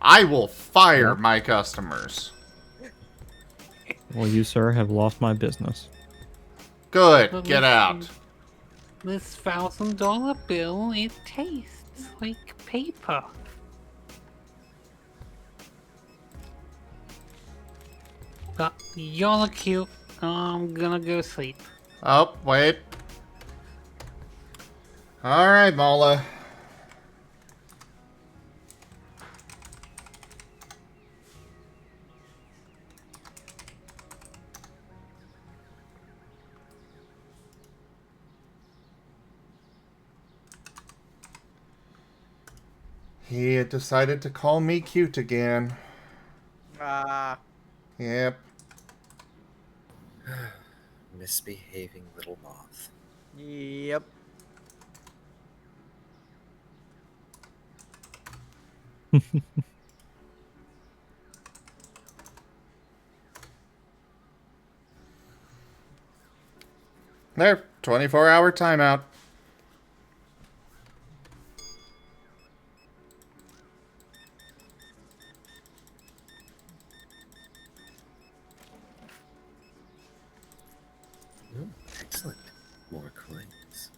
I will fire my customers. Well, you, sir, have lost my business. Good. But Get listen, out. This $1,000 bill, it tastes like paper. But y'all are cute. I'm gonna go sleep. Oh, wait. Alright, Mola. He had decided to call me cute again. Ah. Yep. Misbehaving little moth. Yep. There. 24-hour timeout. Excellent. More coins.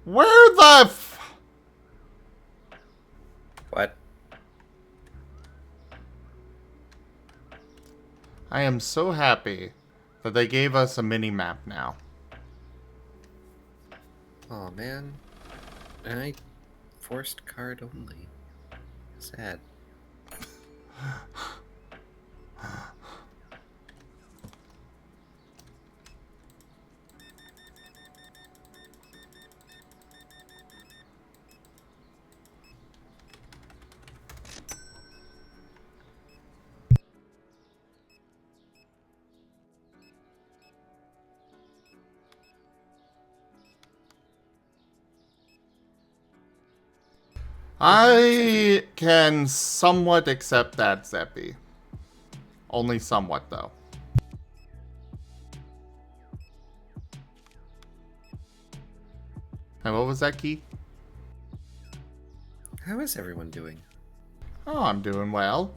Where the What? I am so happy that they gave us a mini-map now. Oh man. And I forced card only. Sad. I can somewhat accept that, Zeppy. Only somewhat, though. And what was that, Key? How is everyone doing? Oh, I'm doing well.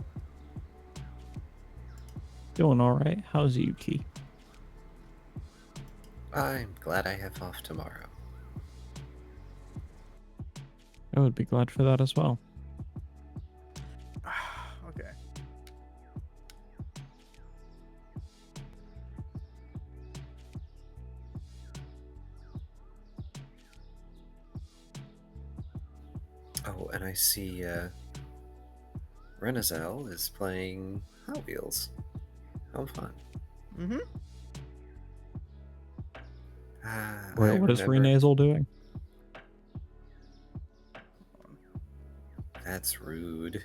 Doing alright. How's Yuki? I'm glad I have off tomorrow. I would be glad for that as well. Okay. Oh, and I see Renazel is playing Hot Wheels. How fun. Mm-hmm. Wait, what is Renasal doing? That's rude.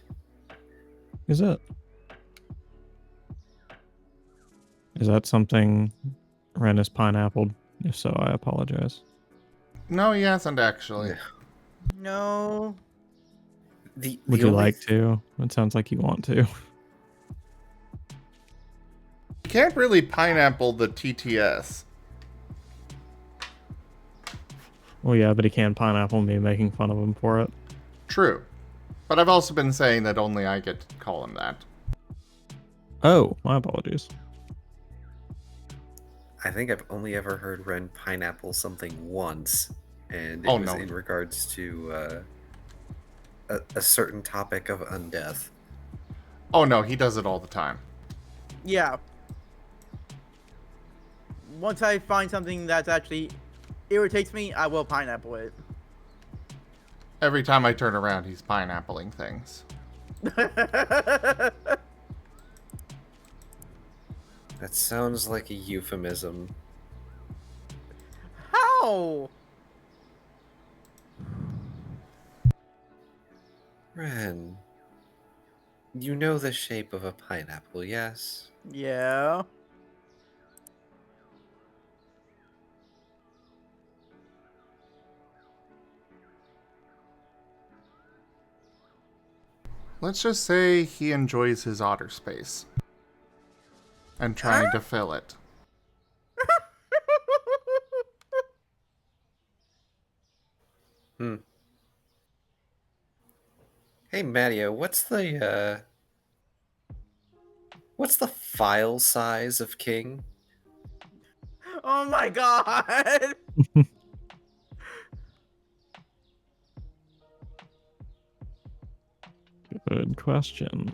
Is it? Is that something Ren is pineappled? If so, I apologize. No, he hasn't actually. No. Would you like to? It sounds like you want to. You can't really pineapple the TTS. Well, yeah, but he can pineapple me making fun of him for it. True. But I've also been saying that only I get to call him that. Oh, my apologies. I think I've only ever heard Ren pineapple something once, and it Oh, was no. in regards to a certain topic of undeath. Oh no, he does it all the time. Yeah. Once I find something that's actually irritates me, I will pineapple it. Every time I turn around, he's pineappling things. That sounds like a euphemism. How? Ren, you know the shape of a pineapple, yes? Yeah. Let's just say he enjoys his otter space. And trying to fill it. Hey, Matteo, what's the file size of King? Oh my god! Good question.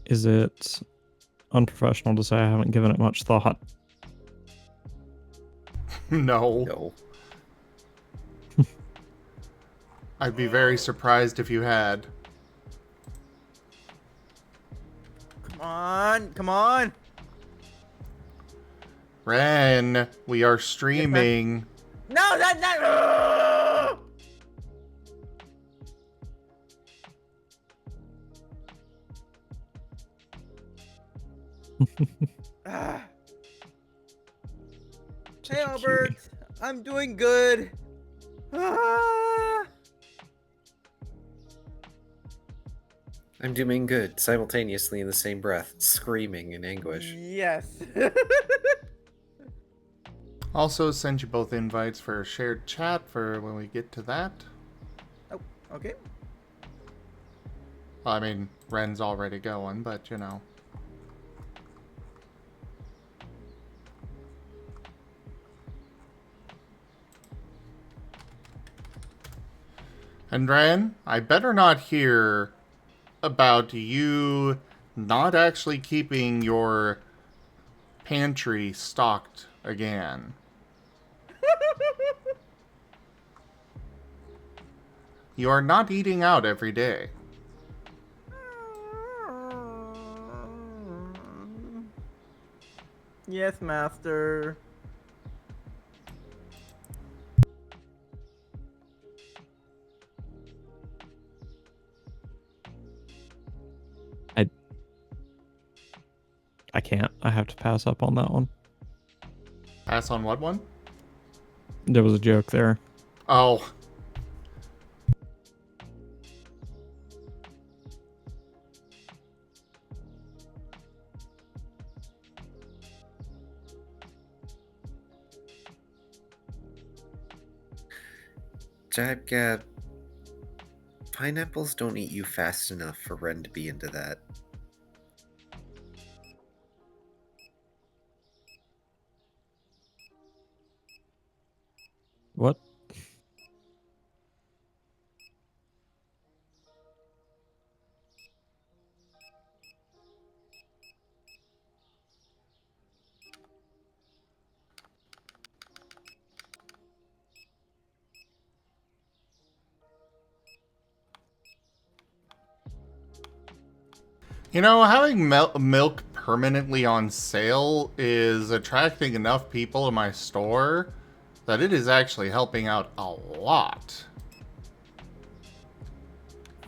Is it unprofessional to say I haven't given it much thought? No. No. I'd be very surprised if you had. Come on, come on. Ren, we are streaming. No, that. Ah. Such Hey a cutie. Albert, I'm doing good. Ah. I'm doing good, simultaneously in the same breath, screaming in anguish. Yes. Also, send you both invites for a shared chat for when we get to that. Oh, okay. I mean, Ren's already going, but you know. And Ren, I better not hear about you not actually keeping your pantry stocked again. You are not eating out every day. Yes, master. I can't. I have to pass up on that one. Pass on what one? There was a joke there. Oh. Jabgab, pineapples don't eat you fast enough for Ren to be into that. What? You know, having milk permanently on sale is attracting enough people in my store that it is actually helping out a lot.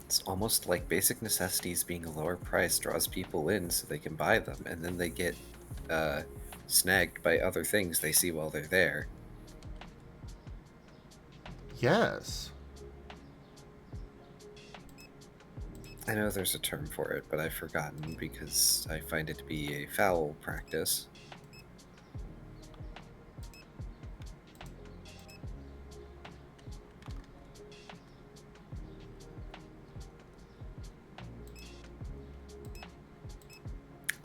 It's almost like basic necessities being a lower price draws people in so they can buy them, and then they get snagged by other things they see while they're there. Yes. I know there's a term for it, but I've forgotten because I find it to be a foul practice.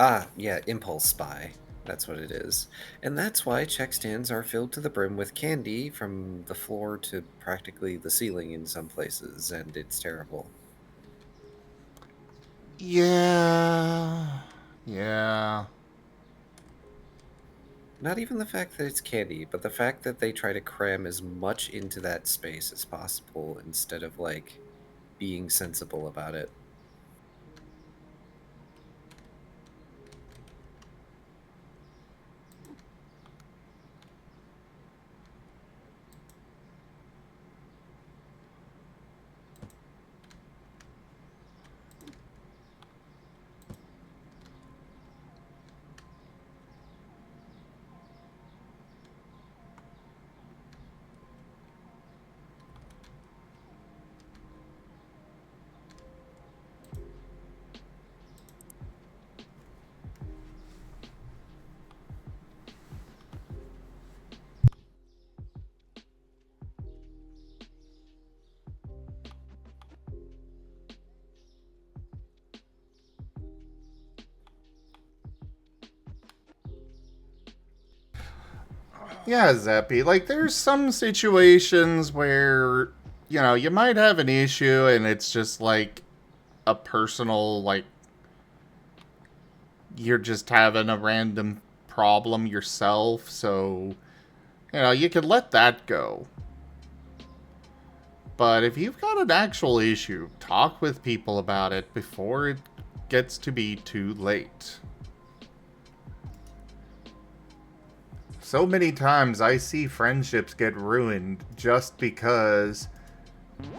Ah, yeah, impulse buy. That's what it is. And that's why check stands are filled to the brim with candy from the floor to practically the ceiling in some places, and it's terrible. Yeah. Yeah. Not even the fact that it's candy, but the fact that they try to cram as much into that space as possible instead of, like, being sensible about it. Yeah, Zeppy. Like, there's some situations where, you know, you might have an issue and it's just like a personal, like, you're just having a random problem yourself, so, you know, you could let that go. But if you've got an actual issue, talk with people about it before it gets to be too late. So many times I see friendships get ruined just because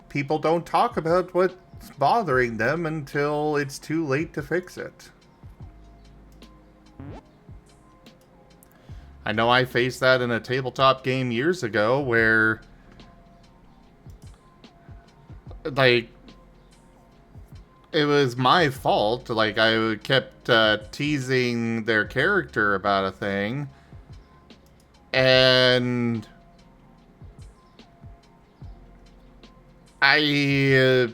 people don't talk about what's bothering them until it's too late to fix it. I know I faced that in a tabletop game years ago where, like, it was my fault. Like, I kept teasing their character about a thing, and they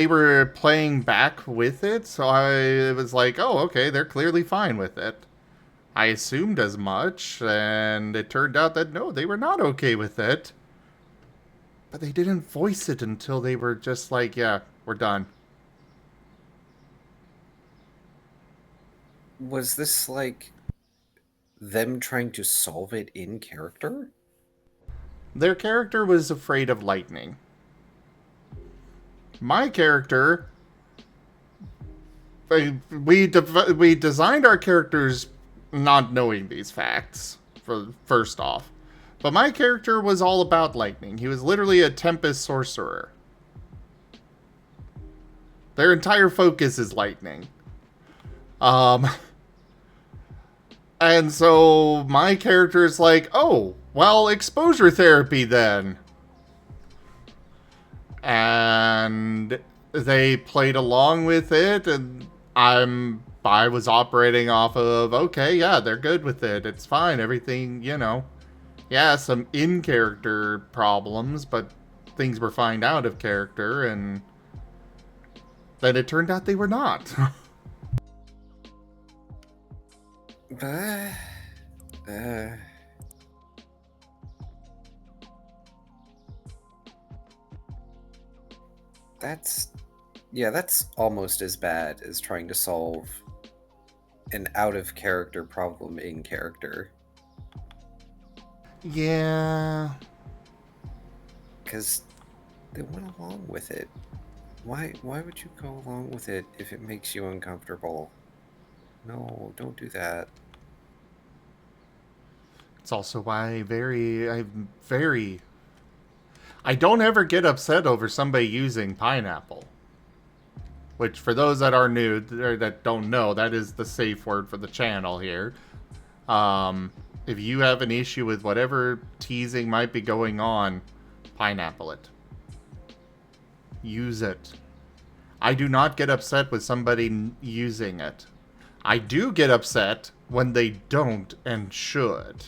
were playing back with it, so I was like, oh, okay, they're clearly fine with it. I assumed as much, and it turned out that no, they were not okay with it. But they didn't voice it until they were just like, yeah, we're done. Was this like them trying to solve it in character? Their character was afraid of lightning. My character, we designed our characters not knowing these facts, first off. But my character was all about lightning. He was literally a Tempest sorcerer. Their entire focus is lightning. And so my character is like, oh, well, exposure therapy then. And they played along with it, and I was operating off of, okay, yeah, they're good with it. It's fine. Everything, you know. Yeah, some in-character problems, but things were fine out of character, and then it turned out they were not. That's almost as bad as trying to solve an out-of-character problem in character. Yeah. Because they went along with it. Why would you go along with it if it makes you uncomfortable? No, don't do that. It's also why I don't ever get upset over somebody using pineapple. Which, for those that are new, or that don't know, that is the safe word for the channel here. If you have an issue with whatever teasing might be going on, pineapple it. Use it. I do not get upset with somebody using it. I do get upset when they don't and should.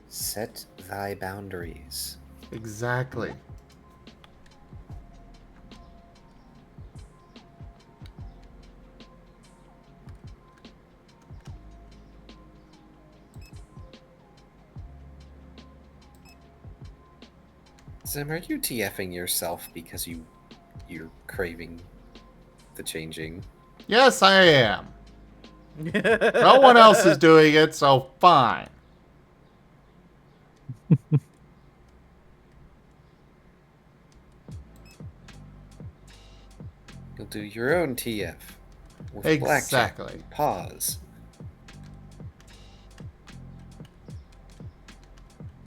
Set thy boundaries. Exactly. Zim, are you TFing yourself because you're craving the changing? Yes, I am. No one else is doing it, so fine. You'll do your own TF. With Exactly. Blackjack. Pause.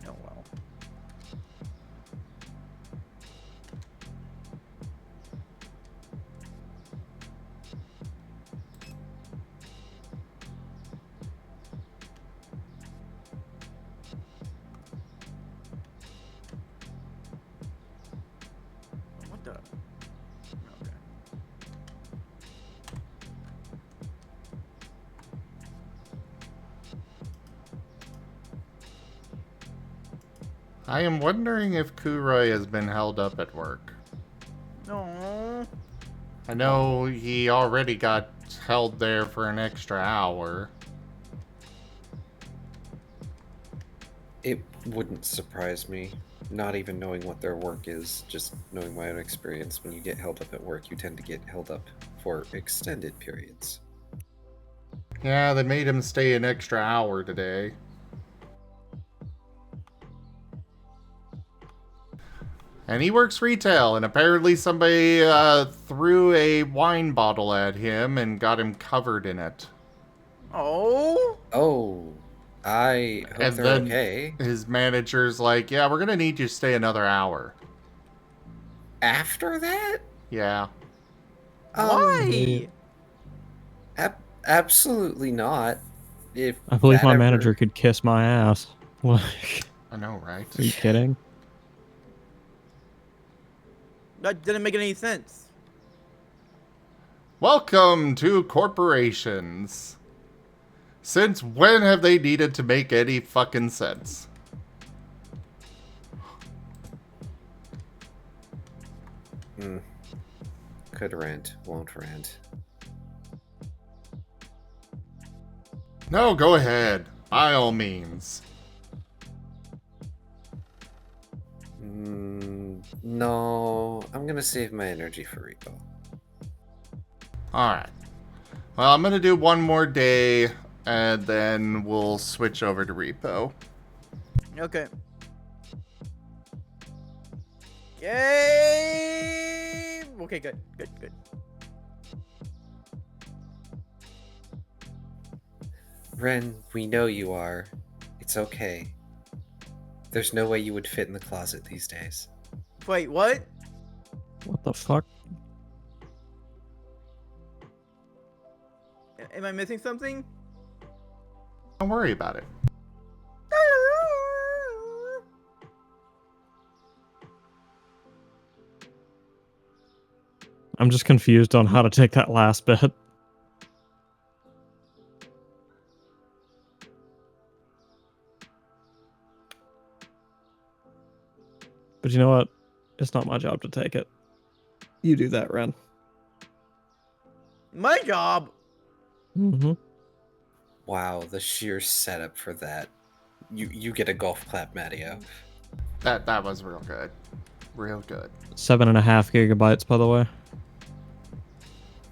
Oh well. What the? Okay. I am wondering if Kuroy has been held up at work. No. I know he already got held there for an extra hour. It wouldn't surprise me, not even knowing what their work is, just knowing my own experience. When you get held up at work, you tend to get held up for extended periods. Yeah, they made him stay an extra hour today. And he works retail, and apparently somebody threw a wine bottle at him and got him covered in it. Oh. Oh, I hope And they're then okay. his manager's like, yeah, we're gonna need you to stay another hour. After that? Yeah. Why? Absolutely not. If I believe that my ever- manager could kiss my ass. Like, I know, right? are you kidding? That didn't make any sense. Welcome to corporations. Since when have they needed to make any fucking sense? Could rent, won't rent. No, go ahead. By all means. No, I'm gonna save my energy for repo. Alright. Well, I'm gonna do one more day, and then we'll switch over to repo. Okay. Yay! Okay, good. Ren, we know you are. It's okay. There's no way you would fit in the closet these days. Wait, what? What the fuck? Am I missing something? Don't worry about it. I'm just confused on how to take that last bit. But you know what? It's not my job to take it. You do that, Ren. My job. Mm-hmm. Wow, the sheer setup for that. You get a golf clap, Matteo. That was real good. Real good. 7.5 gigabytes, by the way.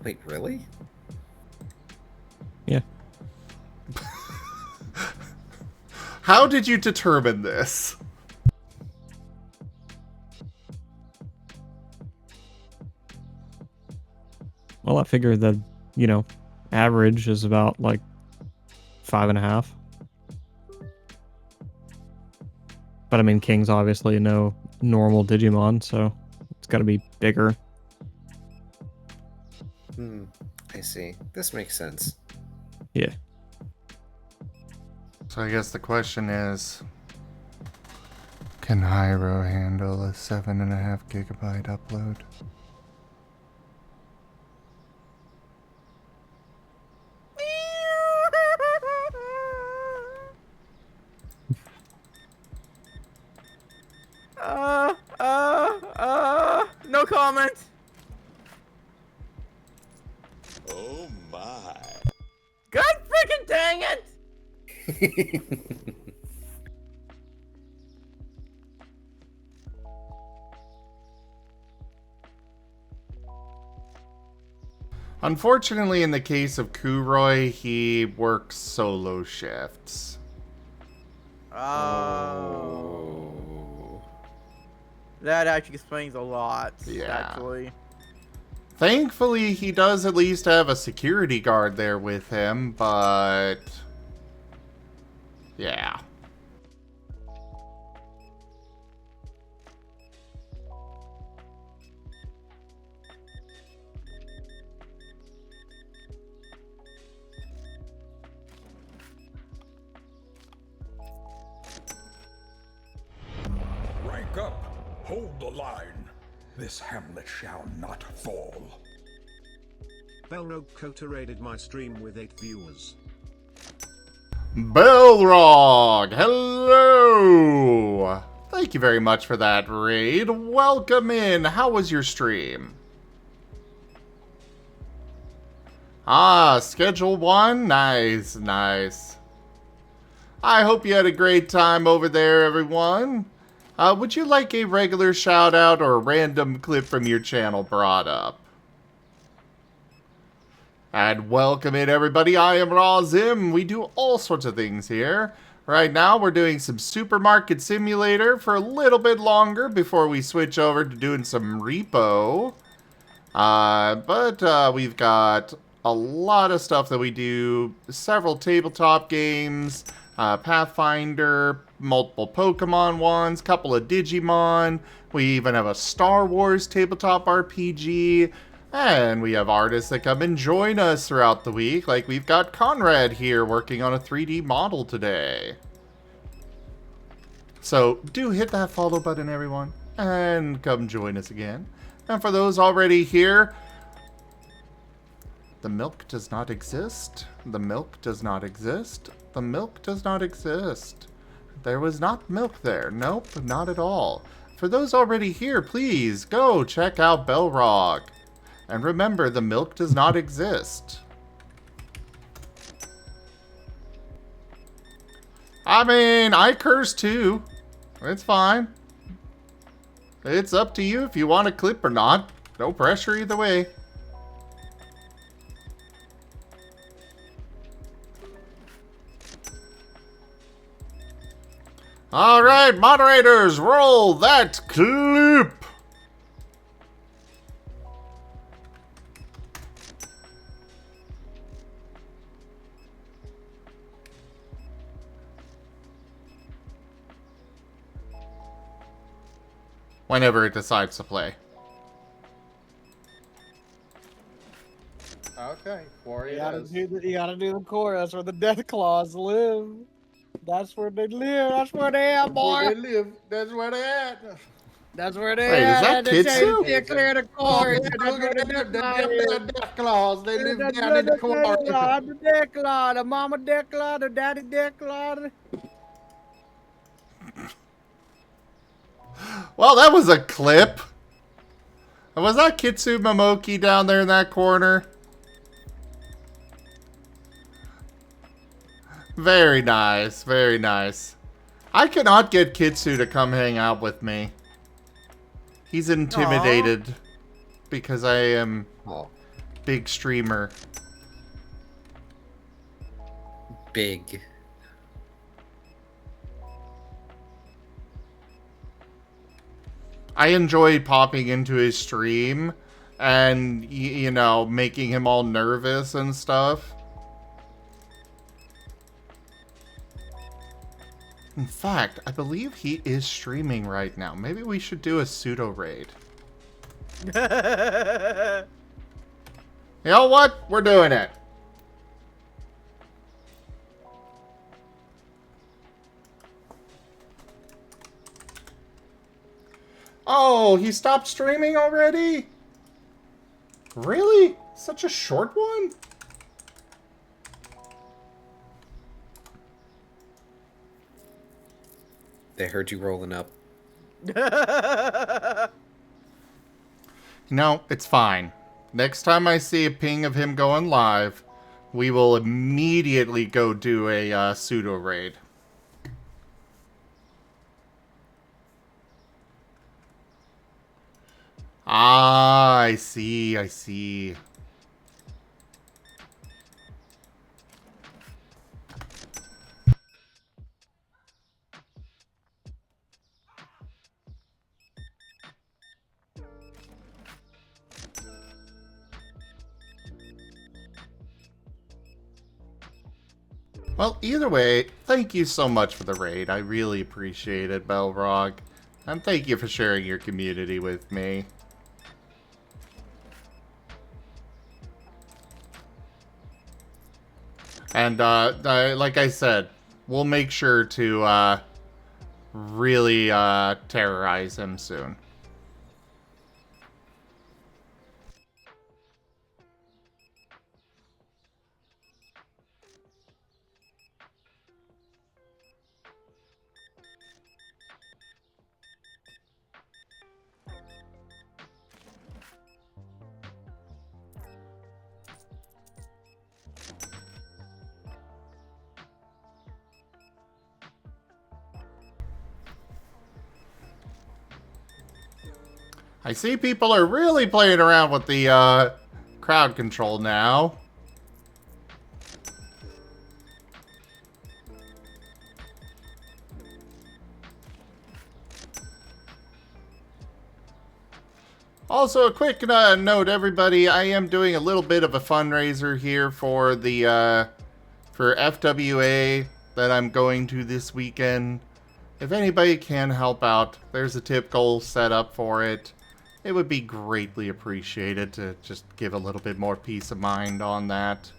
Wait, really? Yeah. How did you determine this? Well, I figured that, you know, average is about like 5.5. But I mean, King's obviously no normal Digimon, so it's got to be bigger. I see. This makes sense. Yeah. So I guess the question is, can Hyro handle a 7.5 gigabyte upload? No comment. Oh my. God freaking dang it! Unfortunately, in the case of Kuroi, he works solo shifts. Oh. That actually explains a lot. Yeah. Actually. Thankfully, he does at least have a security guard there with him, but... yeah. Rank up. Hold the line. This hamlet shall not fall. Belrogue Kota raided my stream with 8 viewers. Belrog! Hello! Thank you very much for that raid. Welcome in. How was your stream? Ah, Schedule 1? Nice, nice. I hope you had a great time over there, everyone. Would you like a regular shout-out or a random clip from your channel brought up? And welcome in, everybody. I am Razim. We do all sorts of things here. Right now, we're doing some Supermarket Simulator for a little bit longer before we switch over to doing some Repo. But we've got a lot of stuff that we do. Several tabletop games, Pathfinder, multiple Pokemon ones, couple of Digimon. We even have a Star Wars tabletop RPG. And we have artists that come and join us throughout the week. Like we've got Conrad here working on a 3D model today. So do hit that follow button, everyone, and come join us again. And for those already here, the milk does not exist. The milk does not exist. The milk does not exist. There was not milk there. Nope, not at all. For those already here, please go check out Belrog. And remember, the milk does not exist. I mean, I curse too. It's fine. It's up to you if you want a clip or not. No pressure either way. Alright, moderators, roll that clip! Whenever it decides to play. Okay, for You gotta do the core. That's where the death claws live. That's where they live. That's where they at, boy. That's where they live. That's where they at. That's where they Wait, at. is that Kitsu? They clear the core. The death claws. They live down in the core. The death claw, the mama death claw, the daddy death claw. Well, that was a clip. Was that Kitsu Momoki down there in that corner? Very nice, very nice. I cannot get Kitsu to come hang out with me. He's intimidated because I am big streamer. Big. I enjoy popping into his stream and, you know, making him all nervous and stuff. In fact, I believe he is streaming right now. Maybe we should do a pseudo raid. You know what? We're doing it. Oh, he stopped streaming already? Really? Such a short one? They heard you rolling up. No, it's fine. Next time I see a ping of him going live, we will immediately go do a pseudo raid. Ah, I see, I see. Well, either way, thank you so much for the raid. I really appreciate it, Belrog. And thank you for sharing your community with me. And, like I said, we'll make sure to, really, terrorize him soon. I see people are really playing around with the crowd control now. Also, a quick note, everybody. I am doing a little bit of a fundraiser here for the for FWA that I'm going to this weekend. If anybody can help out, there's a tip goal set up for it. It would be greatly appreciated to just give a little bit more peace of mind on that.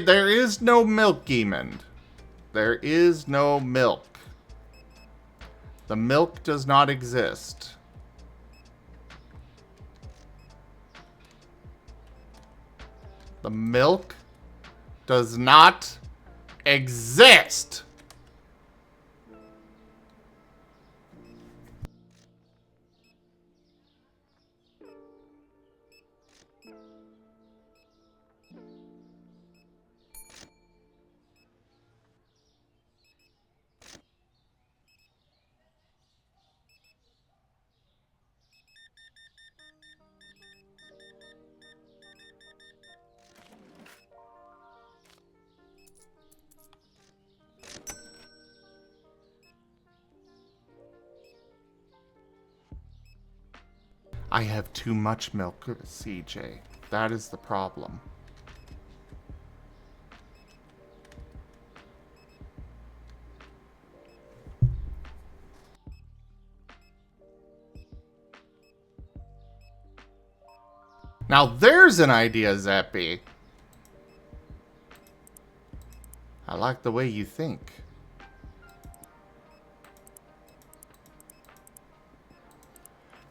There is no milk, Geemond. There is no milk. The milk does not exist. The milk does not exist. I have too much milk, CJ. That is the problem. Now there's an idea, Zeppy. I like the way you think.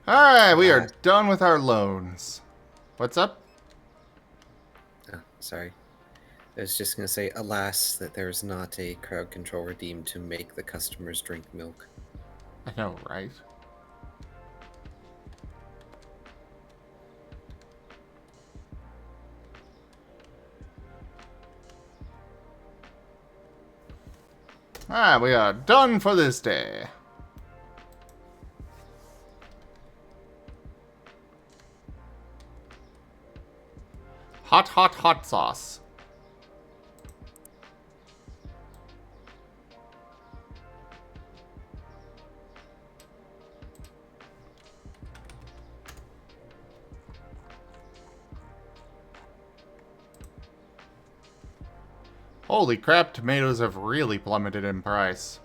Alright, we are done with our loans. What's up? Oh, sorry. I was just going to say, alas, that there's not a crowd control redeem to make the customers drink milk. I know, right? Alright, we are done for this day. Hot, hot, hot sauce. Holy crap, tomatoes have really plummeted in price.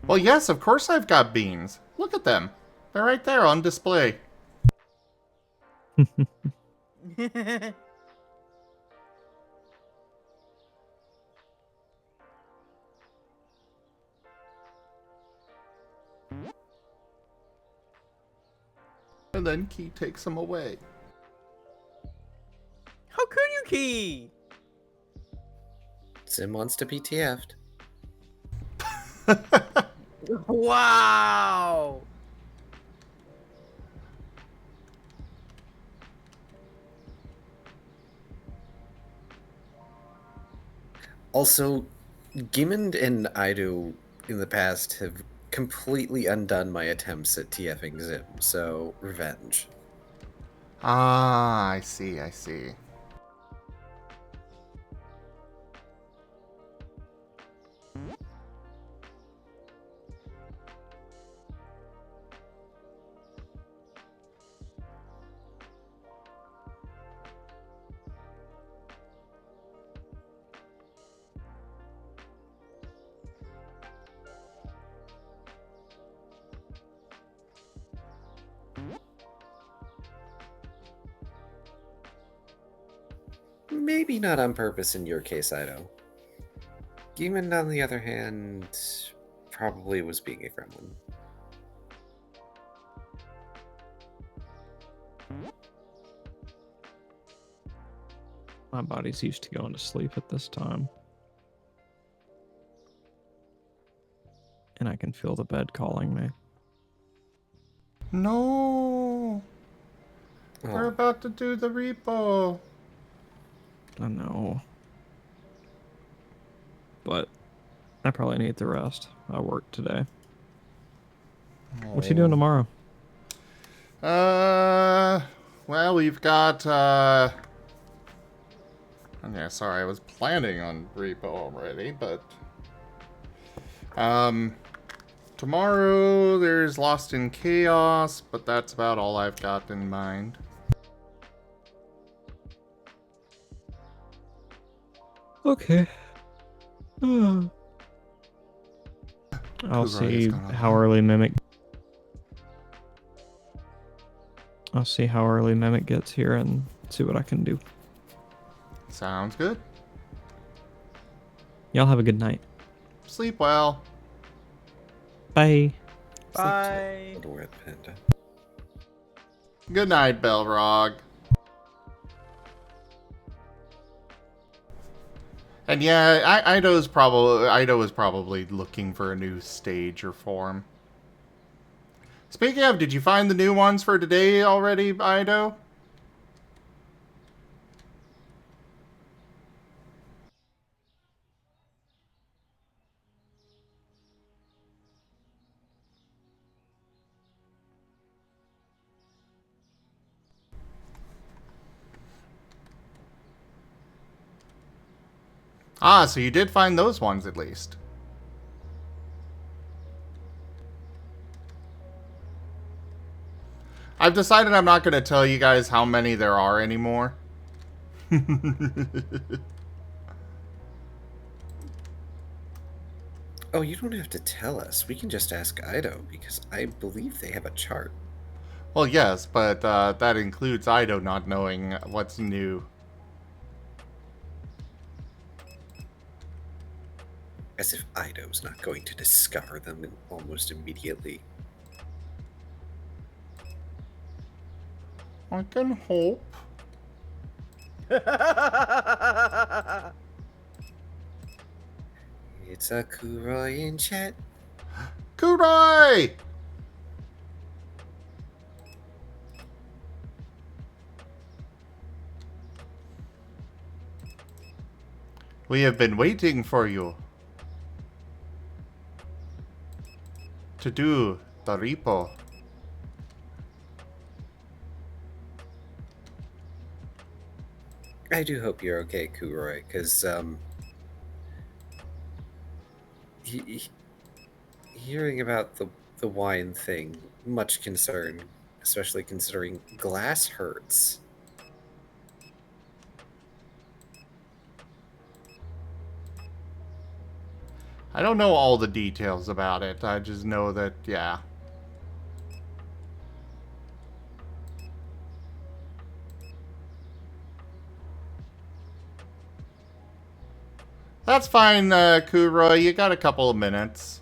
Well, yes, of course I've got beans. Look at them. They're right there on display. And then Key takes them away. How could you, Key? Sim wants to be TF'd. Wow. Also, Gimond and Ido in the past have completely undone my attempts at TFing Zim, so revenge. Ah, I see, I see. Maybe not on purpose in your case, Ido. Gimond, on the other hand, probably was being a gremlin. My body's used to going to sleep at this time. And I can feel the bed calling me. No. We're Oh, about to do the repo. I know. But I probably need the rest. I worked today. What you doing tomorrow? Well, we've got, yeah, sorry, I was planning on repo already, but, tomorrow there's Lost in Chaos, but that's about all I've got in mind. Okay. I'll Kuroi's see gone how online. early Mimic. I'll see how early Mimic gets here and see what I can do. Sounds good. Y'all have a good night. Sleep well. Bye. Bye. little red panda. Good night, Belrog. And yeah, Ido is probably looking for a new stage or form. Speaking of, did you find the new ones for today already, Ido? Ah, so you did find those ones at least. I've decided I'm not going to tell you guys how many there are anymore. Oh, you don't have to tell us. We can just ask Ido, because I believe they have a chart. Well, yes, but that includes Ido not knowing what's new. As if Ido's not going to discover them almost immediately. I can hope. It's a Kuroi in chat. Kuroi! We have been waiting for you to do the repo. I do hope you're okay, Kuroi, because, hearing about the wine thing, much concern, especially considering glass hurts. I don't know all the details about it. I just know that, yeah. That's fine, Kuroi. You got a couple of minutes.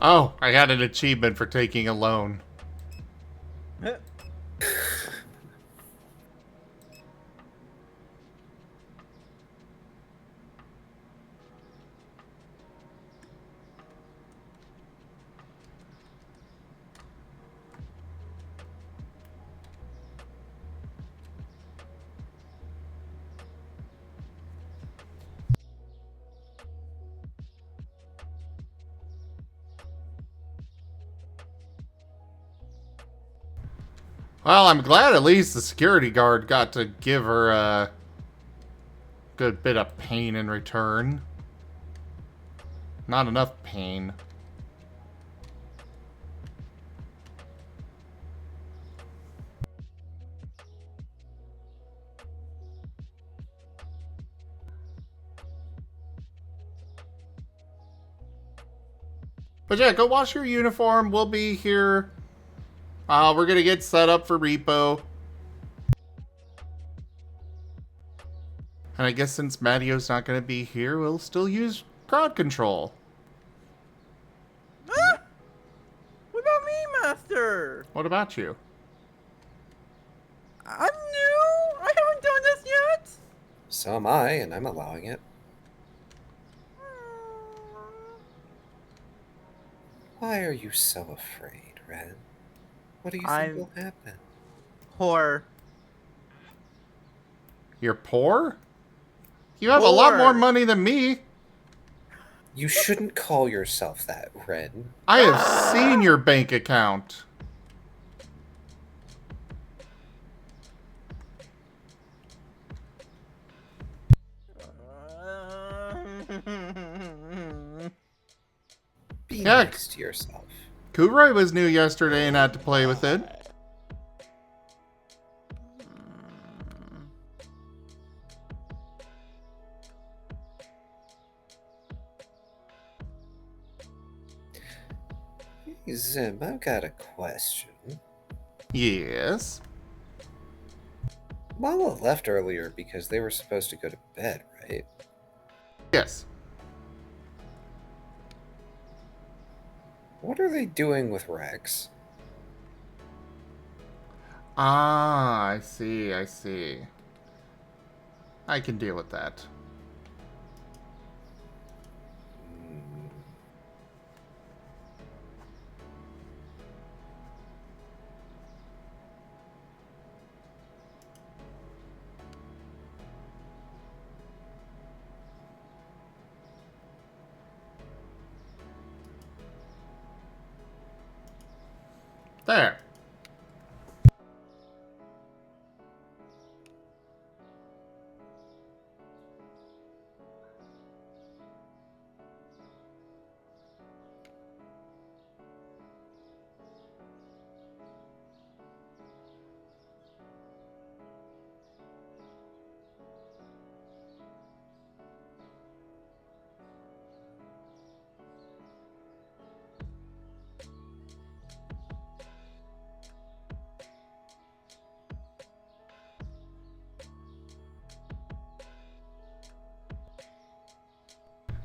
Oh, I got an achievement for taking a loan. Well, I'm glad at least the security guard got to give her a good bit of pain in return. Not enough pain. But yeah, go wash your uniform. We'll be here. We're gonna get set up for repo. And I guess since Mattio's not gonna be here, we'll still use crowd control. Ah! What about me, Master? What about you? I'm new. I haven't done this yet. So am I, and I'm allowing it. Why are you so afraid, Ren? What do you think will happen? Poor. You're poor? You have a lot Poor. more money than me. You shouldn't call yourself that, Ren. I have seen your bank account. Be Yeah. nice to yourself. Kuroy was new yesterday and had to play with it. Hey, Zim, I've got a question. Yes. Mama left earlier because they were supposed to go to bed, right? Yes. What are they doing with Rex? Ah, I see, I see. I can deal with that. There.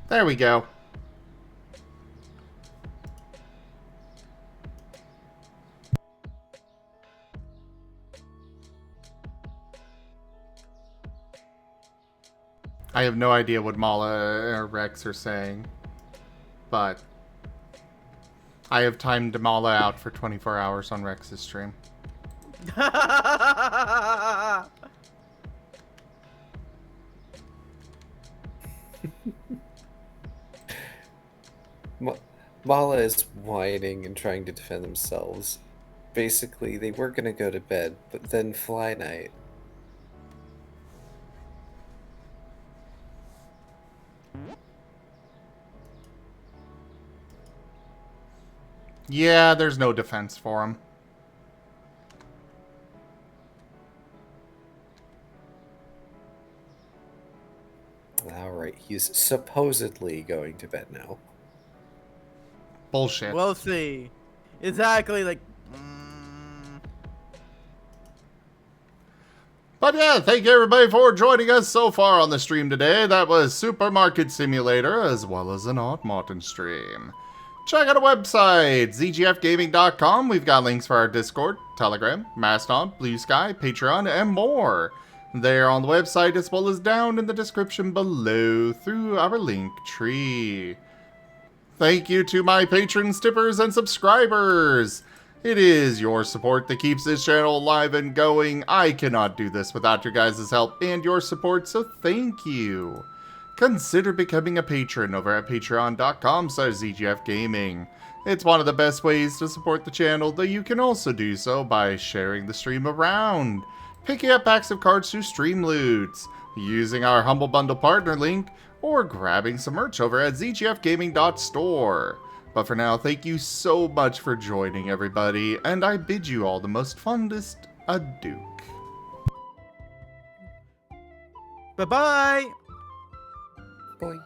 There we go. I have no idea what Mala or Rex are saying, but I have timed Mala out for 24 hours on Rex's stream. Mala is whining and trying to defend themselves. Basically, they were gonna go to bed, but then Fly Night. Yeah, there's no defense for him. Alright, he's supposedly going to bed now. Bullshit. We'll see. Exactly, like. But yeah, thank you everybody for joining us so far on the stream today. That was Supermarket Simulator, as well as an Odd Marten stream. Check out our website, zgfgaming.com. We've got links for our Discord, Telegram, Mastodon, Blue Sky, Patreon, and more. They're on the website as well as down in the description below through our link tree. Thank you to my patrons, tippers, and subscribers. It is your support that keeps this channel alive and going. I cannot do this without your guys' help and your support, so thank you. Consider becoming a patron over at patreon.com/zgfgaming. It's one of the best ways to support the channel, though you can also do so by sharing the stream around, picking up packs of cards through Stream Loots, using our Humble Bundle partner link, or grabbing some merch over at zgfgaming.store. But for now, thank you so much for joining, everybody, and I bid you all the most fondest adieu. Bye-bye. Boy.